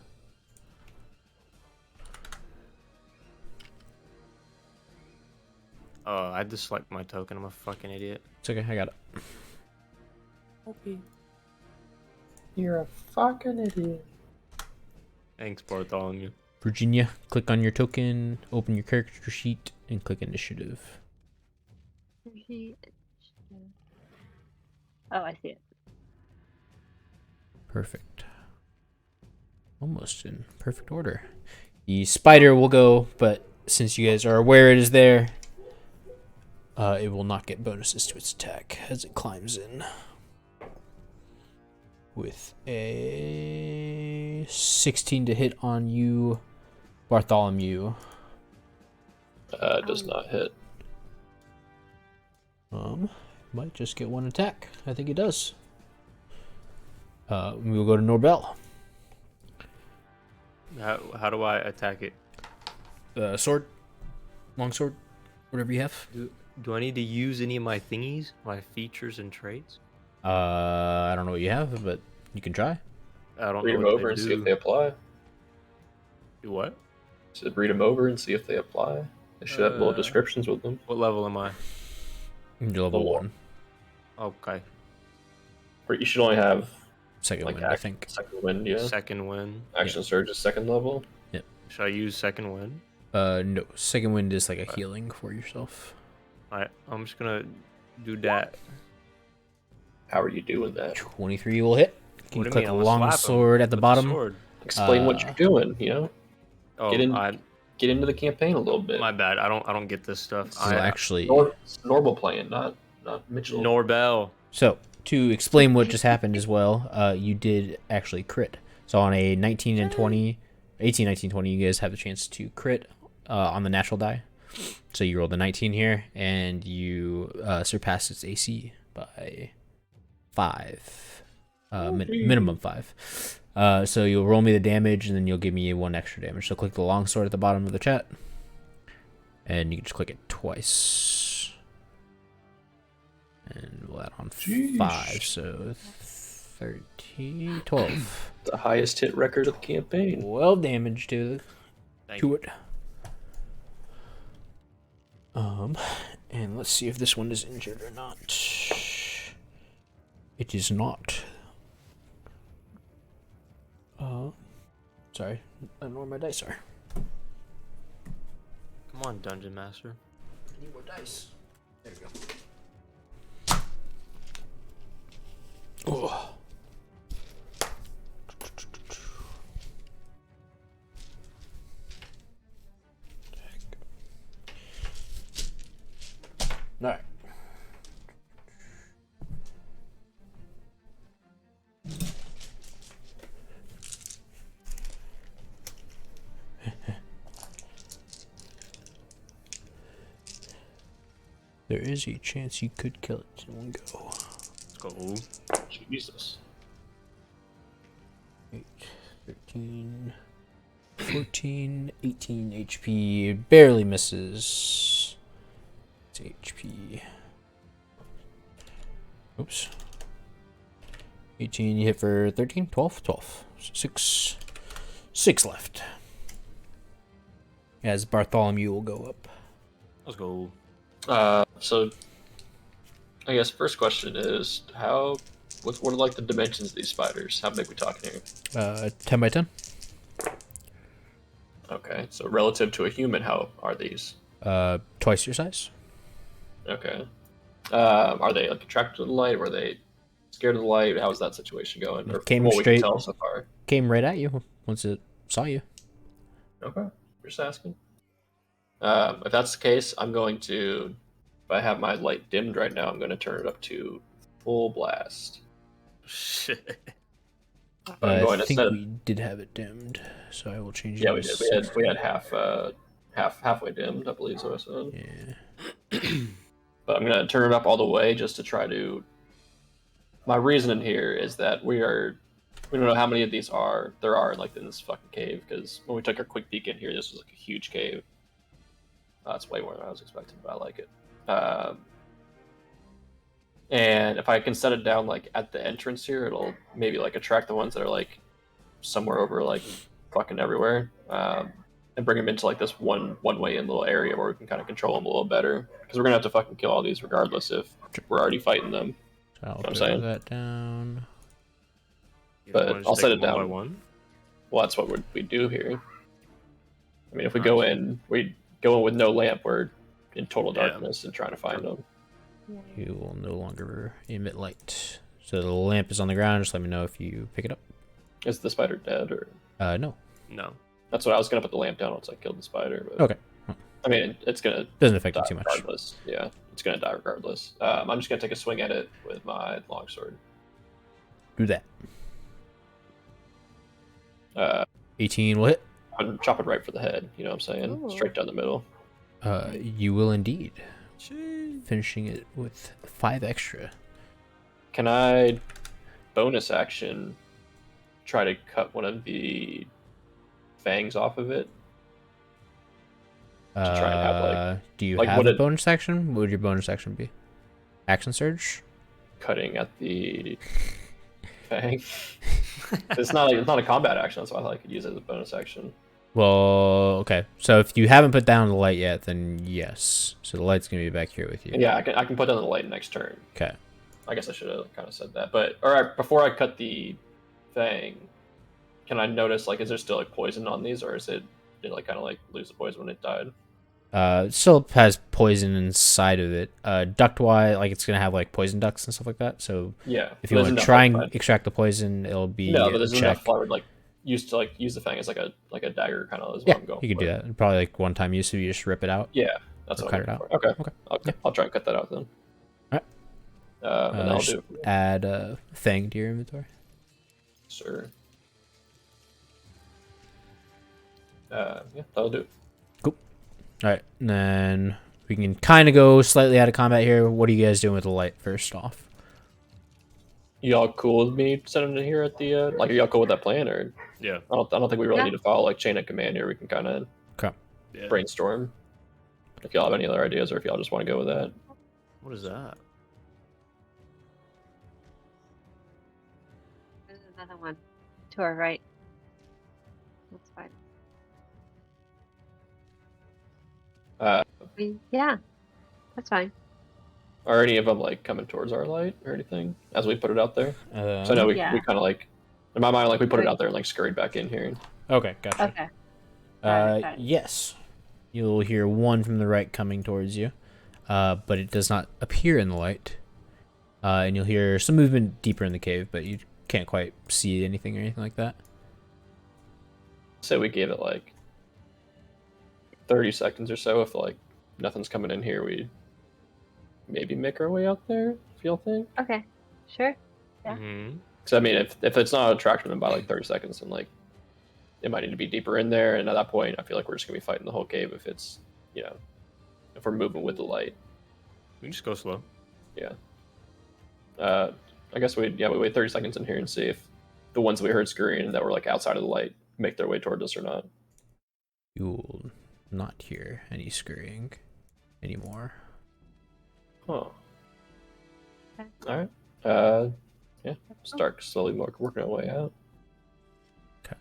Oh, I just selected my token. I'm a fucking idiot. It's okay, I got it. Okay. You're a fucking idiot. Thanks, Bartholomew. Virginia, click on your token, open your character sheet, and click initiative. Oh, I see it. Perfect. Almost in perfect order. The spider will go, but since you guys are aware it is there, it will not get bonuses to its attack as it climbs in. With a 16 to hit on you, Bartholomew. Does not hit. Might just get one attack. I think it does. We will go to Norbel. How do I attack it? Sword, long sword, whatever you have. Do I need to use any of my thingies, my features and traits? I don't know what you have, but you can try. I don't Read know them what over they and see do. if they apply. Do what? So read them over and see if they apply. They should have little descriptions with them. What level am I? You're level 1. Okay. Or you should only have Second like wind, I think. second wind, yeah. Second wind. Action surge is second level. Should I use second wind? No. Second wind is like a healing for yourself. Alright, I'm just gonna do that. How are you doing that? 23 will hit. Can What you do you click mean? I'm gonna long slap him sword at the with bottom? sword. Explain what you're doing, you know? Oh, Get into the campaign a little bit. my bad. I don't get this stuff. This is actually Normal playing, not Mitchell. Norbel. so. To explain what just happened as well, you did actually crit. So on a 19 and 20, 18, 19, 20, you guys have the chance to crit on the natural die. So you rolled a 19 here, and you surpassed its AC by 5. Minimum 5. So you'll roll me the damage, and then you'll give me 1 extra damage. So click the longsword at the bottom of the chat, and you can just click it twice. And we'll add on 5, so 13, 12. The highest hit record of the campaign. 12 damage to Thank it. And let's see if this one is injured or not. It is not. Sorry, I don't know where my dice are. Come on, Dungeon Master. I need more dice. There we go. Oh. All right. There is a chance you could kill it in one go. Let's go. Jesus. 8, 13, 14, 18 HP. Barely misses. It's HP. Oops. 18, you hit for 13, 12, 12. 6 left. As Bartholomew will go up. Let's go. So I guess first question is what are like the dimensions of these spiders? How big are we talking here? 10 by 10. Okay, so relative to a human, how are these? Twice your size. Okay. Are they like attracted to the light? Were they scared of the light? How's that situation going? Or Came from what we straight- can tell so far. Came right at you once it saw you. Okay, just asking. If that's the case, I'm going to. If I have my light dimmed right now, I'm going to turn it up to full blast. Shit. But I'm I going to think set. we did have it dimmed, so I will change it. Yeah, to we did. 6. We had halfway dimmed, I believe. So I said. Yeah. But I'm gonna turn it up all the way just to try to. My reasoning here is that we don't know how many of these there are like in this fucking cave, because when we took our quick peek in here, this was like a huge cave. That's way more than I was expecting, but I like it. And if I can set it down like at the entrance here, it'll maybe like attract the ones that are like somewhere over like fucking everywhere, and bring them into like this one way in little area where we can kind of control them a little better. Because we're gonna have to fucking kill all these regardless if we're already fighting them. So I'll what I'm put saying. that down. But I'll set it down. One by one? Well, that's what we do here. I mean, if we go in with no lamp, we're in total darkness and trying to find them. You will no longer emit light. So the lamp is on the ground. Just let me know if you pick it up. Is the spider dead or? No. No. That's what I was gonna put the lamp down once I killed the spider. But, Okay. I mean, it's gonna Doesn't affect die you too much. regardless. Yeah, it's gonna die regardless. I'm just gonna take a swing at it with my longsword. Do that. 18 will hit. I'm chopping right for the head. You know what I'm saying? Ooh. Straight down the middle. You will indeed. Finishing it with 5 extra. Can I bonus action try to cut one of the fangs off of it? To try and have, like, do you like, have what a it- bonus action? What would your bonus action be? Action surge? Cutting at the fang. It's not a combat action, so I thought I could use it as a bonus action. Well, okay. So if you haven't put down the light yet, then yes. So the light's gonna be back here with you. Yeah, I can put down the light next turn. Okay. I guess I should have kind of said that. But all right, before I cut the fang, can I notice like is there still like poison on these, or did it like kind of like lose the poison when it died? It still has poison inside of it. Duct-wise, like it's gonna have like poison ducts and stuff like that. So Yeah. if you want to try and extract the poison, it'll be no, but there's a check. enough I would like use the fang as like a dagger kind of is what Yeah, I'm going. you could do that. Probably like one-time use, so you just rip it out. Yeah, that's Or what cut I'm it looking for. Okay. Okay. I'll try and cut that out then. Alright. And I'll just do add a fang to your inventory. sure. Yeah, that'll do. All right, and then we can kind of go slightly out of combat here. What are you guys doing with the light first off? Y'all cool with me sending it here at the like? Are y'all cool with that plan, or Yeah. I don't think we really Yeah. need to follow like chain of command here. We can kind of Okay. Yeah. brainstorm. If y'all have any other ideas, or if y'all just want to go with that. What is that? There's another one to our right. That's fine. Yeah, that's fine. Are any of them like coming towards our light or anything as we put it out there? So I know we Yeah. kind of like in my mind like we put it out there and like scurried back in here. Okay, gotcha. Okay. Got it. Yes, you'll hear one from the right coming towards you, but it does not appear in the light. And you'll hear some movement deeper in the cave, but you can't quite see anything or anything like that. Say we gave it like 30 seconds or so. If like nothing's coming in here, we maybe make our way out there. If y'all think. Okay. Sure. Yeah. Mm-hmm. Because I mean, if it's not attracting them by like 30 seconds, then like it might need to be deeper in there. And at that point, I feel like we're just gonna be fighting the whole cave if it's if we're moving with the light. We can just go slow. Yeah. I guess we wait 30 seconds in here and see if the ones we heard scurrying that were like outside of the light make their way towards us or not. You'll not hear any scurrying anymore. Huh. Okay. All right. Yeah. Start slowly working our way out. Okay. Do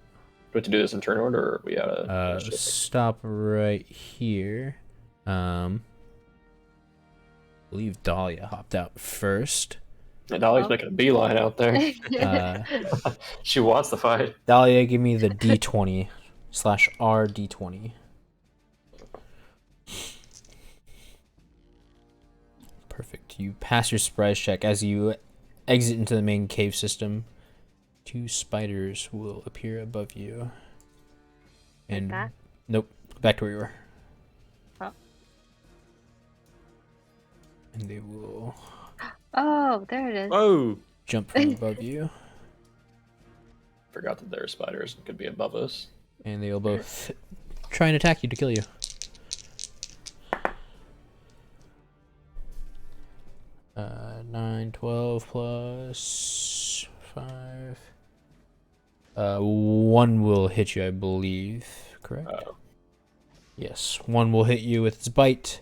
we have to do this in turn order, or are we at a? Stop right here. I believe Dahlia hopped out first. Dolly's making a beeline out there. She wants to fight. Dahlia, give me the D20/RD20. Perfect. You pass your surprise check. As you exit into the main cave system, 2 spiders will appear above you. And that? nope, back to where you were. Oh. And they will Oh, there it is. Oh! jump from above you, Forgot that there are spiders and could be above us. and they will both try and attack you to kill you. Uh, 9, 12 plus 5. 1 will hit you, I believe. Correct? Yes, 1 will hit you with its bite.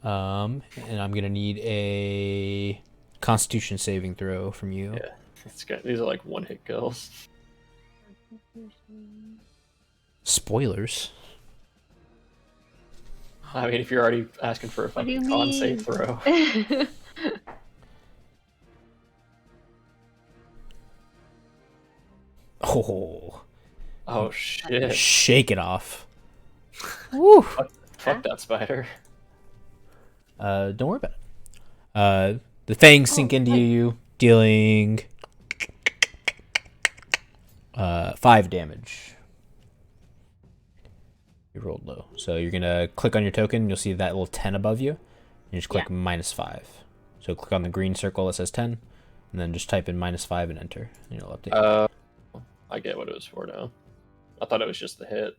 And I'm gonna need a Constitution saving throw from you. Yeah, it's good. These are like one-hit kills. Spoilers. I mean, if you're already asking for a What do you fucking con mean? save throw. Oh, Oh shit! shake it off. Woo. Fuck that spider. Don't worry about it. The fangs sink into you, dealing 5 damage. You rolled low, so you're gonna click on your token. You'll see that little 10 above you. You just click -5. So click on the green circle that says 10, and then just type in -5 and enter, and it'll update. I get what it was for now. I thought it was just the hit.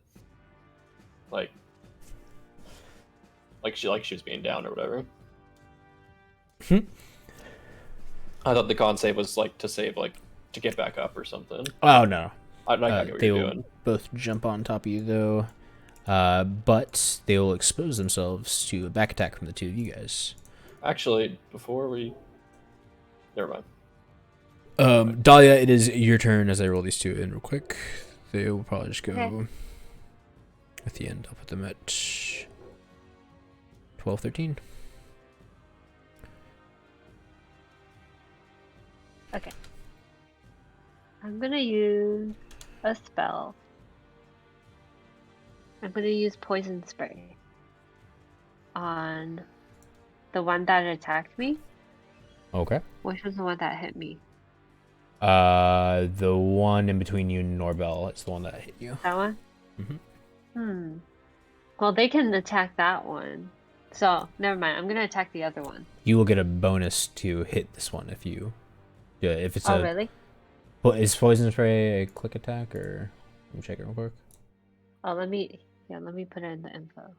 Like she was being down or whatever. I thought the con save was like to save like to get back up or something. Oh no. I get what They you're will doing. both jump on top of you though, but they will expose themselves to a back attack from the two of you guys. Actually, before we, never mind. Dahlia, it is your turn as I roll these two in real quick. They will probably just go Okay. at the end. I'll put them at 12, 13. Okay. I'm gonna use a spell. I'm gonna use poison spray on the one that attacked me. Okay. Which was the one that hit me? The one in between you and Norbel, it's the one that hit you. That one? Mhm. Well, they can attack that one. So, never mind. I'm gonna attack the other one. You will get a bonus to hit this one if you, if it's Oh, really? Is poison spray a click attack or? Let me check it real quick. Oh, let me put it in the info.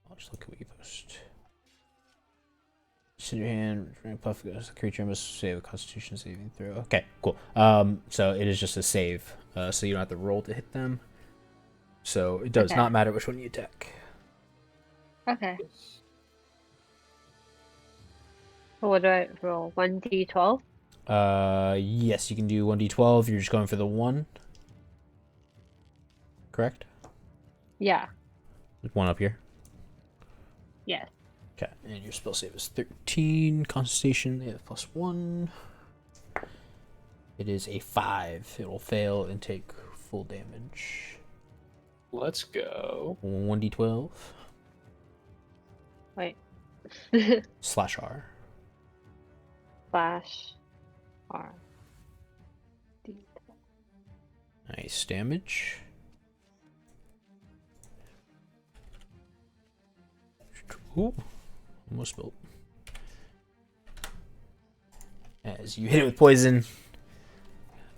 I'll just look at what you post. Sit your hand, puff goes. The creature must save a Constitution saving throw. Okay, cool. So it is just a save, so you don't have to roll to hit them. So it does not matter which one you attack. Okay. So what do I roll? 1d12? Yes, you can do 1d12. You're just going for the 1. Correct? Yeah. There's 1 up here. Yes. Okay, and your spell save is 13. Constitution, they have +1. It is a 5. It will fail and take full damage. Let's go. 1d12 Wait. /R. Slash R. D. Nice damage. Ooh, almost spilled. As you hit it with poison,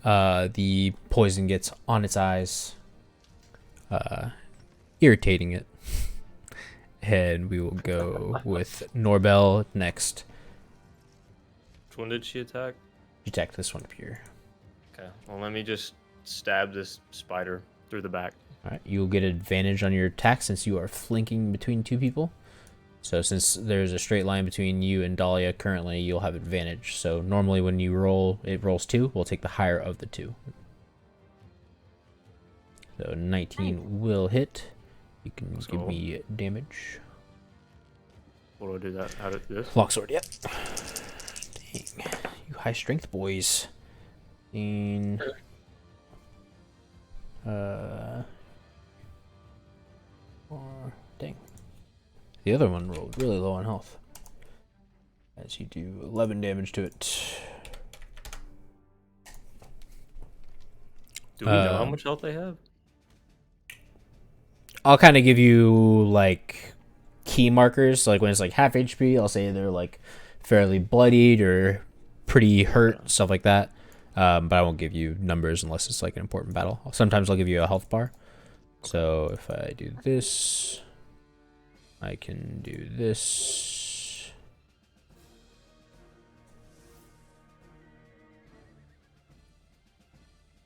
the poison gets on its eyes, irritating it. And we will go with Norbel next. Which one did she attack? You attack this one up here. Okay. Well, let me just stab this spider through the back. Alright, you'll get advantage on your attack since you are flanking between two people. So since there's a straight line between you and Dahlia currently, you'll have advantage. So normally when you roll, it rolls 2. We'll take the higher of the 2. So 19 will hit. You can give me damage. What do I do that? How do this? Longsword, yep. Dang. You high strength boys. Dang. Dang. The other one rolled really low on health. As you do 11 damage to it. Do we know how much health they have? I'll kind of give you like key markers. Like when it's like half HP, I'll say they're like fairly bloodied or pretty hurt, stuff like that. But I won't give you numbers unless it's like an important battle. Sometimes I'll give you a health bar. So if I do this, I can do this.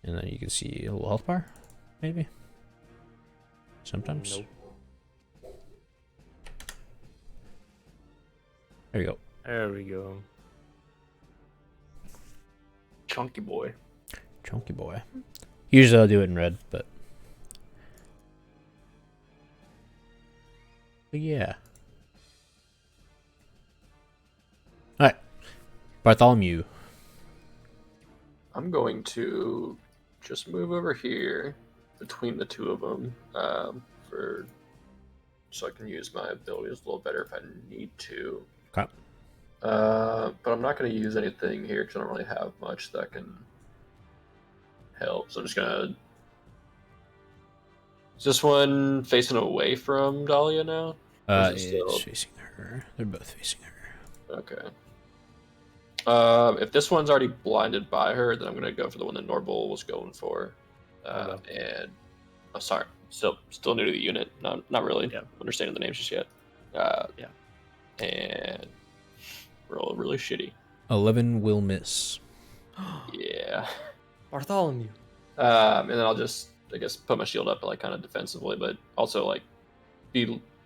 And then you can see a little health bar, maybe. Sometimes. Nope. There you go. There we go. Chunky boy. Chunky boy. Usually I'll do it in red, but yeah. Alright. Bartholomew. I'm going to just move over here between the two of them so I can use my abilities a little better if I need to. Okay. But I'm not going to use anything here because I don't really have much that can help. So I'm just going to... Is this one facing away from Dahlia now? It's facing her. They're both facing her. Okay. If this one's already blinded by her, then I'm going to go for the one that Norbul was going for. And... Oh, sorry. Still new to the unit. Not really understanding the names just yet. And roll really shitty. 11 will miss. Yeah. Bartholomew. And then I'll just, I guess, put my shield up, like, kind of defensively, but also, like,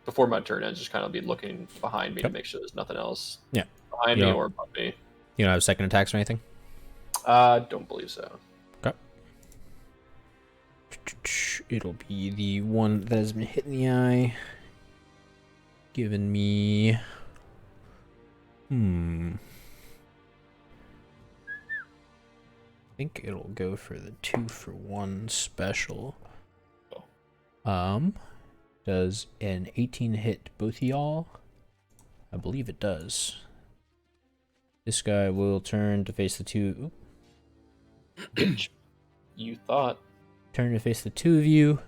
before my turn ends, just kind of be looking behind me to make sure there's nothing else behind me or above me. You don't have second attacks or anything? Don't believe so. Okay. It'll be the one that has been hit in the eye. Giving me... I think it'll go for the 2-for-1 special. Does an 18 hit both of y'all? I believe it does. This guy will turn to face the two. You thought. Turn to face the two of you.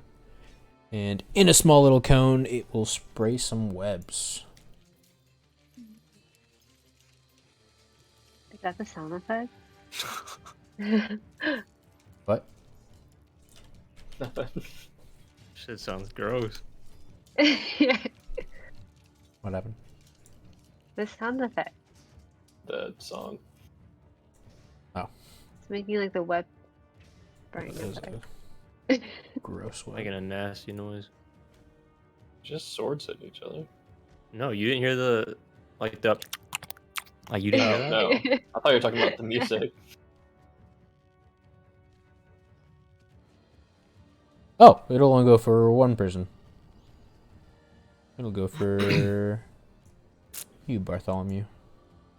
And in a small little cone, it will spray some webs. Is that the sound effect? What? Shit sounds gross. What happened? The sound effect. The song. Oh. It's making like the web burning That was effect. a gross web. Making a nasty noise. Just swords hitting each other. No, you didn't hear the... Like, the... Like, you didn't hear that? No. I thought you were talking about the music. Oh, it'll only go for one person. It'll go for you, Bartholomew.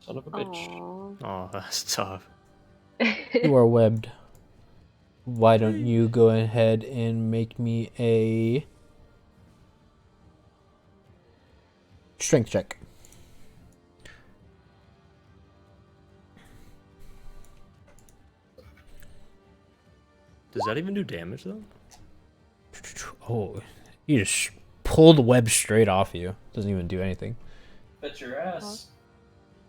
Son of a bitch. Aww. Oh, that's tough. You are webbed. Why don't you go ahead and make me a strength check? Does that even do damage, though? Oh, you just pulled the web straight off you. Doesn't even do anything. Bet your ass.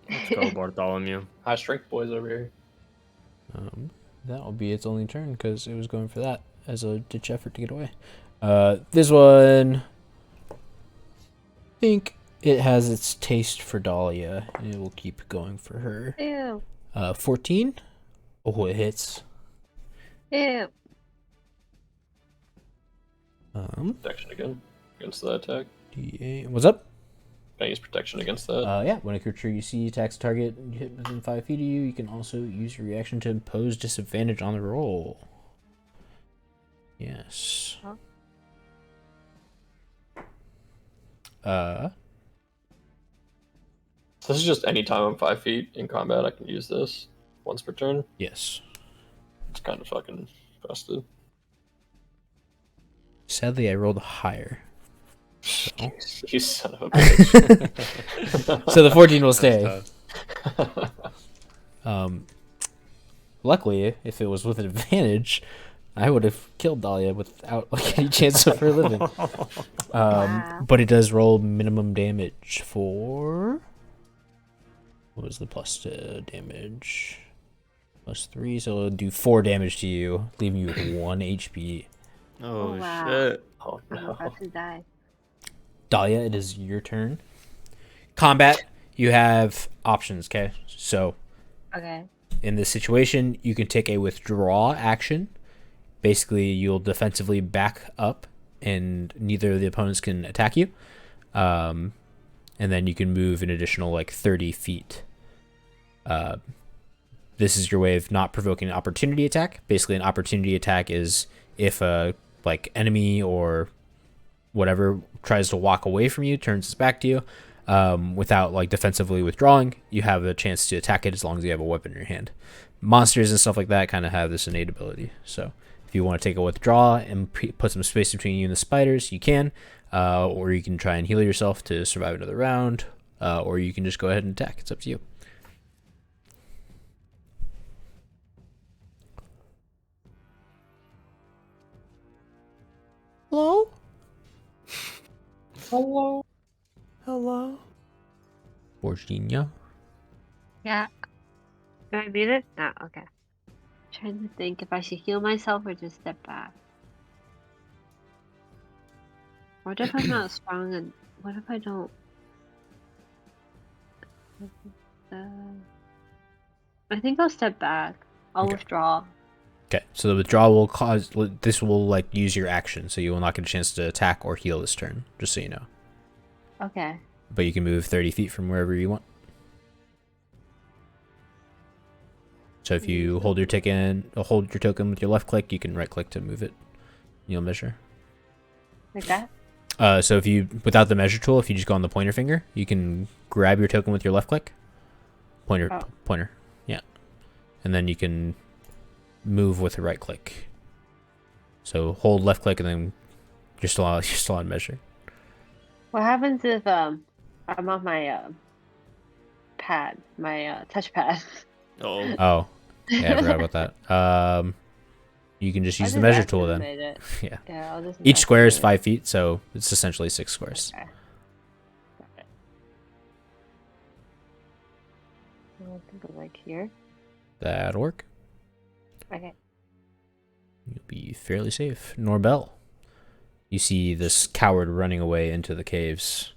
Let's go, Bartholomew. High strength boys over here. That will be its only turn because it was going for that as a ditch effort to get away. This one, I think it has its taste for Dahlia, and it will keep going for her. Ew. 14. Oh, it hits. Ew. Protection again against that attack. D8. What's up? Can I use protection against that? Yeah, when a creature you see attacks a target hit within 5 feet of you, you can also use your reaction to impose disadvantage on the roll. Yes. This is just any time I'm 5 feet in combat, I can use this once per turn. Yes. It's kind of fucking busted. Sadly, I rolled higher. So. You son of a bitch. So the 14 will stay. Tough. Luckily, if it was with an advantage, I would have killed Dahlia without like any chance of her living. Wow. But it does roll minimum damage for... What was the plus to damage? +3, so it'll do 4 damage to you, leaving you with 1 HP. Oh, wow. shit. Oh I'm no. about to die. Dahlia, it is your turn. Combat, you have options, okay? So, Okay. in this situation, you can take a withdraw action. Basically, you'll defensively back up, and neither of the opponents can attack you. and then you can move an additional like 30 feet. This is your way of not provoking an opportunity attack. Basically, an opportunity attack is if a like enemy or whatever tries to walk away from you, turns its back to you, without like defensively withdrawing, you have a chance to attack it as long as you have a weapon in your hand. Monsters and stuff like that kind of have this innate ability. So if you want to take a withdraw and put some space between you and the spiders, you can, or you can try and heal yourself to survive another round, or you can just go ahead and attack. It's up to you. Hello? Hello. Hello? Virginia? Yeah. Do I mute it? No, okay. Trying to think if I should heal myself or just step back. What if I'm not strong and what if I don't? I think I'll step back. I'll Okay. withdraw. Okay, so the withdrawal will cause, this will like use your action, so you will not get a chance to attack or heal this turn, just so you know. Okay. But you can move 30 feet from wherever you want. So if you hold your token with your left click, you can right click to move it. You'll measure. Like that? So if you, without the measure tool, if you just go on the pointer finger, you can grab your token with your left click. Pointer, yeah. And then you can move with the right click. So hold left click and then you're still on measure. What happens if I'm on my pad, my touchpad? Oh, yeah, I forgot about that. You can just use the measure tool then. Yeah. Yeah, I'll just Each square is activate 5 feet, so it's essentially 6 squares. it. Okay. Got it. I'll think of like here. That'll work. Okay. You'll be fairly safe. Norbel, you see this coward running away into the caves,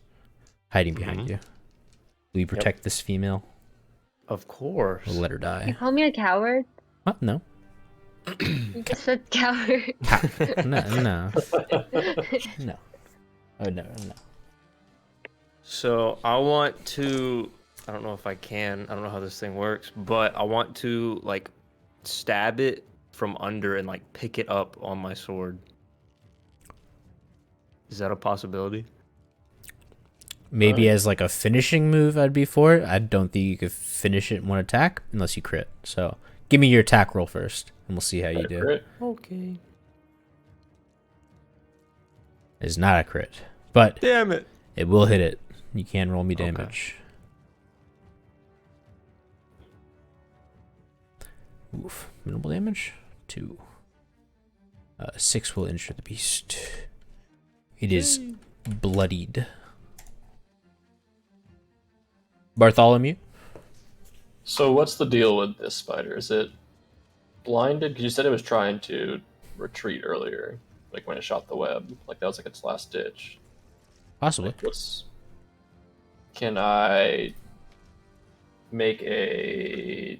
hiding behind you. Will you protect this female? Of course. Or let her You die? call me a coward? What? No. You just said coward. No. No. Oh, no. So I want to. I don't know if I can. I don't know how this thing works, but I want to like stab it from under and like pick it up on my sword. Is that a possibility? Maybe as like a finishing move, I'd be for it. I don't think you could finish it in one attack unless you crit. So give me your attack roll first, and we'll see how you do. Crit. Okay. It's not a crit, but Damn it. it will hit it. You can roll me damage. Oof. Minimal damage? 2. 6 will injure the beast. It is bloodied. Bartholomew? So what's the deal with this spider? Is it blinded? Because you said it was trying to retreat earlier, like when it shot the web. Like that was like its last ditch. Possibly. Like, can I make a...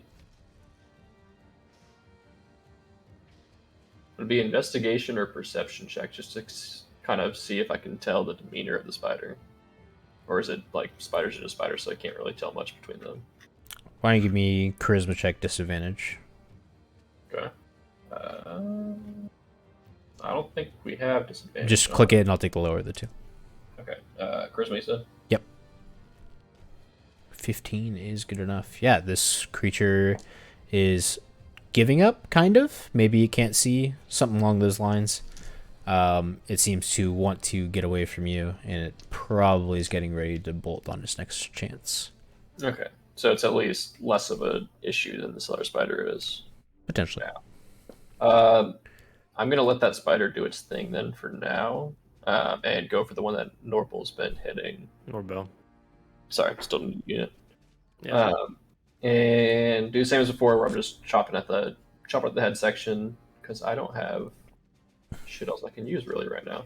Would it be investigation or perception check just to kind of see if I can tell the demeanor of the spider? Or is it like spiders are just spiders, so I can't really tell much between them? Why don't you give me charisma check disadvantage? Okay. I don't think we have disadvantage. Just click it and I'll take the lower of the 2. Okay. Charisma, you said? Yep. 15 is good enough. Yeah, this creature is giving up, kind of. Maybe it can't see, something along those lines. It seems to want to get away from you, and it probably is getting ready to bolt on its next chance. Okay. So it's at least less of an issue than this other spider is. Potentially. Yeah. I'm going to let that spider do its thing then for now, and go for the one that Norbal's been hitting. Norbel. Sorry, still in the unit. Yeah. And do the same as before, where I'm just chopping at the head section, because I don't have shit else I can use really right now.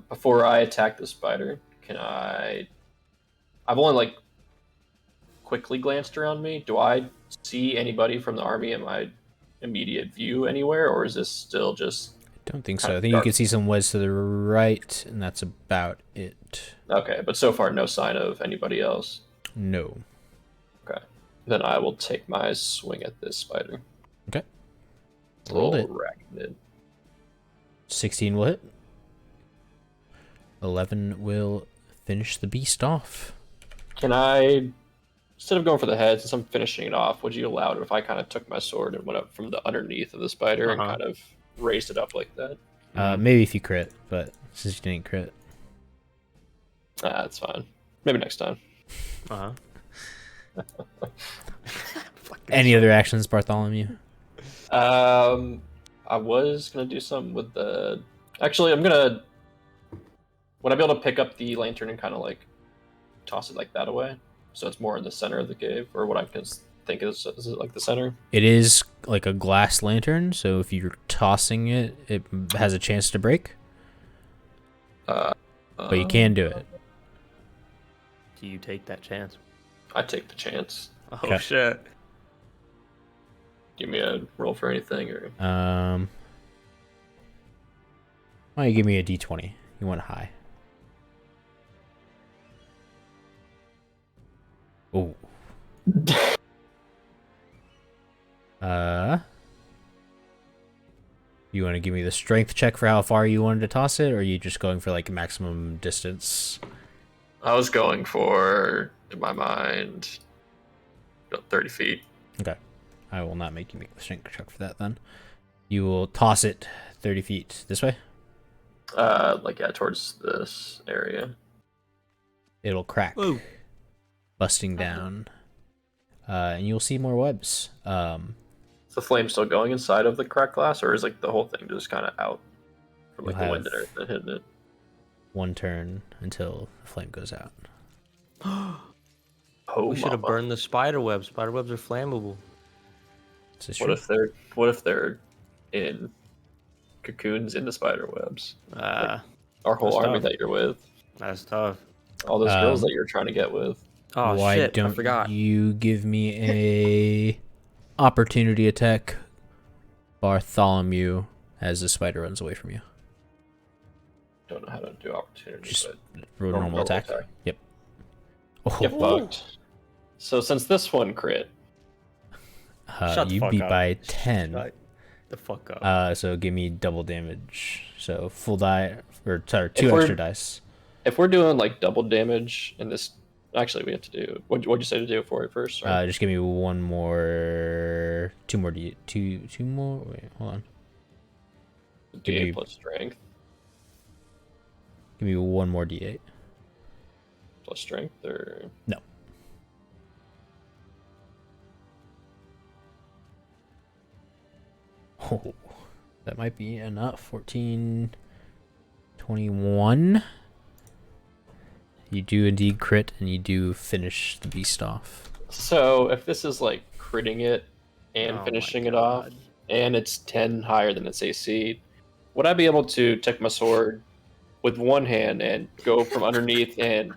Before I attack the spider, can I've only like quickly glanced around me. Do I see anybody from the army in my immediate view anywhere, or is this still just... I don't think so. I think you can see some webs to the right, and that's about it. movement. Okay, but so far no sign of anybody else. No. Okay. Then I will take my swing at this spider. Okay. Roll Rolled it. arachnid. 16 will hit. 11 will finish the beast off. Can I, instead of going for the head, since I'm finishing it off, would you allow it if I kind of took my sword and went up from the underneath of the spider and kind of raised it up like that? Maybe if you crit, but since you didn't crit. That's fine. Maybe next time. Any other actions, Bartholomew? I was gonna do something with the. Actually, I'm gonna. Would I be able to pick up the lantern and kind of like toss it like that away, so it's more in the center of the cave, or what I can think is it like the center? It is like a glass lantern, so if you're tossing it, it has a chance to break. But you can do it. Do you take that chance? I take the chance. Oh Okay. shit! Give me a roll for anything, or Why don't you give me a d20? You want high. Oh. You want to give me the strength check for how far you wanted to toss it, or are you just going for like maximum distance? I was going for, in my mind, about 30 feet. Okay. I will not make you make the strength check for that then. You will toss it 30 feet this way. Towards this area. It'll crack, Whoa. busting down, and you'll see more webs. Is the flame still going inside of the cracked glass, or is like the whole thing just kind of out from like You'll the wind have- and everything hitting it? One turn until the flame goes out. Oh, We should have mama. burned the spider webs. Spider webs are flammable. This is What true. if they're in cocoons in the spider webs? Ah, Our whole That's army tough. that you're with, that's tough. all those girls Um, that you're trying to get with. Oh Why shit! don't I forgot. you give me a opportunity attack, Bartholomew, as the spider runs away from you? Don't know how to do opportunity, Just but roll normal normal attack. attack. Yep. Oh, get fucked. So since this one crit, Shut the you fuck beat up. by 10. Shut the fuck up. So give me double damage. So full die, or sorry, If 2 we're- extra dice. if we're doing like double damage in this, actually we have to do. What'd you say to do for it first? Sorry. Just give me one more, two more. Wait, hold on. D8 me- plus strength. Give me one more d8. Plus strength, or No. Oh, that might be enough. 14, 21. You do indeed crit, and you do finish the beast off. so if this is like critting it and Oh my finishing it off, God. and it's 10 higher than its AC, would I be able to take my sword with one hand and go from underneath and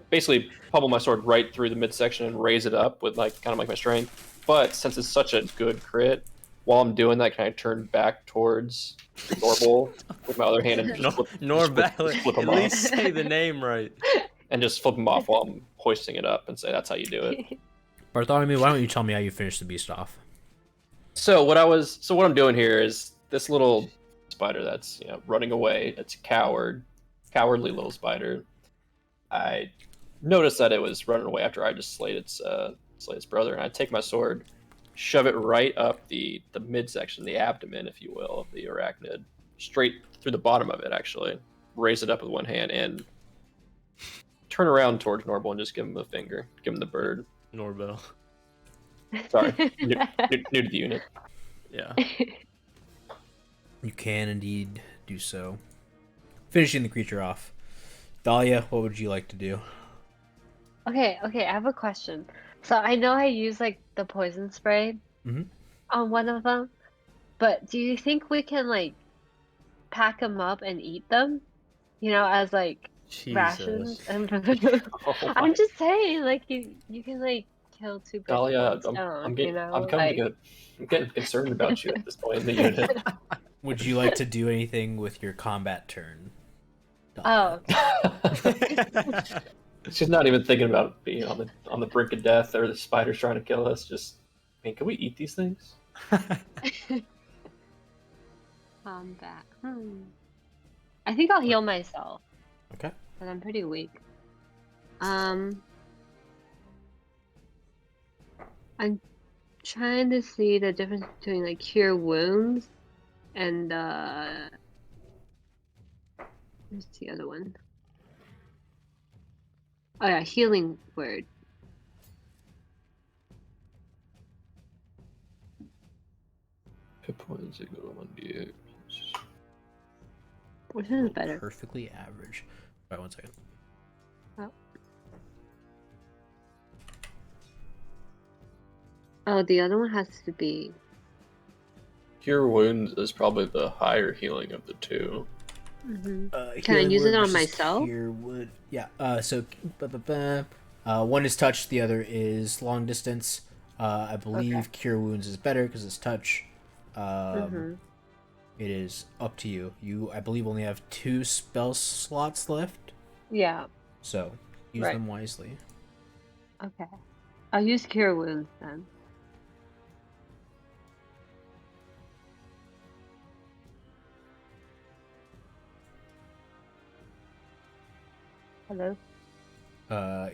basically pummel my sword right through the midsection and raise it up with like kind of like my strength? But since it's such a good crit, while I'm doing that, can I turn back towards Norbull with my other hand and just flip At him off, least say the name right. and just flip him off while I'm hoisting it up and say that's how you do it? Bartholomew, why don't you tell me how you finish the beast off? So what I'm doing here is this little spider that's running away. It's a cowardly little spider. I noticed that it was running away after I just slayed its brother, and I take my sword, shove it right up the midsection, the abdomen, if you will, of the arachnid, straight through the bottom of it. Actually, raise it up with one hand and turn around towards Norbull and just give him a finger, give him the bird. Norbell. Sorry, new to the unit. Yeah. You can indeed do so. Finishing the creature off. Dahlia, what would you like to do? Okay, I have a question. So I know I used like the poison spray Mhm. on one of them, but do you think we can like pack them up and eat them? As like rations? Jesus. I'm just saying, like you can like kill two birds with Dahlia, one stone, I'm getting like... I'm getting concerned about you at this point in the unit. Would you like to do anything with your combat turn, Oh, okay. She's not even thinking about being on the brink of death or the spiders trying to kill us. Just, man, can we eat these things? Combat. I think I'll heal myself. Okay. Because I'm pretty weak. I'm trying to see the difference between like cure wounds and where's the other one? Oh yeah, healing word. Hit points equal to 1d8. Which one is Roll better? Perfectly average. Wait, 1 second. Oh, the other one has to be. Cure wounds is probably the higher healing of the two. Can I Healing use word it on versus myself? Cure wood. Yeah. One is touch, the other is long distance. I believe Okay. Cure Wounds is better because it's touch. It is up to you. You, I believe, only have 2 spell slots left, Yeah. so use Right. them wisely. Okay. I'll use cure wounds then. Hello.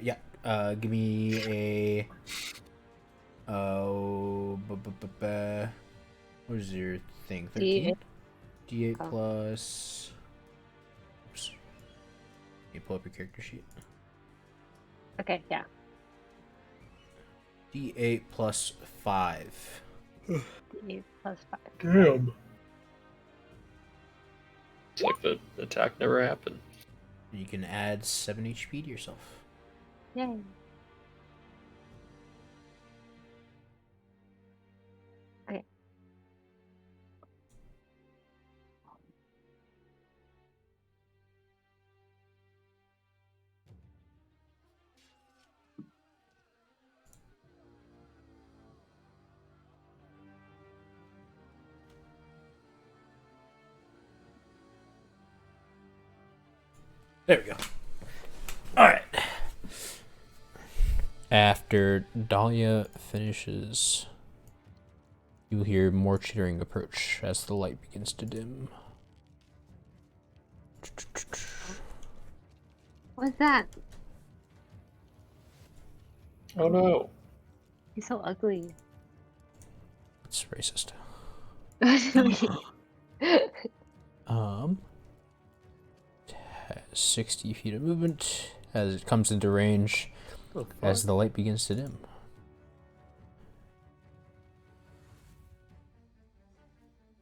Yeah. Give me a. What is your thing? 13? D8 Oh. plus. Oops. You pull up your character sheet. Okay. Yeah. D8 plus 5. 8 plus 5. Damn. It's like the attack never happened. You can add 7 HP to yourself. Yay. Okay. There we go. Alright. After Dahlia finishes, you hear more chittering approach as the light begins to dim. What's that? Oh no. He's so ugly. It's racist. What Has 60 feet of movement as it comes into range as the light begins to dim.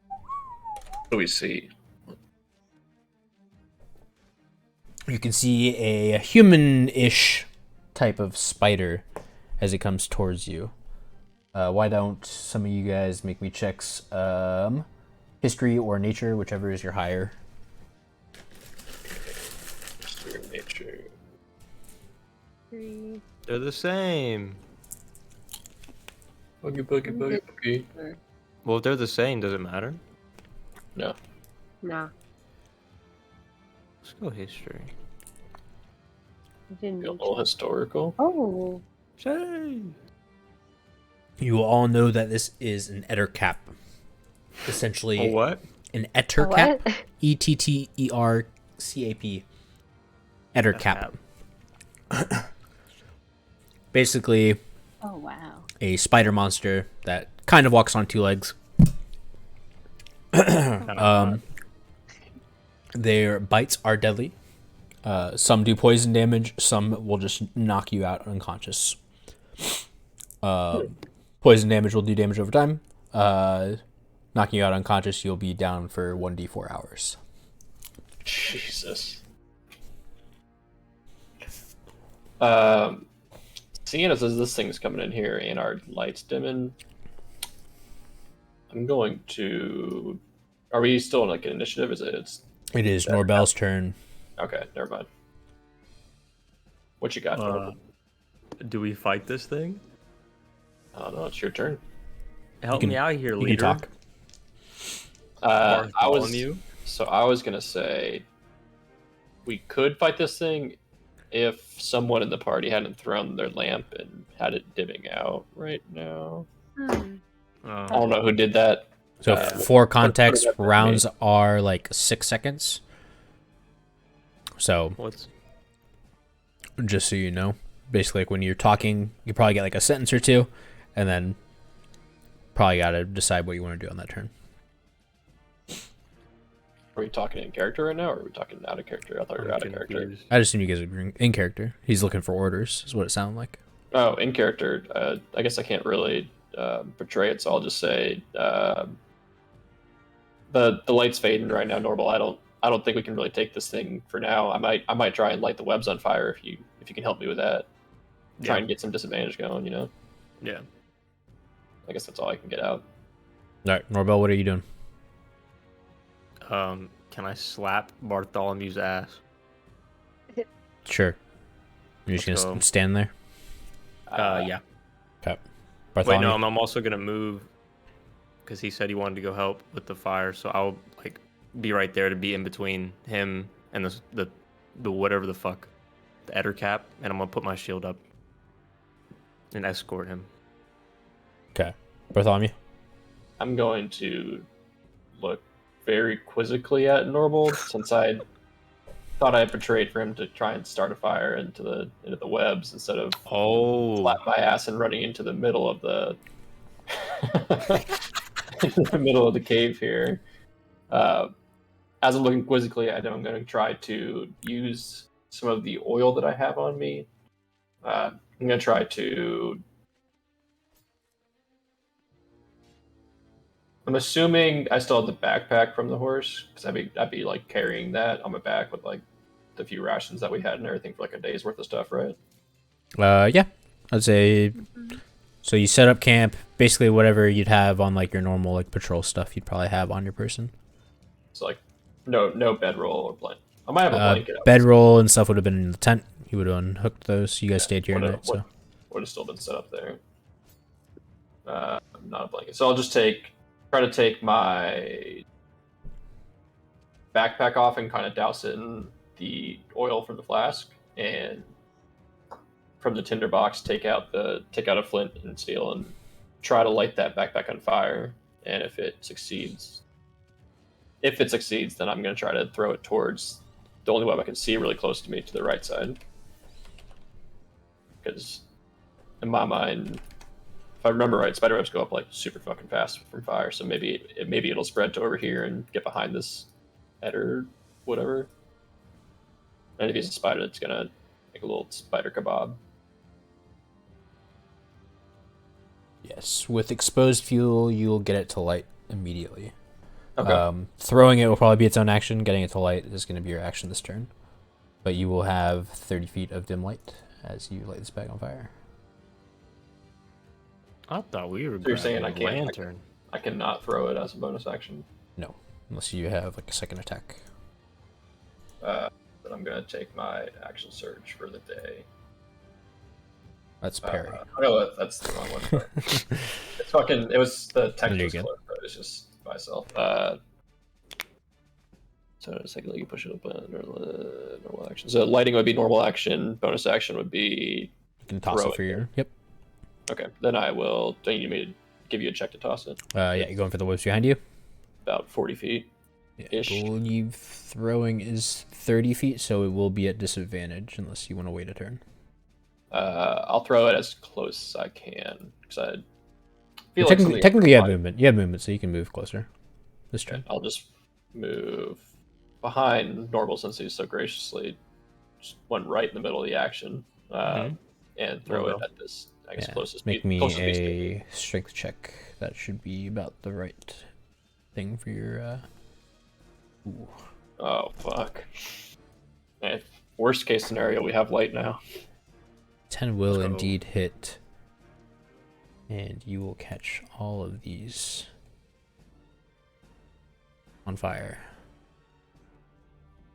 What do we see? You can see a human-ish type of spider as it comes towards you. Why don't some of you guys make me checks, history or nature, whichever is your higher. History of nature. 3. They're the same. Boogie, boogie, boogie, boogie. Well, if they're the same, does it matter? No. Nah. Let's go history. I didn't A need little to. historical. Oh. Same. You all know that this is an ettercap. Essentially, A what? an A ettercap. what? Ettercap. Ettercap. Basically, Oh wow. a spider monster that kind of walks on 2 legs. Their bites are deadly. Some do poison damage. Some will just knock you out unconscious. Poison damage will do damage over time. Knocking you out unconscious, you'll be down for 1d4 hours. Jesus. Seeing as this thing's coming in here and our lights dimming, I'm going to. Are we still in like an initiative? It is Norbel's turn. Okay, never mind. What you got? Norbel? Do we fight this thing? I don't know. It's your turn. Help can- me out here, You leader. can talk. I was Bartholomew? so I was gonna say we could fight this thing if someone in the party hadn't thrown their lamp and had it dimming out right now. I don't know who did that. So for context, put it up with rounds me. are like 6 seconds. So What's just so you know, basically like when you're talking, you probably get like a sentence or two, and then probably got to decide what you want to do on that turn. Are we talking in character right now, or are we talking out of character? I thought we were out of character. confused. I just assume you guys are in character. He's looking for orders, is what it sounded like. Oh, in character. I guess I can't really portray it, so I'll just say the light's fading right now. Normal. I don't think we can really take this thing for now. I might try and light the webs on fire if you can help me with that. Try and get some disadvantage going. You know. Yeah. I guess that's all I can get out. All right, Norbel, what are you doing? Can I slap Bartholomew's ass? Sure. You're just Let's going go. to stand there? Yeah. Okay. Wait, Bartholomew? no, I'm also gonna move because he said he wanted to go help with the fire, so I'll like be right there to be in between him and the whatever the fuck, the Eder cap, and I'm gonna put my shield up and escort him. Okay. Bartholomew? I'm going to look very quizzically at Normal since I thought I had portrayed for him to try and start a fire into the webs instead of slap my ass and running into the middle of the middle of the cave here. As I'm looking quizzically, I know I'm going to try to use some of the oil that I have on me. I'm going to try to. I'm assuming I still have the backpack from the horse because I'd be like carrying that on my back with like the few rations that we had and everything for like a day's worth of stuff, right? Yeah. I'd say... So you set up camp, basically whatever you'd have on like your normal like patrol stuff you'd probably have on your person. So like no bedroll or blanket. I might have a blanket. Bedroll and stuff would have been in the tent. You would have unhooked those. You guys stayed here tonight, so... Would have still been set up there. Not a blanket. So I'll just try to take my backpack off and kind of douse it in the oil from the flask, and from the tinder box take out a flint and steel and try to light that backpack on fire. And if it succeeds, then I'm going to try to throw it towards the only web I can see really close to me, to the right side, because in my mind, if I remember right, spiderwebs go up like super fucking fast from fire, so maybe it'll spread to over here and get behind this head or whatever. And if he's a spider, it's gonna make a little spider kebab. Yes, with exposed fuel, you'll get it to light immediately. Okay. Throwing it will probably be its own action. Getting it to light is going to be your action this turn. But you will have 30 feet of dim light as you light this bag on fire. I thought we were. So you're saying grabbing a lantern. I cannot throw it as a bonus action. No, unless you have like a second attack. But I'm gonna take my action surge for the day. That's parry. Oh, that's the wrong one. It's fucking. It was the text There was you go. close, but it's just by itself. So second leg, you push it up. Normal action. So lighting would be normal action. Bonus action would be. You can toss throw it for it. your... Yep. Okay, then I will. Do you need me to give you a check to toss it? Yeah, you're going for the webs behind you? About 40 feet. Yeah, Ish. I believe throwing is 30 feet, so it will be at disadvantage unless you want to wait a turn. I'll throw it as close as I can because I feel Technically, you have movement. You have movement, so you can move closer this turn. I'll just move behind Normal since he's so graciously just went right in the middle of the action, and throw it at this. I guess closest. Make me closest a strength check. That should be about the right thing for your. Ooh. Oh fuck! And worst case scenario, we have light now. 10 will indeed hit, and you will catch all of these on fire.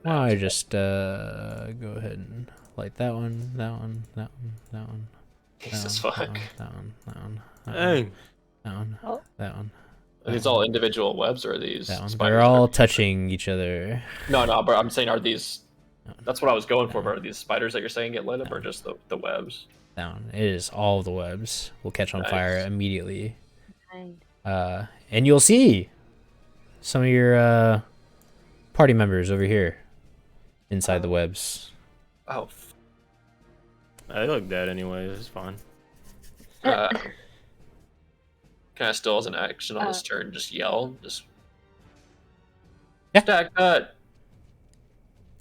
Well, I just go ahead and light that one, that one, that one, that one. Jesus fuck! That one. Dang. That one. That one. Are these all individual webs or are these spiders? They're all touching each other. No, but I'm saying are these That's what I was going for. Are these spiders that you're saying get lit up, or just the webs? Down. It is all of the webs will catch on fire Nice. immediately. Nice. And you'll see some of your party members over here inside the webs. Oh, They look dead anyways. It's fine. can I still, as an action on his turn, just yell? Just Yeah. stack that.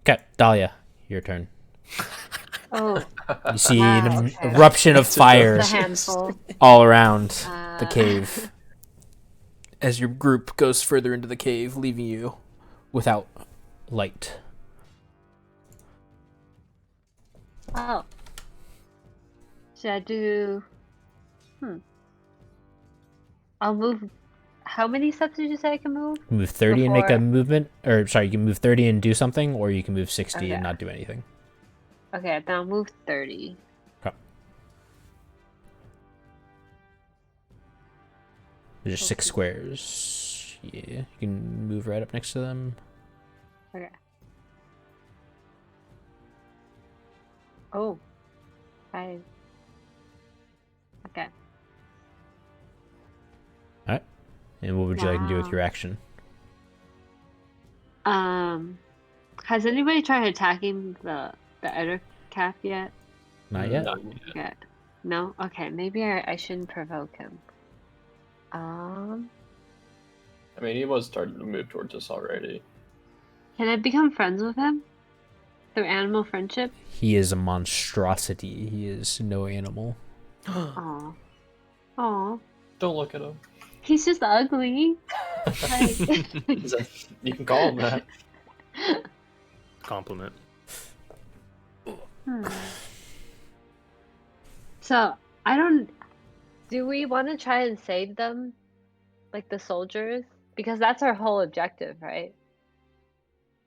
Okay, Dahlia, your turn. Oh, You see wow, an okay. eruption of fire It's a handful. all around the Uh, cave as your group goes further into the cave, leaving you without light. Oh. Should I do... I'll move... How many steps did you say I can move? Move 30 and make a Before- movement, or sorry, you can move 30 and do something, or you can move 60 Okay. and not do anything. Okay, then I'll move 30. Okay. There's 6 squares. Yeah, you can move right up next to them. Okay. Oh. 5. Okay. Alright. And what would you like to do with Wow. your action? Has anybody tried attacking the other calf yet? Not yet. Not Yet. No? Okay, maybe I shouldn't provoke him. I mean, he was starting to move towards us already. Can I become friends with him? Through animal friendship? He is a monstrosity. He is no animal. Aw. Aw. Don't look at him. He's just ugly. Like... You can call him that. Compliment. So, I don't... Do we want to try and save them? Like the soldiers? Because that's our whole objective, right?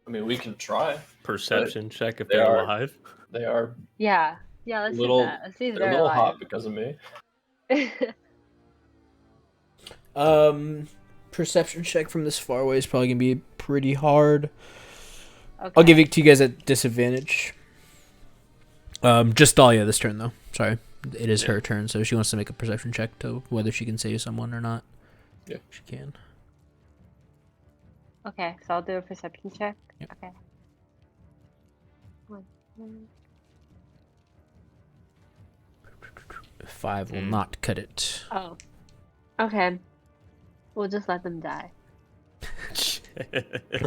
I mean, we can try. Perception check if they they're are- alive. They are Yeah. Yeah, let's Little- do that. Let's see if they're a they're little alive. hot because of me. Perception check from this far away is probably gonna be pretty hard. Okay. I'll give it to you guys at disadvantage. Just Dahlia this turn though. Sorry, it is her turn, so she wants to make a perception check to whether she can save someone or not. Yeah. She can. Okay, so I'll do a perception check. Yep. Okay. 1, 5 will not cut it. Oh. Okay. We'll just let them die.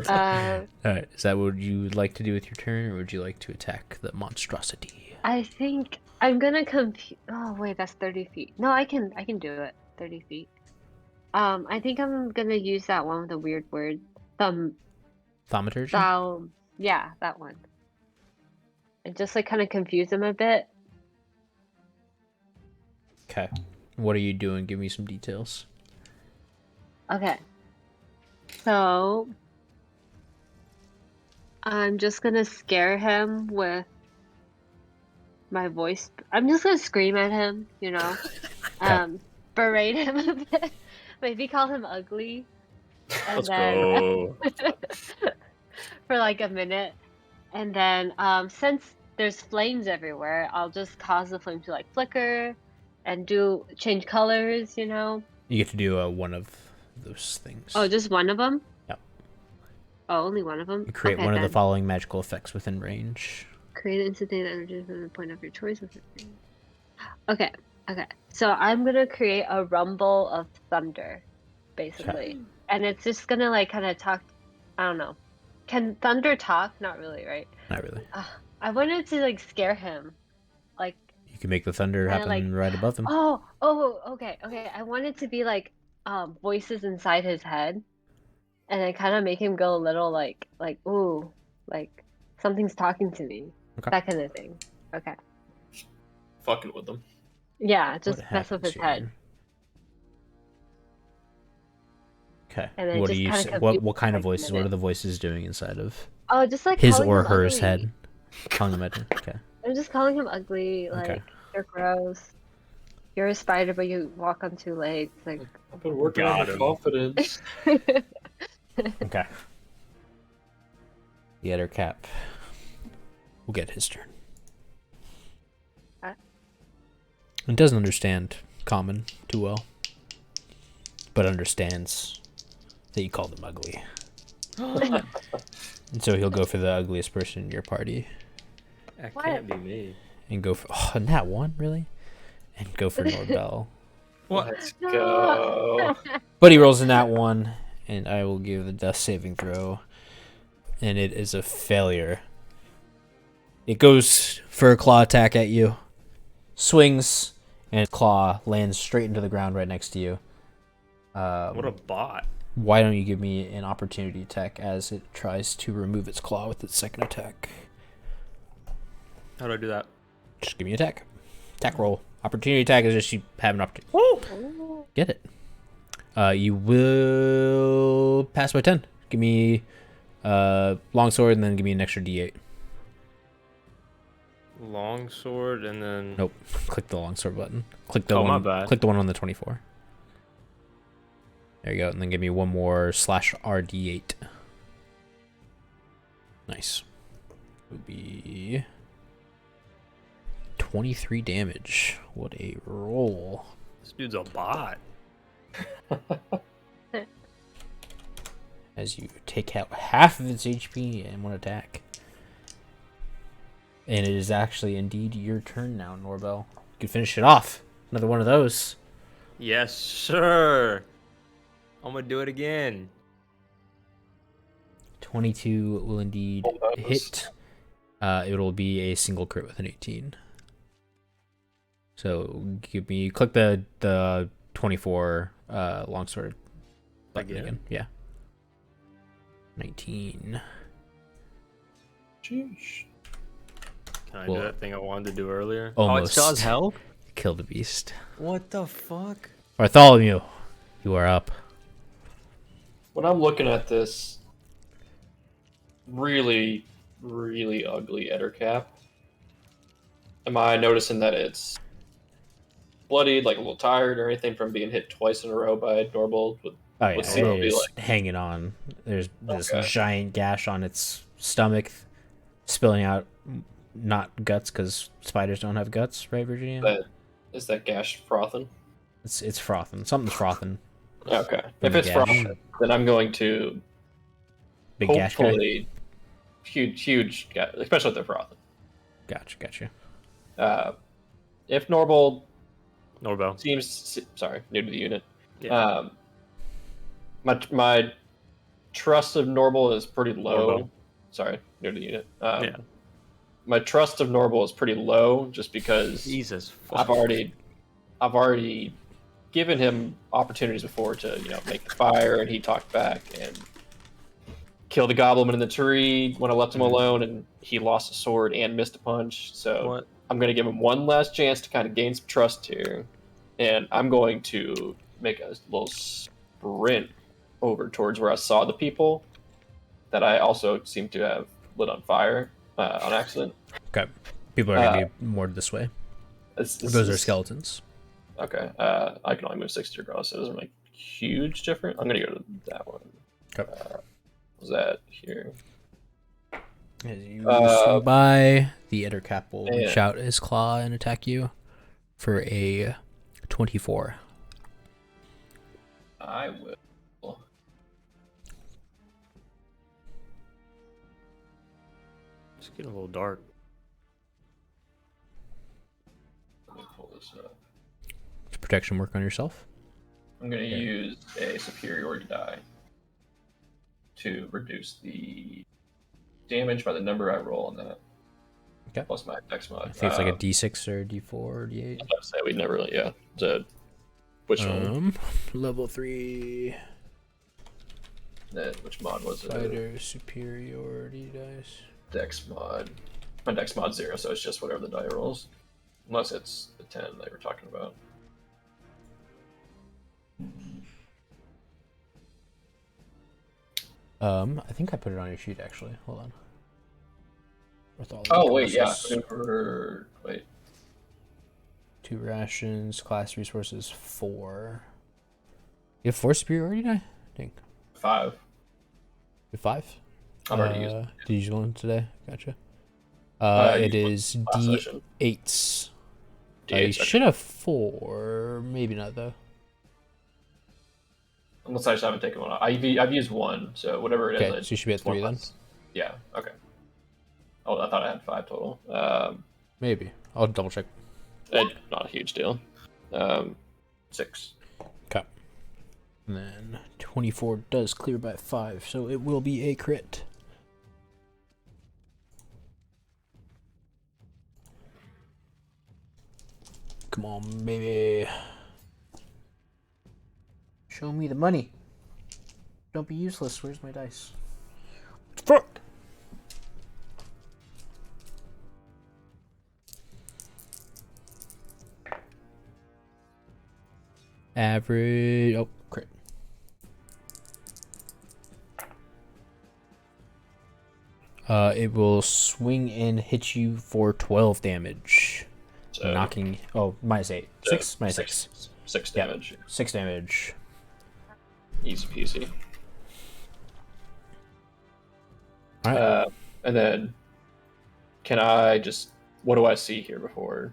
All right. Is that what you would like to do with your turn, or would you like to attack the monstrosity? I think I'm gonna Oh wait, that's 30 feet. No, I can do it. 30 feet. I think I'm gonna use that one with the weird word. Thaumaturgy? Yeah, that one. And just like kind of confuse them a bit. Okay. What are you doing? Give me some details. Okay. So I'm just gonna scare him with my voice. I'm just gonna scream at him, you know. Berate him a bit. Maybe call him ugly. And Let's then go. for like a minute. And then since there's flames everywhere, I'll just cause the flame to like flicker and change colors, you know. You get to do one of those things. Oh, just one of them? Yep. Oh, only one of them? You create Okay, one of the then. following magical effects within range. Create an instantaneous energy from the point of your choice. Okay, okay. So I'm gonna create a rumble of thunder, basically. And it's just gonna like kind of talk. I don't know. Can thunder talk? Not really, right? Not really. I wanted to like scare him. Like, You can make the thunder Kinda happen like, right above him. okay. I wanted to be like voices inside his head. And then kind of make him go a little like, ooh, like something's talking to me. Okay. That kind of thing. Okay. Fucking with them. Yeah, just What mess with happens his head. here? Okay. And then What do just you kinda say? confuse What kind of him, like, voices? a What are minute. the voices doing inside of Oh, just like his calling or him hers ugly. head? Calling them at okay. I'm just calling him ugly, like Okay. you're gross. You're a spider, but you walk on 2 legs. Like, I've been working Got on my him. confidence. Okay. The other cap. will get his turn. Alright. And doesn't understand common too well, but understands that you call them ugly. And so he'll go for the ugliest person in your party That What? can't be me. and go for that one, really? And go for Norbel. Let's No. go. But he rolls in that one, and I will give the death saving throw. And it is a failure. It goes for a claw attack at you, swings, and its claw lands straight into the ground right next to you. What a bot. Why don't you give me an opportunity attack as it tries to remove its claw with its second attack? How do I do that? Just give me an attack. Attack roll. Opportunity attack is just you have an opportunity. Ooh. Get it. You will pass by 10. Give me longsword and then give me an extra d8. Longsword and then. Nope. Click the longsword button. Click the Oh, one. my bad. Click the one on the 24. There you go. And then give me one more /RD8. Nice. It would be 23 damage. What a roll. This dude's a bot. As you take out half of its HP in one attack. And it is actually indeed your turn now, Norbel. You can finish it off. Another one of those. Yes, sir. I'm gonna do it again. 22 will indeed hit. It'll be a single crit with an 18. So click the 24 longsword button again. Yeah. 19. Jeez. Can I Well, do that thing I wanted to do earlier? almost. Oh, it still has health? Kill the beast. What the fuck? Bartholomew, you are up. When I'm looking at this really, really ugly Ettercap, am I noticing that it's bloodied, like a little tired, or anything from being hit twice in a row by Norbold? Oh yeah, Let's see what it'll be it's like. hanging on. There's this Okay. giant gash on its stomach, spilling out not guts because spiders don't have guts, right, Virginia? Is that gash frothing? It's frothing. Something's frothing. Okay. From If the it's gash. frothing, then I'm going to Big gash guy. hopefully huge, especially if they're frothing. Gotcha. If Norbold Norbel. seems new to the unit. Yeah. My trust of Norbold is pretty low. Norbold. Sorry, new to the unit. Yeah. My trust of Norbold is pretty low, just because Jesus. I've already given him opportunities before to make the fire, and he talked back and kill the goblin in the tree when I left him alone, and he lost a sword and missed a punch. So What? I'm going to give him one last chance to kind of gain some trust here, and I'm going to make a little sprint over towards where I saw the people that I also seem to have lit on fire on accident. Okay. People are gonna be more this way. Those are skeletons. Okay. I can only move 60 across, so it doesn't make huge difference. I'm gonna go to that one. Okay. Was that here? As you swing by, the Ettercap will Yeah. reach out his claw and attack you for a 24. I will. It's getting a little dark. Let me pull this up. Does protection work on yourself? I'm gonna use a superiority die to reduce the damage by the number I roll on that. Okay. Plus my dex mod. I think it's like a D6 or D4 or D8. I was about to say we never really which one? Level 3 Which mod was it? fighter superiority dice. Dex mod. My dex mod 0, so it's just whatever the die rolls. Unless it's the 10 they were talking about. I think I put it on your sheet actually. Hold on. With all the Oh wait, yeah. classes. Wait. 2 rations, class resources 4. You have 4 superiority die? I think. 5. You have 5? I've already used it. Did you use one today? Gotcha. It is last session. D8s. You D8s, okay. should have 4. Maybe not, though. Unless I just haven't taken one. I've used 1, so whatever it is. Okay, so you should be at it's 1 3 then. less. Yeah. Okay. Oh, I thought I had 5 total. Maybe. I'll double check. Not a huge deal. 6. Okay. And then 24 does clear by 5, so it will be a crit. Come on, baby. Show me the money. Don't be useless. Where's my dice? Fuck! Average. Oh, crit. It will swing and hit you for 12 damage. So, Knocking. Oh, minus 8. 6? Minus 6. 6 Yeah. damage. 6 damage. Easy peasy. Alright. And then, can I just? What do I see here before?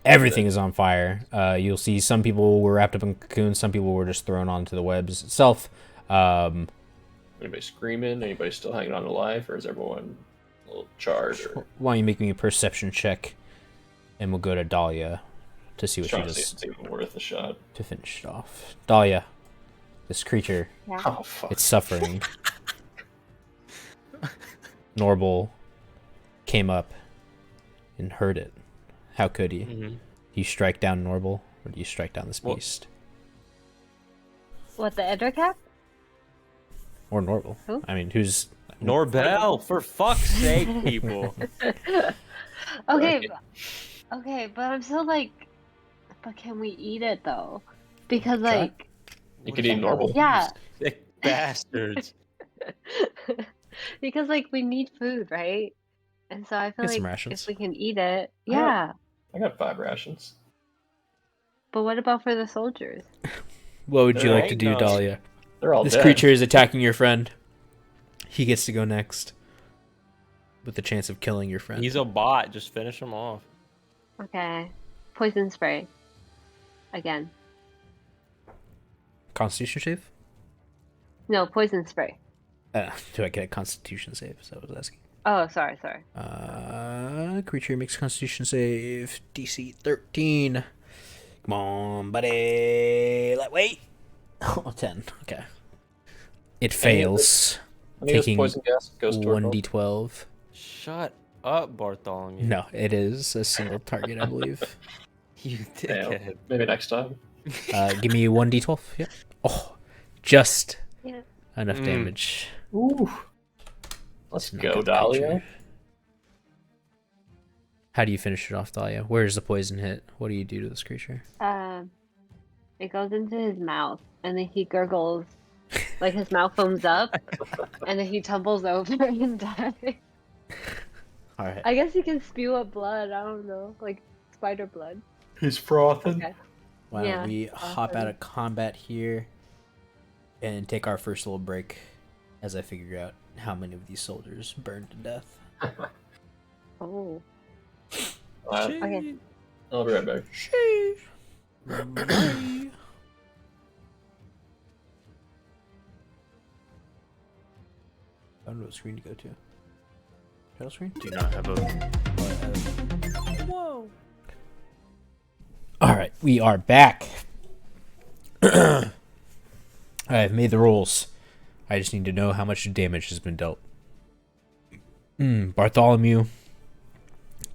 Everything is on fire. You'll see some people were wrapped up in cocoons, some people were just thrown onto the webs itself. Anybody screaming? Anybody still hanging on to life, or is everyone a little charred? Or Why don't you make me a perception check, and we'll go to Dahlia to see what she trying to see does if it's even worth a shot? to finish it off. Dahlia, this creature, Yeah. Oh fuck! it's suffering. Norble came up and heard it. How could he? Mm-hmm. Do you strike down Norble, or do you strike down this Well- beast? What, the Eddercap? Or Norble? Who? I mean, who's... Norbell, for fuck's sake, people. Okay, but I'm still like, but can we eat it though? Because Try. like, You could eat normal. yeah, Sick bastards. because like we need food, right? And so I feel Get some like rations. if we can eat it, I got- yeah. I got 5 rations. But what about for the soldiers? What would you There like to ain't do, none. Dahlia? They're all This dead. creature is attacking your friend. He gets to go next. With the chance of killing your friend. He's a bot. Just finish him off. Okay, poison spray. Again, Constitution save? no poison spray. Do I get a Constitution save? So I was asking. Oh, sorry. Creature makes Constitution save. DC 13. Come on, buddy. Wait. Oh, 10. Okay. It fails. I think it's Taking poison gas goes toward 1d12. Shut up, Bartholomew. No, it is a single target, I believe. You Damn. dickhead. Maybe next time. Give me 1d12. Yeah. Oh, just Yeah. enough damage. Ooh. Let's Knock go, out the Dahlia. creature. How do you finish it off, Dahlia? Where's the poison hit? What do you do to this creature? It goes into his mouth, and then he gurgles, like his mouth foams up, and then he tumbles over and dies. All right. I guess he can spew up blood. I don't know, like spider blood. He's frothing. Okay. Why Yeah, don't we hop out awesome. of combat here and take our first little break as I figure out how many of these soldiers burned to death. Oh. Okay. I'll be right back. I don't know what screen to go to. Title screen? Do not have a. Whoa. Alright, we are back. I have made the rolls. I just need to know how much damage has been dealt. Bartholomew,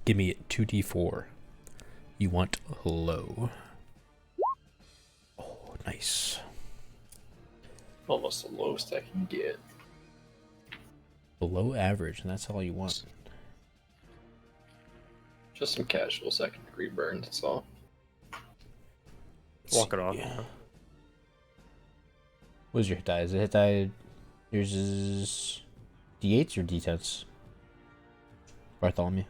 give me 2d4. You want low. Oh, nice. Almost the lowest I can get. Below average, and that's all you want. Just some casual second degree burns, that's all. Walk it off. Yeah. What's your hit die? Is it hit die? Yours is D8s or D10s? Bartholomew.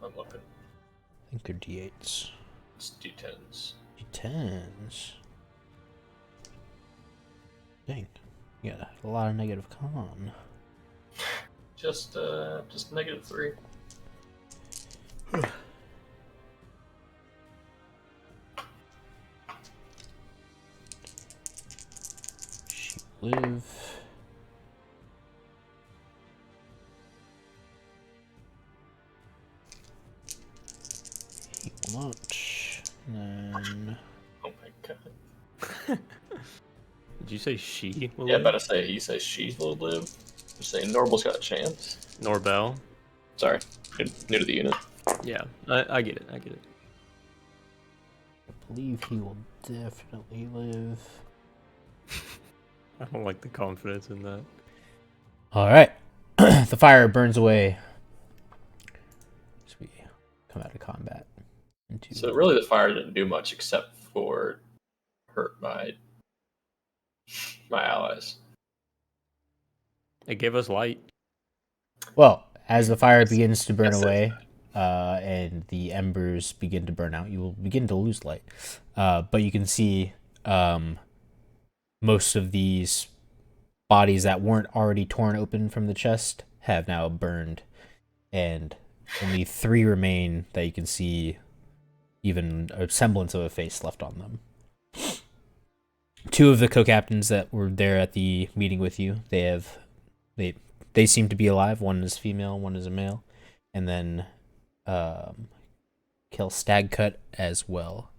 I'm looking. I think they're D8s. It's D10s. D10s. Dang. Yeah, a lot of negative con. Just -3. She live. He will not. And then Oh my god. Did you say she will Yeah, live? about to say he says she will live. I'm saying Norbal's got a chance. Norbell. Sorry, new to the unit. Yeah, I get it. I get it. I believe he will definitely live. I don't like the confidence in that. All right. The fire burns away as we come out of combat. So really, the fire didn't do much except for hurt my allies. It gave us light. Well, as the fire begins to burn Yes, away, and the embers begin to burn out, you will begin to lose light. But you can see most of these bodies that weren't already torn open from the chest have now burned, and only 3 remain that you can see even a semblance of a face left on them. 2 of the co-captains that were there at the meeting with you, they seem to be alive. One is female, one is a male, and then kill Stagcut as well.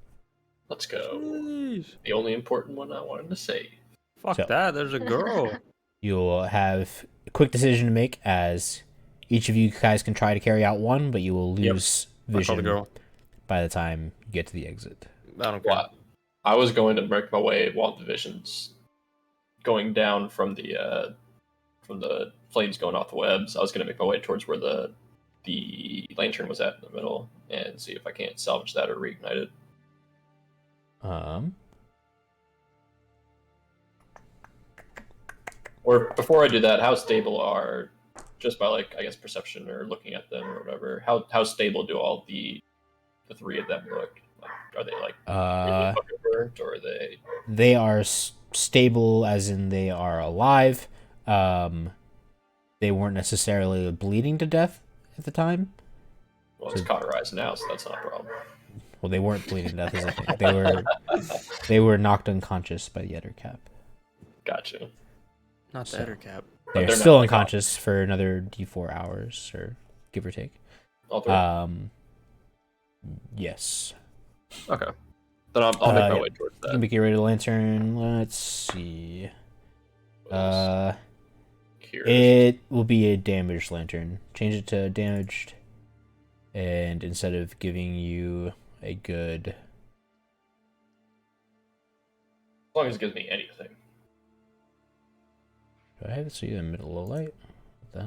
Let's go. Jeez. The only important one I wanted to say. Fuck So- that. There's a girl. You'll have a quick decision to make, as each of you guys can try to carry out one, but you will lose I call the vision girl. by the time you get to the exit. I don't care. What? I was going to make my way while the vision's going down from the flames going off the webs. I was going to make my way towards where the lantern was at in the middle and see if I can't salvage that or reignite it. Or before I do that, how stable are, just by like I guess perception or looking at them or whatever, how stable do all the 3 of them look? Like, are they like really fucking burnt, or are they? They are stable, as in they are alive. They weren't necessarily bleeding to death at the time. Well, it's cauterized now, so that's not a problem. Well, they weren't bleeding to death, is the thing. They were knocked unconscious by the Edder Cap. Gotcha. Not the Edder Cap. They're they're still not, like, unconscious for another D4 hours, or give or take. All 3. Yes. Okay. Then I'll make my way towards You can that. make your way to the lantern. Let's see. Curious. It will be a damaged lantern. Change it to damaged, and instead of giving you a good, As long as it gives me anything. do I have it so you're in the middle of light? What the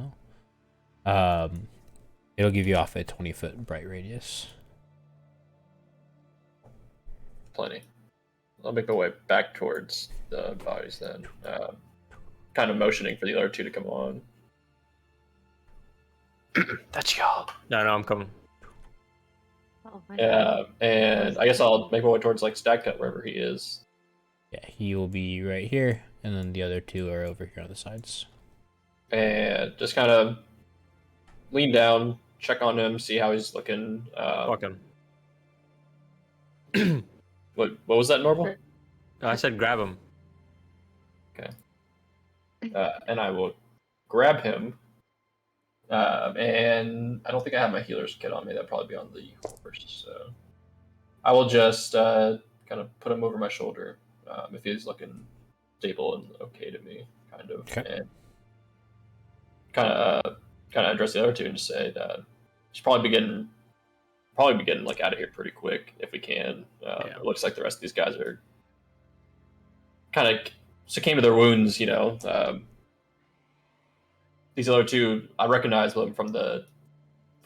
hell? It'll give you off a 20-foot bright radius. Plenty. I'll make my way back towards the bodies then. Kind of motioning for the other 2 to come on. That's y'all. No, I'm coming. Oh my Yeah, and I guess I'll make my way towards like Stagcut wherever he is. Yeah, he will be right here, and then the other 2 are over here on the sides. And just kind of lean down, check on him, see how he's looking. Fuck him. What was that, Normal? I said grab him. And I will grab him. And I don't think I have my healer's kit on me. That'll probably be on the horse. So I will just kind of put him over my shoulder if he's looking stable and okay to me, kind of. Okay. And kind of address the other 2 and just say that should probably be getting like out of here pretty quick if we can. It looks like the rest of these guys are kind of succumbed to their wounds, you know. These other 2, I recognize them from the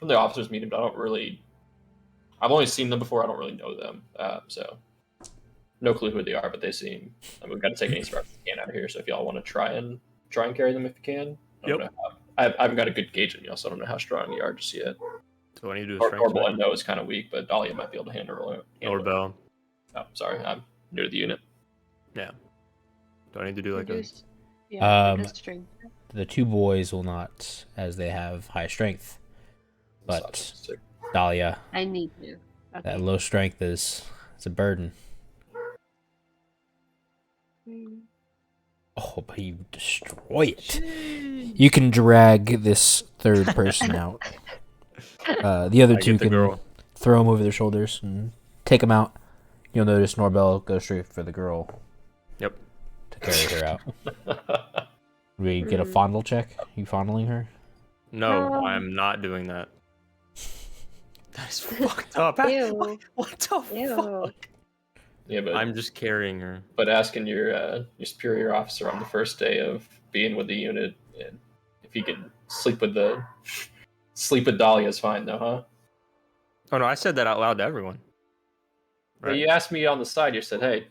officers meeting, but I've only seen them before. I don't really know them, so no clue who they are. But they seem. We've got to take any surprises we can out of here. So if y'all want to try and carry them if you can. I don't know I haven't got a good gauge on y'all, so I don't know how strong you are just yet. So I need to do a Or strength Norbel, I check. know is kind of weak, but Dahlia might be able to handle it. Norbell. Oh, sorry, I'm new to the unit. Yeah. Do I need to do like a... Yeah, like Um, a string. the two boys will not, as they have high strength. But Misogynistic. Dahlia, I need to. Okay. that low strength it's a burden. Oh, but you destroy it. You can drag this third person out. The other I two get the can girl. throw them over their shoulders and take them out. You'll notice Norbell goes straight for the girl. Yep. To carry her out. We get a fondle check? You fondling her? No, No. I'm not doing that. That is fucked up. Ew. What the Ew. fuck? Yeah, but I'm just carrying her. but asking your superior officer on the first day of being with the unit, and if he can sleep with Dahlia is fine though, huh? Oh no, I said that out loud to everyone. Well, Right. you asked me on the side. You said, "Hey,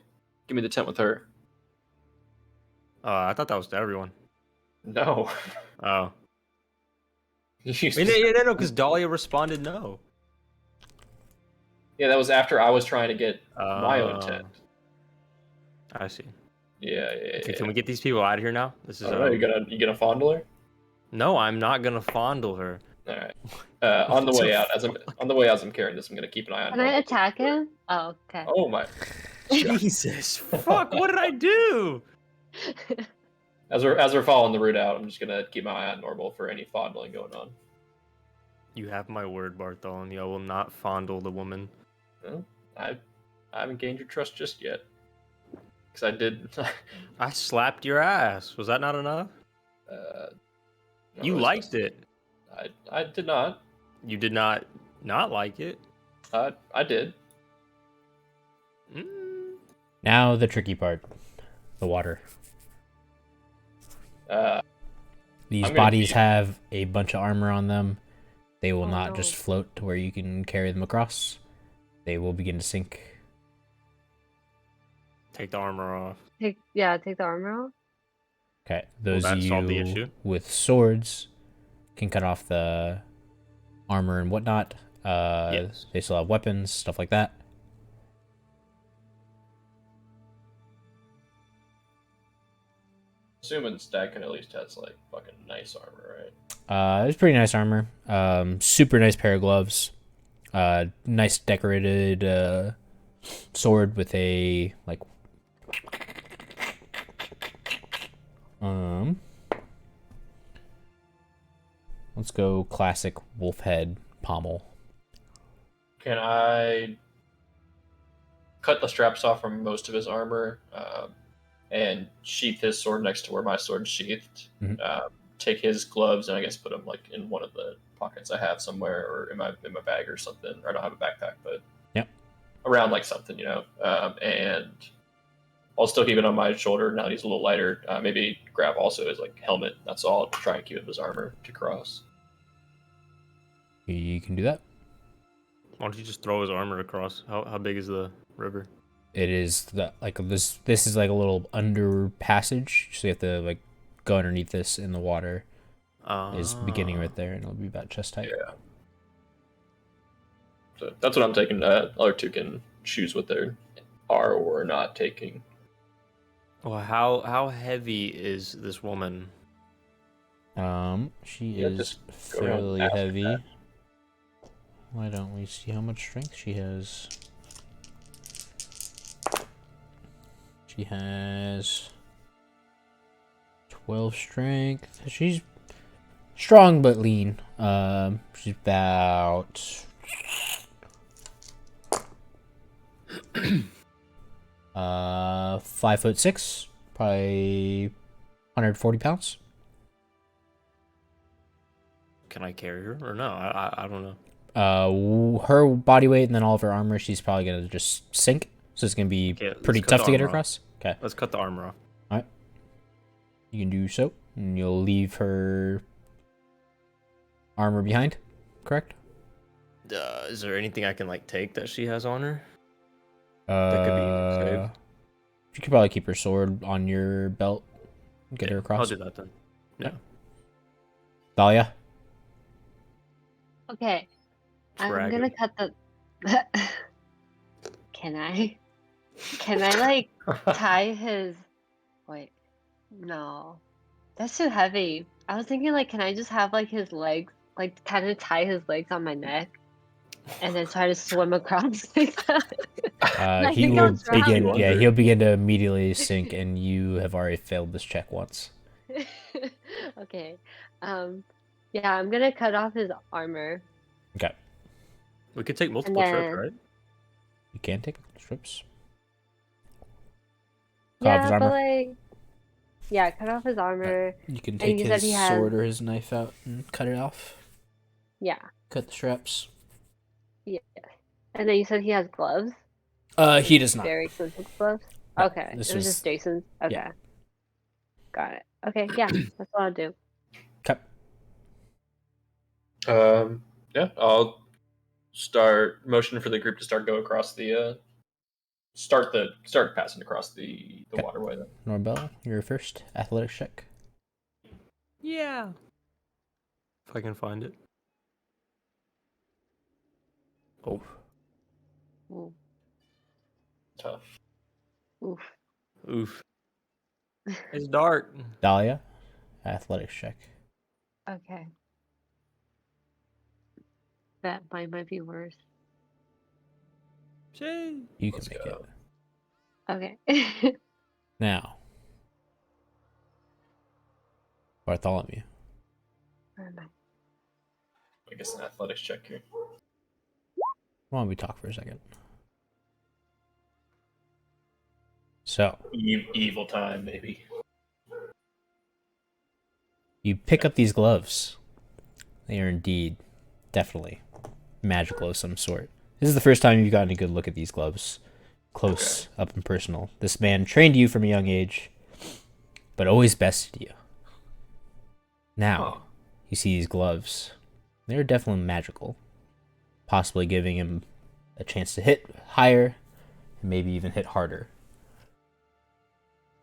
give me the tent with her." I thought that was to everyone. No. Oh. You- No, because Dahlia responded no. yeah, that was after I was trying to get my own tent. I see. Yeah. Okay, can we get these people out of here now? This is I don't know, you gonna fondle her? No, I'm not gonna fondle her. All right. On the way out, as I'm carrying this, I'm gonna keep an eye on. Can I Norbell. attack him? Oh, okay. Oh my! Jesus, fuck! What did I do? As we're following the route out, I'm just gonna keep my eye on Norbell for any fondling going on. You have my word, Bartholomew. I will not fondle the woman. Well, I haven't gained your trust just yet, because I did. I slapped your ass. Was that not enough? No, You liked it. I did not. You did not like it. I did. Now the tricky part. The water. These I'm gonna bodies keep- have a bunch of armor on them. They will Oh, not no. just float to where you can carry them across. They will begin to sink. Take the armor off. Take the armor off. Okay, those that of solve the you issue? with swords can cut off the armor and whatnot. Yes. They still have weapons, stuff like that. Assuming Stagkin at least has like fucking nice armor, right? It's pretty nice armor. Super nice pair of gloves. Nice decorated sword with a like. Let's go classic wolf head pommel. Can I cut the straps off from most of his armor and sheath his sword next to where my sword's sheathed? Mhm. Take his gloves and I guess put them like in one of the pockets I have somewhere, or in my bag or something. Or I don't have a backpack, but around like something, and I'll still keep it on my shoulder now that he's a little lighter. Maybe grab also his like helmet. That's all. I'll try and keep it his armor to cross. You can do that. Why don't you just throw his armor across? How big is the river? It is that like this. This is like a little under passage, so you have to like go underneath this in the water. Is beginning right there, and it'll be about chest height. Yeah. So that's what I'm taking. Other two can choose what they are or not taking. Well, how heavy is this woman? She Yeah, is just go around fairly asking heavy. that. Why don't we see how much strength she has? She has 12 strength. She's strong but lean. She's about 5'6", probably 140 pounds. Can I carry her or no? I don't know. Her body weight and then all of her armor, she's probably gonna just sink. So it's gonna be Okay, let's pretty cut tough the to get her armor off. across. Okay, Let's cut the armor off. you can do so, and you'll leave her armor behind. Correct. Is there anything I can like take that she has on her? That could be easy to save. You could probably keep her sword on your belt. Get her I'll across. do that then. Yeah. Dahlia. Okay. I'm gonna cut the. Can I? Can I like tie his? Wait, no. That's too heavy. I was thinking, like, can I just have, like, his legs, like, kind of tie his legs on my neck and then try to swim across like that? I He think I'll will drown. begin. You Yeah, under. he'll begin to immediately sink, and you have already failed this check once. Okay. Yeah, I'm gonna cut off his armor. Okay, We could take And multiple trips, then, right? you can take strips. Cut off his yeah, but, armor. like, yeah, cut off his armor. You can And take you said his he has, sword or his knife out and cut it off. yeah, Cut the straps. yeah. And then you said he has gloves? He does not. Very expensive gloves? No, Okay, this it was was- just Jason's? Okay. yeah. Got it. Okay, yeah, that's what I'll do. Okay. Yeah, I'll start motion for the group to start go across the start passing across the Okay. waterway. Then. Norbel, you're first. Athletics check. Yeah. If I can find it. Oh, Ooh, Tough. oof. oof. It's dark. Dahlia, athletics check. Okay. That might be worse. Shit. You can Let's make go. it. Okay. Now, Bartholomew. Where am I? I guess an athletics check here. Why don't we talk for a second? So, Evil time, maybe. you pick up these gloves. They are indeed, definitely, magical of some sort. This is the first time you've gotten a good look at these gloves. Close up and personal. This man trained you from a young age, but always bested you. Now, Huh. you see these gloves. They're definitely magical. Possibly giving him a chance to hit higher, and maybe even hit harder.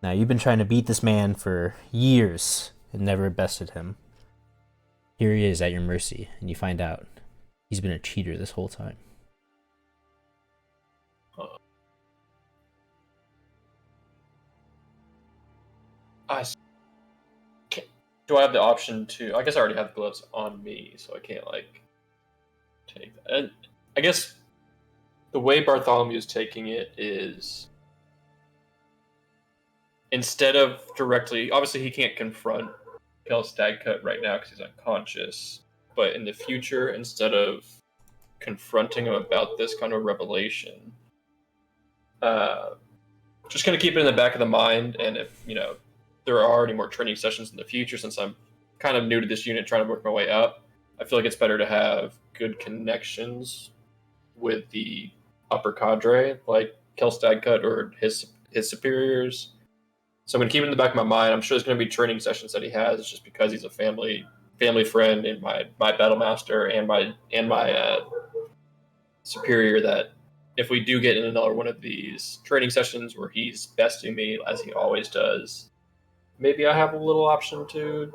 Now, you've been trying to beat this man for years and never bested him. Here he is at your mercy, and you find out he's been a cheater this whole time. Do I have the option to? I guess I already have the gloves on me, so I can't like take that. And I guess the way Bartholomew is taking it is instead of directly, obviously he can't confront Kel Stagcut right now because he's unconscious. But in the future, instead of confronting him about this kind of revelation, just kind of keep it in the back of the mind. And if there are already more training sessions in the future, since I'm kind of new to this unit, trying to work my way up, I feel like it's better to have good connections with the upper cadre, like Kel Stagcut or his superiors. So I'm going to keep it in the back of my mind. I'm sure there's going to be training sessions that he has, just because he's a family friend and my battle master and my superior. That if we do get in another one of these training sessions where he's besting me as he always does, maybe I have a little option to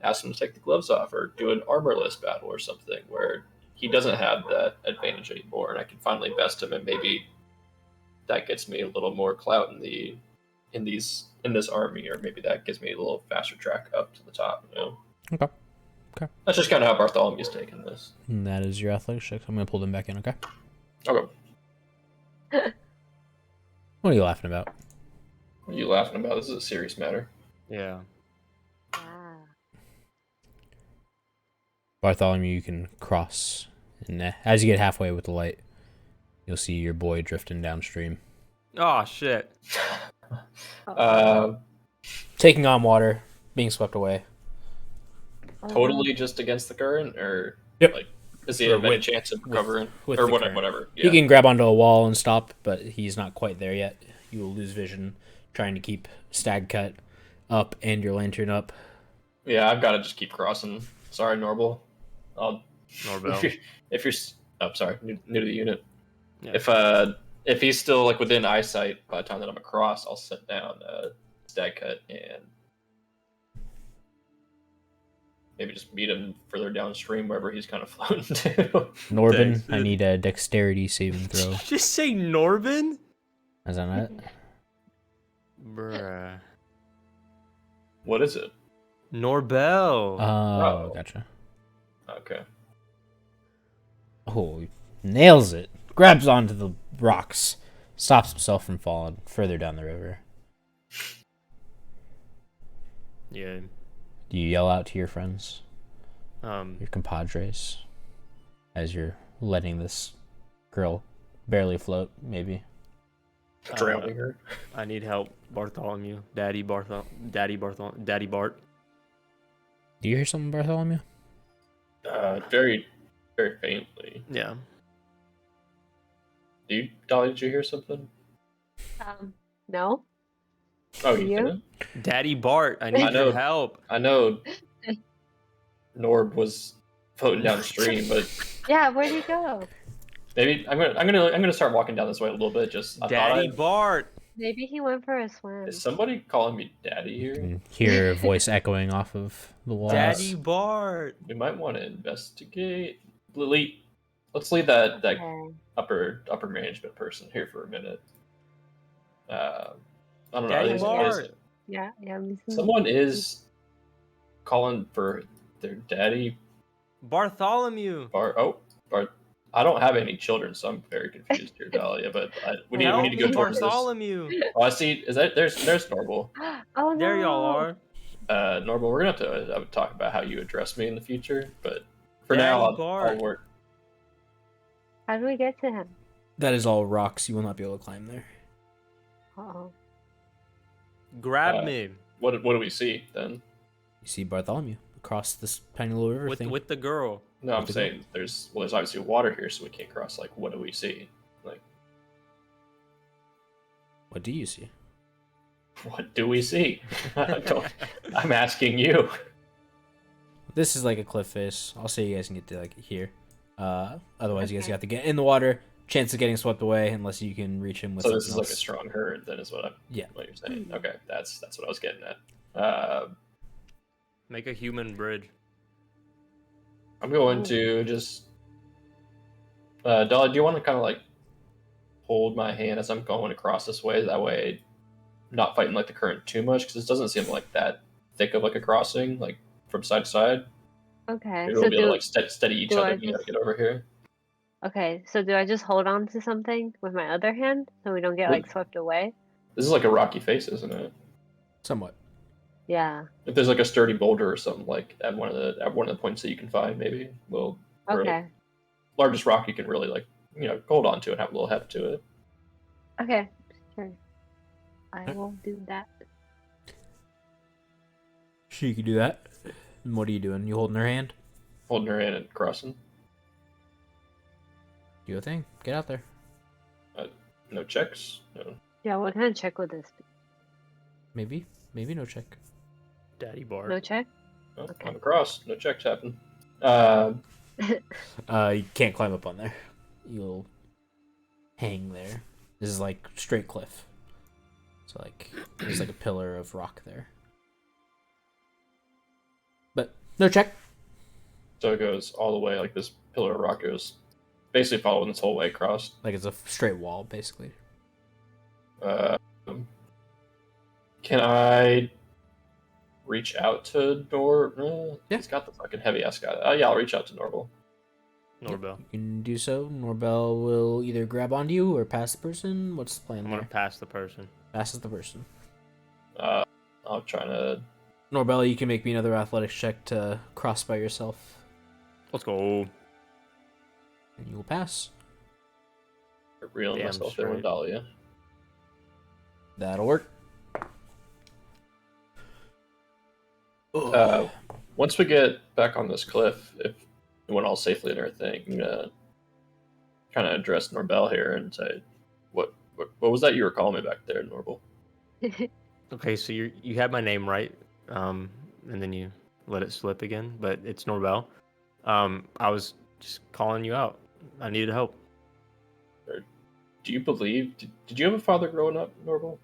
ask him to take the gloves off or do an armorless battle or something where he doesn't have that advantage anymore, and I can finally best him, and maybe that gets me a little more clout in this army, or maybe that gives me a little faster track up to the top. Okay. That's just kind of how Bartholomew's taking this. And that is your athletics check. I'm going to pull them back in, okay? Okay. What are you laughing about? What are you laughing about? This is a serious matter. Yeah. Ah. Bartholomew, you can cross. And as you get halfway with the light, you'll see your boy drifting downstream. Oh, shit. Taking on water, being swept away. Totally just against the current, or Yep. like is he Or have any with- chance of recovering, with or the whatever? current. Whatever. He Yeah. can grab onto a wall and stop, but he's not quite there yet. You will lose vision trying to keep Stagcut up and your lantern up. Yeah, I've got to just keep crossing. Sorry, Norble. Norbel. If you're sorry, new to the unit. Yeah. If he's still like within eyesight by the time that I'm across, I'll set down Stagcut and maybe just meet him further downstream wherever he's kind of floating to. Norbin, Thanks, I dude. need a dexterity saving throw. Just say Norbin? Is that not it? Bruh. What is it? Norbel. Oh, gotcha. Okay. Oh, he nails it. Grabs onto the rocks. Stops himself from falling further down the river. Yeah. Do you yell out to your friends, Um. your compadres, as you're letting this girl barely float, maybe? Drowning her. I need help, Bartholomew. Daddy Bart. Do you hear something, Bartholomew? Very, very faintly. Yeah. Dolly, did you hear something? No. Oh, Do you you? didn't? Daddy Bart, I need your help. I know Norb was floating downstream, but Yeah, where'd he go? maybe I'm gonna start walking down this way a little bit. Just Daddy Bart. Maybe he went for a swim. Is somebody calling me daddy You here? can hear a voice echoing off of the walls. Daddy Bart. We might want to investigate. Lily, let's leave that Okay. upper management person here for a minute. I don't know. Daddy Is Bart. Yeah, I'm listening. someone is calling for their daddy? Bartholomew. Bart. I don't have any children, so I'm very confused here, Dahlia. But we need to go towards this. Bartholomew. Oh, I see. Is that there's Norble. Oh no. There y'all are. Norble, we're gonna have to talk about how you address me in the future. But for Daddy now, Bart. I'll work. How do we get to him? That is all rocks. You will not be able to climb there. Uh-oh. Grab me What do we see then? You see Bartholomew across this tiny little river thing. with the girl. No, I'm What to saying there's obviously water here, so we can't cross. Like, what do we see? Like, What do you see? what do we see? I'm asking you. This is like a cliff face. I'll say you guys can get to like here. Otherwise, you guys have to get in the water. Chance of getting swept away unless you can reach him with. So this is something like a else. strong herd, then, is what you're saying. Okay, that's what I was getting at. Make a human bridge. I'm going to just. Dolly, do you want to kind of like hold my hand as I'm going across this way? That way, not fighting like the current too much, because this doesn't seem like that thick of like a crossing, like from side to side. Okay. Maybe So we'll be able to like steady each do other I when we just- get over here. Okay, so do I just hold on to something with my other hand so we don't get like swept away? This is like a rocky face, isn't it? Somewhat. Yeah. If there's like a sturdy boulder or something like at one of the points that you can find, maybe or Okay. largest rock you can really like hold on to and have a little heft to it. Okay. Sure. I will do that. Sure, you can do that. And what are you doing? You holding her hand? Holding her hand and crossing. Do your thing. Get out there. No checks. No. Yeah, what kind of check would this be? Maybe no check. Daddy Bart. No check? No, Okay. I'm across. No checks happen. You can't climb up on there. You'll hang there. This is like straight cliff. So like there's like a pillar of rock there. But no check. So it goes all the way, like this pillar of rock goes basically following this whole way across. Like it's a straight wall, basically. Can I reach out to Nor? Yeah. He's got the fucking heavy ass guy. Yeah, I'll reach out to Norval. Norbel. You can do so. Norbel will either grab onto you or pass the person. What's the plan I'm there? gonna pass the person. Passes the person. I'm trying to. Norbel, you can make me another athletics check to cross by yourself. Let's go. And you will pass. Reel Damn myself in with straight. Dahlia. That'll work. Once we get back on this cliff, if it went all safely and everything, I'm gonna kind of address Norbel here and say, what was that you were calling me back there, Norbel? Okay, so you had my name right, and then you let it slip again, but it's Norbel. I was just calling you out. I needed help. Do you believe? Did you have a father growing up, Norbel?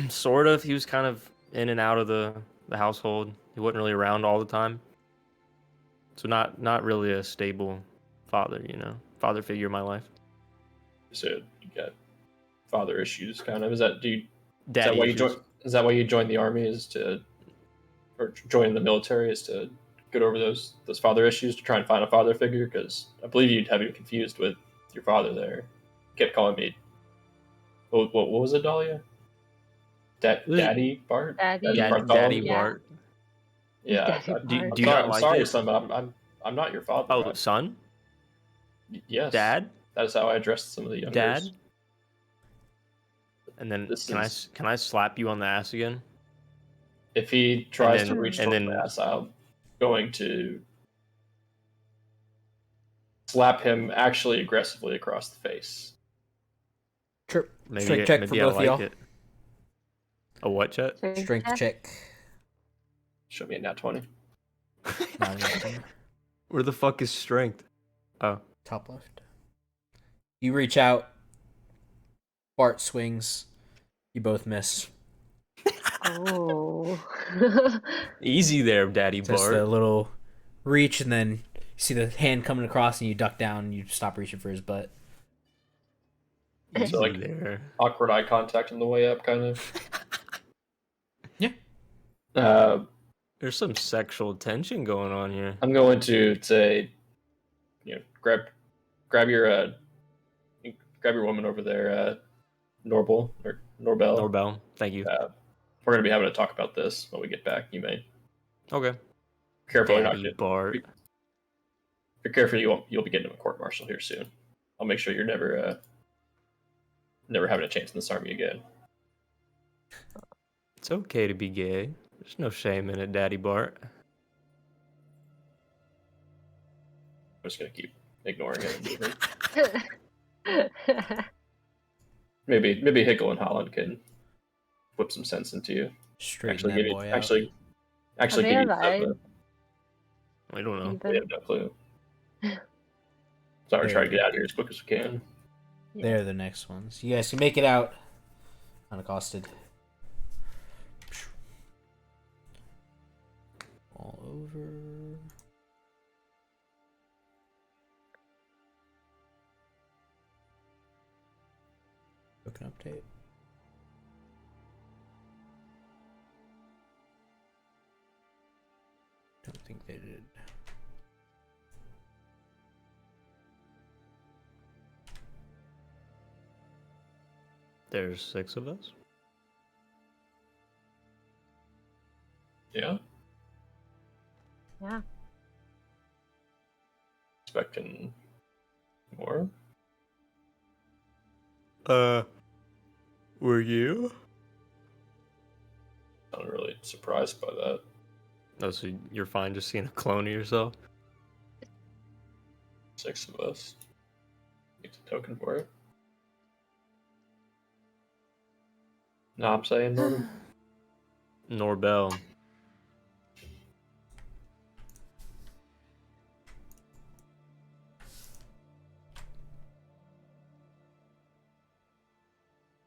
Sort of. He was kind of in and out of the household. He wasn't really around all the time. So not really a stable father, father figure in my life. So you got father issues, kind of. Is that Daddy why you issues. Is that why you joined the army? Or join the military is to get over those father issues, to try and find a father figure? Because I believe you'd have you confused with your father there. You kept calling me. What was it, Dahlia? Daddy Bart? Daddy. Daddy Yeah. Bart. Yeah. Daddy Do, Bart. do you not I'm like sorry, it? son, but I'm not your father. Oh, son? Yes. Dad? That is how I addressed some of the youngers. Dad? And then This can is- I slap you on the ass again? If he tries then- to reach and towards then- my ass, I'm going to slap him actually aggressively across the face. Sure. Maybe Strength check for maybe I both of like y'all. it. A what, Chet? Strength check. Show me a nat 20. Not anything. Where the fuck is strength? Oh. Top left. You reach out. Bart swings. You both miss. Oh. Easy there, Daddy Just Bart. a little reach, and then you see the hand coming across, and you duck down, and you stop reaching for his butt. Easy So, like, there. awkward eye contact on the way up, kind of. Yeah. There's some sexual tension going on here. I'm going to say, grab your woman over there, Norbel or Norbel. Norbel, thank you. We're gonna be having a talk about this when we get back. You may Okay. careful you're not Daddy getting. Bart. If you're careful, you'll be getting a court martial here soon. I'll make sure you're never having a chance in this army again. It's okay to be gay. There's no shame in it, Daddy Bart. I'm just gonna keep ignoring it. Maybe Hickle and Holland can whip some sense into you. Straighten Actually, that boy out. actually Are give they you alive? I don't know. we have no clue. So we're trying to get out of here as quick as we can. They're the next ones. You guys can make it out unaccosted. All over. Token update. Don't think they did. There's 6 of us. Yeah. Yeah. Expecting more. Were you? Not really surprised by that. Oh, so you're fine just seeing a clone of yourself? 6 of us. Need a token for it. No, I'm saying Norman. Norbel.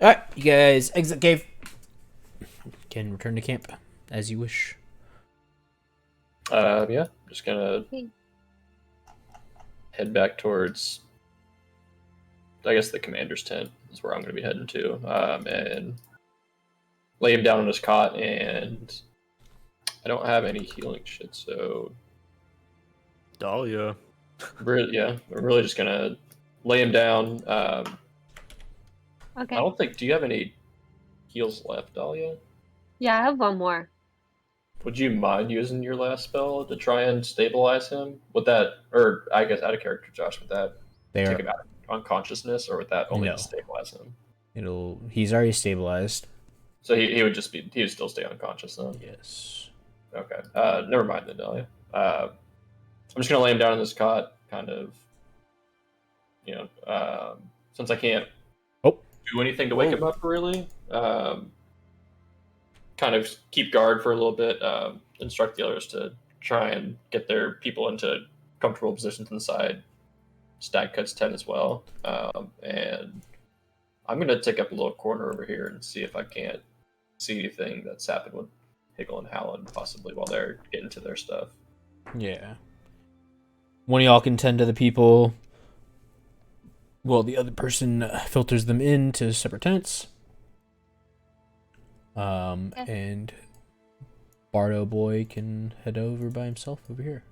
Alright, you guys exit cave. Can return to camp as you wish. Yeah, just gonna Okay. head back towards, I guess, the commander's tent is where I'm gonna be heading to, and lay him down on his cot. And I don't have any healing shit, so Dahlia. we're really just gonna lay him down. Okay. I don't think. Do you have any heals left, Dahlia? Yeah, I have one more. Would you mind using your last spell to try and stabilize him? Would that, or I guess out of character, Josh, would that take him out of unconsciousness, or would that only No. just stabilize him? He's already stabilized. So he would still stay unconscious then? Yes. Okay. Never mind then, Dahlia. I'm just gonna lay him down on this cot, kind of, since I can't do anything to wake him up really. Kind of keep guard for a little bit. Instruct the others to try and get their people into comfortable positions inside Stag Cut's tent as well. And I'm gonna take up a little corner over here and see if I can't see anything that's happened with Higgle and Howland, possibly while they're getting to their stuff. Yeah. One of y'all can tend to the people. Well, the other person filters them into separate tents. And Bardo boy can head over by himself over here.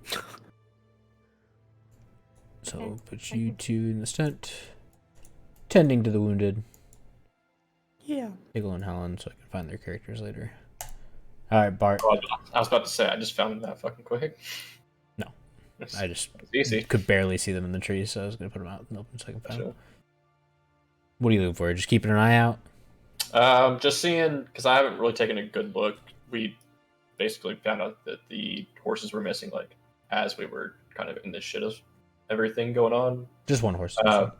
So Okay. put you two in the tent, tending to the wounded. Yeah. Higgle and Helen, so I can find their characters later. All right, Bart. Oh, I was about to say, I just found them that fucking quick. No, I just easy. could barely see them in the trees, so I was gonna put them out in the open so I can find them. Gotcha. What are you looking for? Just keeping an eye out. Just seeing, because I haven't really taken a good look. We basically found out that the horses were missing, like, as we were kind of in the shit of everything going on. Just one horse. Is missing.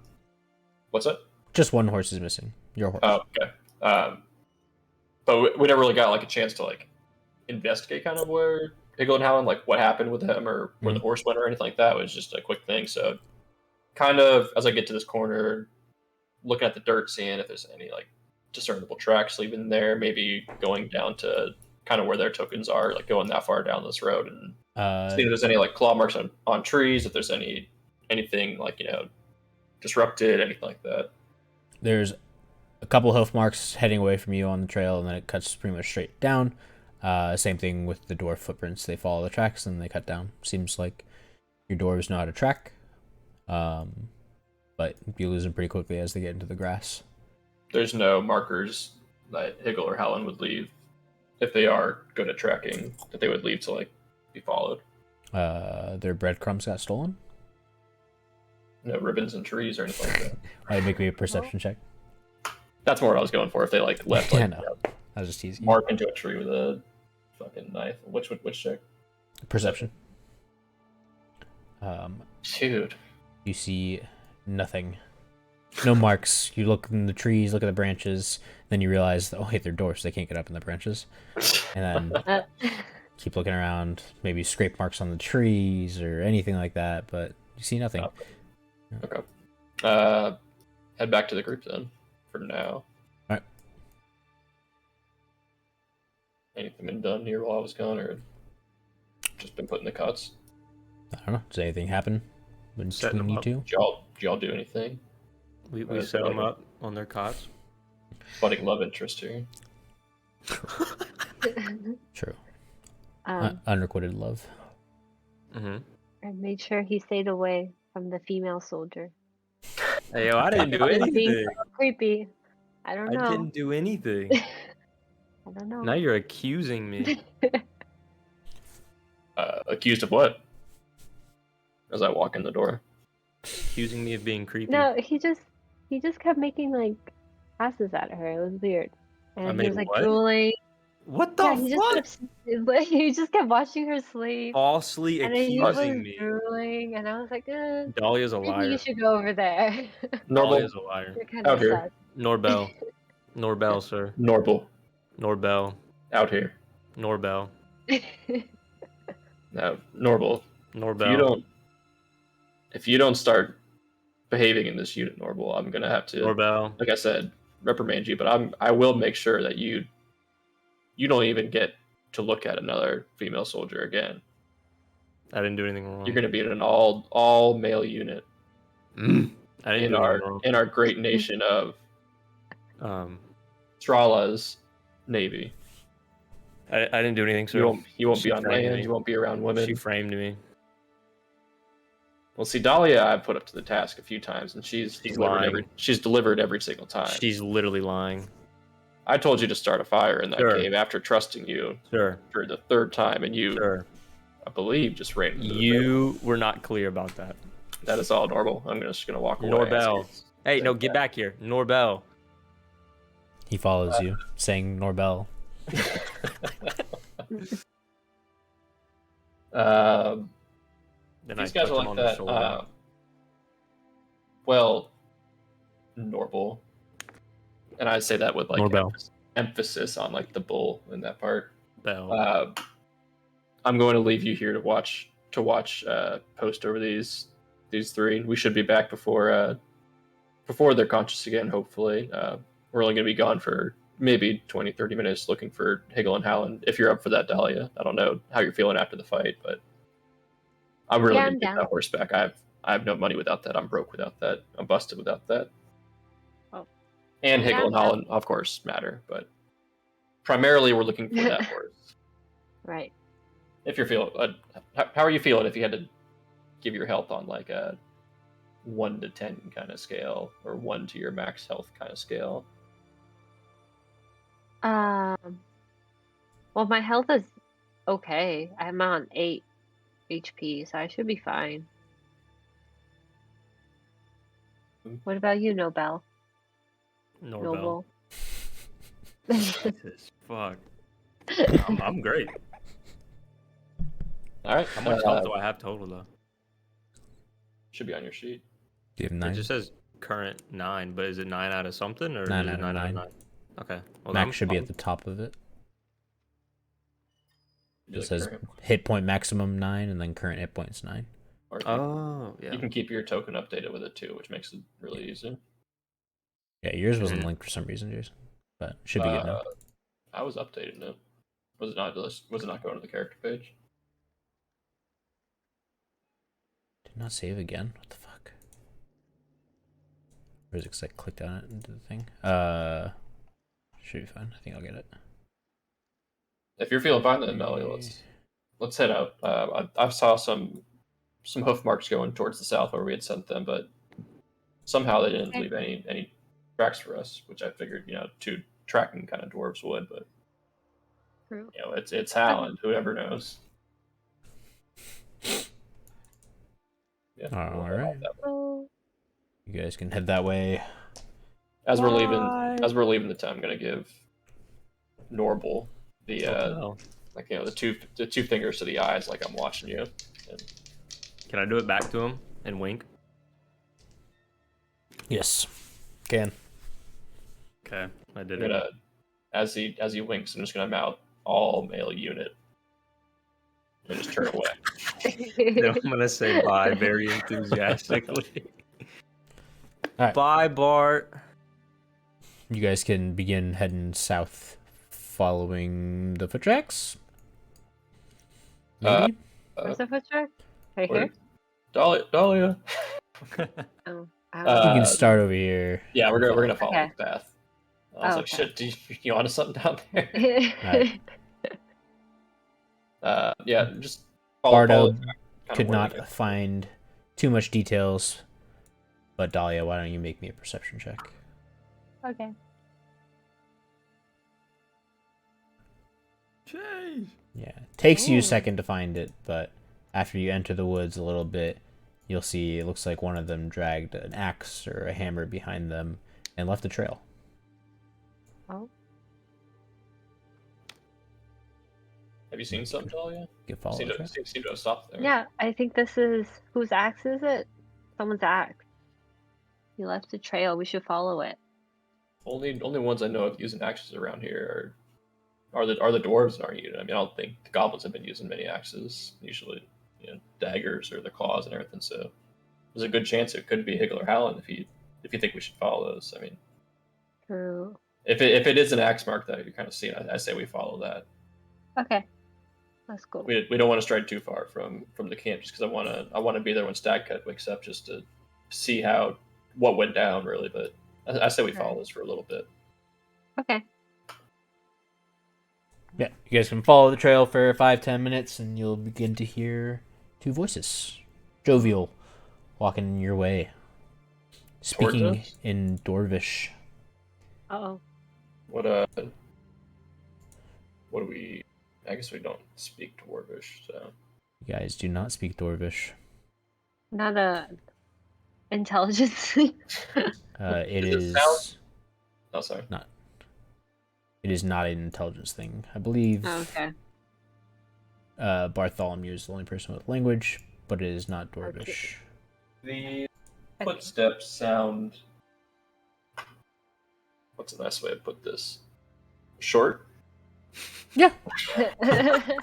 What's that? Just one horse is missing. Your horse. Oh, okay. But we never really got like a chance to like investigate kind of where Higgle and Howland, like what happened with him or where the horse went or anything like that. It was just a quick thing. So kind of as I get to this corner, looking at the dirt, seeing if there's any like discernible tracks leaving there, maybe going down to kind of where their tokens are, like going that far down this road and seeing if there's any like claw marks on trees, if there's anything like, you know, disrupted, anything like that. There's a couple hoof marks heading away from you on the trail, and then it cuts pretty much straight down. Same thing with the dwarf footprints. They follow the tracks and they cut down. Seems like your dwarves know how to track, but you lose them pretty quickly as they get into the grass. There's no markers that Higgle or Howland would leave if they are good at tracking, that they would leave to like be followed. Their breadcrumbs got stolen. No ribbons and trees or anything like that. Make me a perception check. That's more what I was going for. If they like left, like, Yeah, no. I was just teasing. mark into a tree with a fucking knife. Which check? Perception. Dude. You see nothing. No marks. You look in the trees, look at the branches, then you realize, oh wait, they're dwarfs. They can't get up in the branches. And then keep looking around. Maybe scrape marks on the trees or anything like that, but you see nothing. Okay. Head back to the group then. For now. Alright. Anything been done here while I was gone, or just been put in the cuts? I don't know. Does anything happen between you two? Did y'all do anything? We set them up on their cots. Budding love interest here. True. Unrequited love. Mm-hmm. I made sure he stayed away from the female soldier. Hey, yo, I didn't do Being anything. so creepy. I don't know. I didn't do anything. I don't know. Now you're accusing me. Accused of what? As I walk in the door. Accusing me of being creepy. No, he just kept making like passes at her. It was weird. And I he made was like what? drooling. What the Yeah, fuck? he just kept watching her sleep. Falsely And then he was accusing me. drooling, and I was like, Dahlia's a maybe liar. you should go over there. Dahlia's a liar. You're kind Out of here. Norbel. Norbel, sir. Norble. Norbel. Out here. Norbel. sad. No, Norble. Norbel. If you don't start behaving in this unit, Norble, I'm gonna have to, Norbel. like I said, reprimand you. But I will make sure that you don't even get to look at another female soldier again. I didn't do anything wrong. You're gonna be in an all male unit I didn't do anything wrong. in our great nation of Strala's navy. I didn't do anything, sir. You won't She be on framed land. me. You won't be around women. She framed me. Well, see, Dahlia, I've put up to the task a few times, and she's lying. delivered every single time. She's literally lying. I told you to start a fire in that Sure. cave after trusting you Sure. for the third time, and you, Sure. I believe, just ran into the middle. You were not clear about that. That is all normal. I'm just gonna walk away. Norbel. Hey, no, Say get that. back here. Norbel. He follows you, saying Norbel. Then These I guys touch are him like on the that. shoulder. Well, Norble, and I say that with like Norbel. emphasis on like the bull in that part. Bell. I'm going to leave you here to watch post over these three. We should be back before they're conscious again. Hopefully, we're only going to be gone for maybe 20-30 minutes looking for Higgle and Howland. If you're up for that, Dahlia. I don't know how you're feeling after the fight, but I'm really Yeah, going I'm to get down. that horse back. I have no money without that. I'm broke without that. I'm busted without that. Oh. And Yeah, Higgle and I'm down. Howland, of course, matter, but primarily we're looking for that horse. Right. If you're feeling, how are you feeling if you had to give your health on like a 1 to 10 kind of scale, or 1 to your max health kind of scale? Well, my health is okay. I'm on 8 HP, so I should be fine. What about you, Nobel? Norbel. Noble. Jesus, fuck. I'm great. All right. How much health do I have total though? Should be on your sheet. Do you have It 9? just says current 9, but is it 9 out of something or 9 is out it of 9 9. Okay. Well, Max should be at the top of it. Do It the says current- hit point maximum 9, and then current hit points 9. or you, Oh, you yeah. can keep your token updated with it too, which makes it really easy. Yeah, yours wasn't linked for some reason, Jason, but it should be good now. I was updating it. Was it not? Was it not going to the character page? Did not save again. What the fuck? Or is it because I clicked on it into the thing? Should be fine. I think I'll get it. If you're feeling fine, then Melly, let's head out. I saw some hoof marks going towards the south where we had sent them, but somehow they didn't leave any tracks for us, which I figured 2 tracking kind of dwarves would, but True. it's Howland. Whoever knows. Yeah. All right. Oh, You guys can head that way. As we're leaving the town, I'm gonna give Norble the the two fingers to the eyes, like I'm watching you. And Can I do it back to him and wink? Yes. Can. Okay, I did I'm it. gonna, as he winks, I'm just gonna mount all male unit and just turn away. No, I'm gonna say bye very enthusiastically. All right. Bye, Bart. You guys can begin heading south, following the foot tracks. Maybe. Where's the foot track? Right Wait, here? Dahlia. Oh, You Uh, can start over here. Yeah, we're gonna follow Okay. the path. I was like, Okay. shit, do you want something down there? Alright. Yeah, just follow Bardo the track, kinda could where they not go. find too much details, but Dahlia, why don't you make me a perception check? Okay. Jeez. Yeah, takes you Ooh. a second to find it, but after you enter the woods a little bit, you'll see it looks like one of them dragged an axe or a hammer behind them and left a trail. Oh. Have you seen something, Dahlia? You can follow Seem the to, trail. seem to have stopped there. Yeah, I think this is whose axe is it? Someone's axe. He left a trail. We should follow it. Only ones I know of using axes around here are the dwarves in our unit. I mean, I don't think the goblins have been using many axes. Usually, daggers or the claws and everything. So there's a good chance it could be Higgle or Howland if you think we should follow those. I mean, True. if it is an axe mark that you're kind of seeing, I say we follow that. Okay. That's cool. We don't want to stray too far from the camp, just because I want to be there when Stagcut wakes up, just to see what went down really. But I say we follow this for a little bit. Okay. Yeah, you guys can follow the trail for 5-10 minutes, and you'll begin to hear 2 voices, jovial, walking your way, speaking us? in Dwarvish. Uh-oh. What do we? I guess we don't speak Dwarvish, so You guys do not speak Dwarvish. Not a intelligence. It Does it is. oh sorry. It is not an intelligence thing. I believe Oh, okay. Bartholomew is the only person with language, but it is not Dwarvish. The footsteps sound. What's the nice way to put this? Short. Yeah.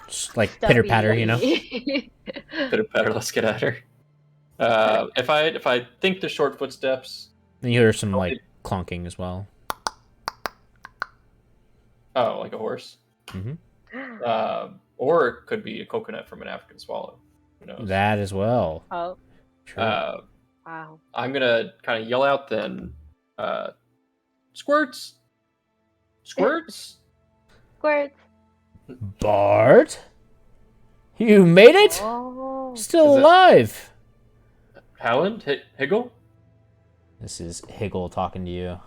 Just like pitter patter, you know. Pitter patter. Let's get at her. If I think the short footsteps. And you hear some like clonking as well. Oh, like a horse. Mm-hmm. Or it could be a coconut from an African swallow. Who knows? That as well. Oh, True. wow. I'm gonna kind of yell out then. Squirts. Squirts. squirts. Bart? You made it? Oh. Still Is it- alive? Howland? Higgle? This is Higgle talking to you.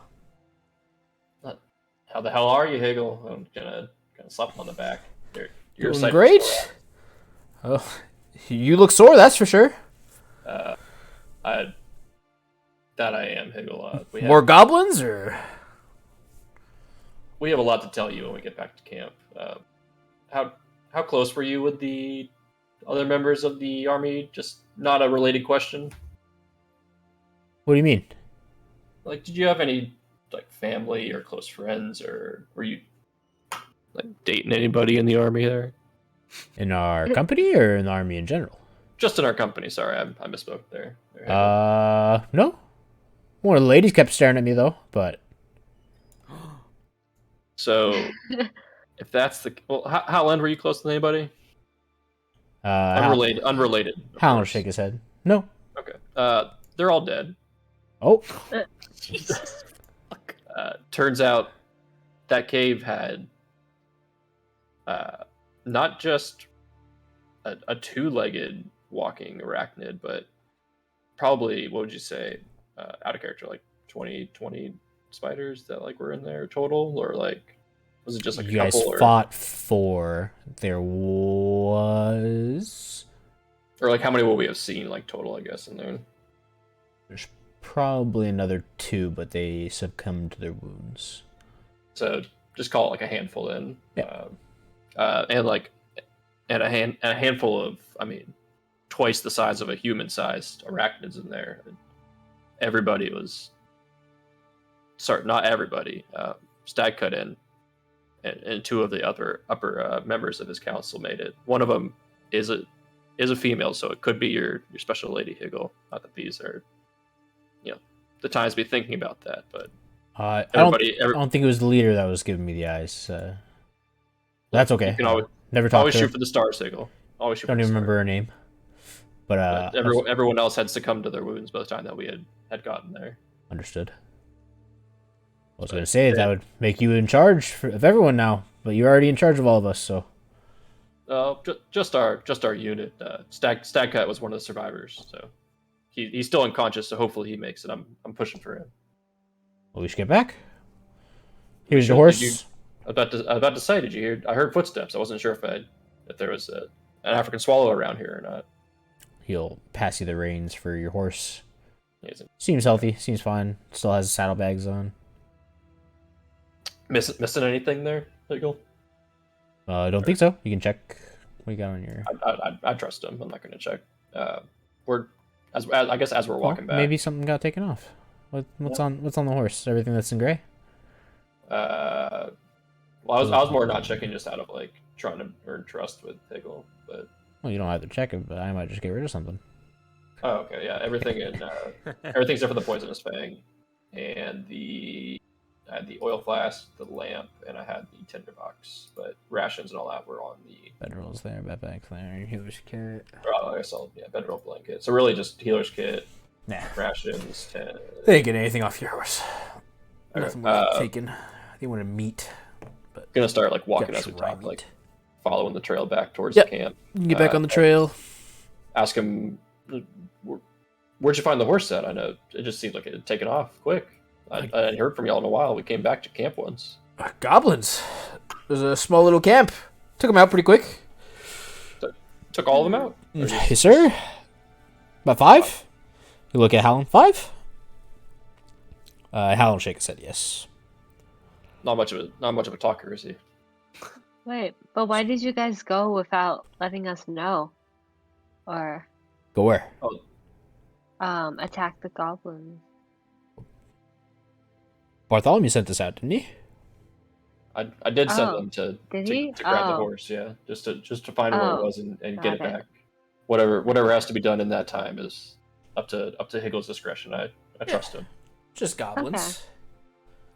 How the hell are you, Higgle? I'm gonna slap him on the back. You're a Doing sight for great. sore Oh, you look sore, that's for sure. eyes. I am, Higgle. More goblins, or? We have a lot to tell you when we get back to camp. How close were you with the other members of the army? Just not a related question. What do you mean? Like, did you have any like family or close friends, or were you like dating anybody in the army there? In our company or in the army in general? Just in our company. Sorry, I misspoke there. No. One of the ladies kept staring at me though, but So, if that's the Howland, were you close to anybody? Unrelated. Unrelated. of Hal will course. shake his head. No. Okay. They're all dead. Oh, Turns out that cave had not just a two-legged walking arachnid, but probably, what would you say, out of character, like 20 spiders that like were in there total, or like was it just like you a guys couple, fought 4. There was. or like how many will we have seen like total? I guess in there. There's probably another 2, but they succumbed to their wounds. So just call it like a handful then. Yeah. And a handful of, I mean, twice the size of a human-sized arachnids in there. Everybody was, sorry, not everybody. Stag cut in, and 2 of the upper members of his council made it. One of them is a female, so it could be your special lady, Higgle. Not that these are, the times to be thinking about that, but I don't think it was the leader that was giving me the eyes. That's okay. You can always, Never talked always to shoot her. for the stars, Higgle. Always shoot. Don't for the even stars. remember her name. But everyone else had succumbed to their wounds by the time that we had gotten there. understood. I was going to say that would make you in charge of everyone now, but you're already in charge of all of us. So Just our unit. Stagcat was one of the survivors, so he's still unconscious. So hopefully he makes it. I'm pushing for him. well, we should get back. Here's your horse. I was about to say, did you hear? I heard footsteps. I wasn't sure if there was an African swallow around here or not. He'll pass you the reins for your horse. Amazing. Seems healthy. Seems fine. Still has saddlebags on. Missing anything there, Higgle? I don't think so. You can check. What you got on your? I trust him. I'm not going to check. I guess as we're walking back. Maybe something got taken off. What's on the horse? Everything that's in gray. Well, I was more not checking just out of like trying to earn trust with Higgle, but. Well, you don't have to check it, but I might just get rid of something. Oh, okay, yeah. Everything everything except for the poisonous fang, and I had the oil flask, the lamp, and I had the tinderbox. But rations and all that were on the Bedroll's there, bedbag's there, your healer's kit. I guess bedroll blanket. So really just healer's kit, Nah, rations, they didn't get anything off your horse. Okay, Nothing was taken. They wanted meat. But gonna start like walking got as we some rye talk, meat. like following the trail back towards Yep. the camp. You can get back on the trail. Ask him, where'd you find the horse at? I know it just seemed like it had taken off quick. I hadn't heard from y'all in a while. We came back to camp once. Goblins. There's a small little camp. Took them out pretty quick. Took all of them out? Or just- Yes, sir. About 5? You look at Hallen. 5? Hallen shake his head, yes. Not much of a talker, is he? Wait, but why did you guys go without letting us know? Or Go where? attack the goblins? Bartholomew sent us out, didn't he? I did send Oh, them to did he? grab the Oh. horse, yeah, just to find where it Oh, was and get got it it. back. Whatever has to be done in that time is up to Higgle's discretion. I trust him. Just goblins.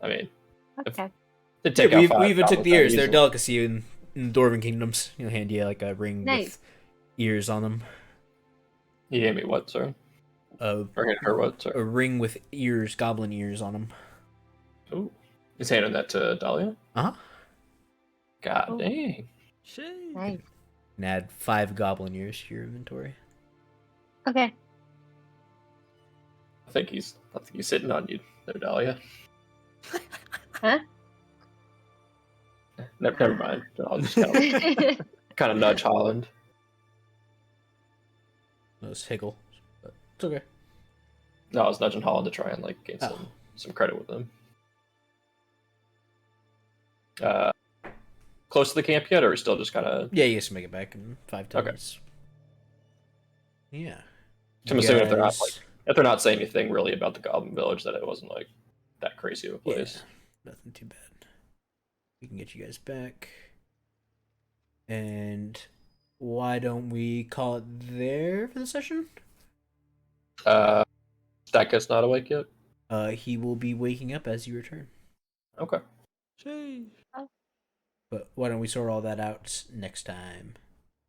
I mean, Okay. they take out we 5 even took goblins the ears. that They're a easily. delicacy in Dwarven kingdoms. Hand you like a ring Nice. with ears on them. He gave me what, sorry? Or her what, A sorry? ring with ears, goblin ears on them. Ooh. He's handing that to Dahlia? Uh-huh. God Oh. dang. Shit. Nice. And add 5 goblin ears to your inventory. Okay. I think he's sitting on you, there, Dahlia. Huh? Never mind. I'll just kind of nudge Holland. No, it's Higgle, but it's okay. No, I was nudging Holland to try and like gain Oh. some credit with him. Close to the camp yet, or are we still just kind of? Yeah, you guys can make it back in 5-10 Okay. minutes. Yeah. I'm You assuming if they're not guys- if they're not saying anything really about the Goblin Village, that it wasn't like that crazy of a place. Yeah, nothing too bad. We can get you guys back. And why don't we call it there for the session? Stackus not awake yet. He will be waking up as you return. Okay. Sheesh. But why don't we sort all that out next time?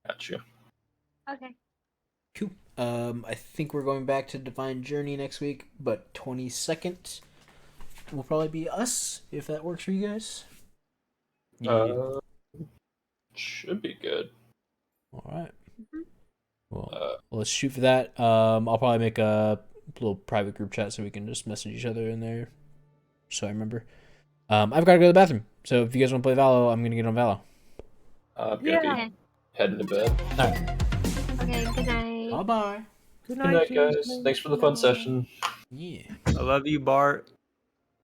Gotcha. Okay. Cool. I think we're going back to Divine Journey next week, but 22nd will probably be us, if that works for you guys. Should be good. All right. Mhm. Well, let's shoot for that. I'll probably make a little private group chat so we can just message each other in there. So I remember. I've got to go to the bathroom. So if you guys want to play Valo, I'm gonna get on Valo. I'm gonna be heading to bed. All right. Okay, good night. Bye bye. Good Good night, guys. Thanks for the fun session. Yeah. I love you, Bart.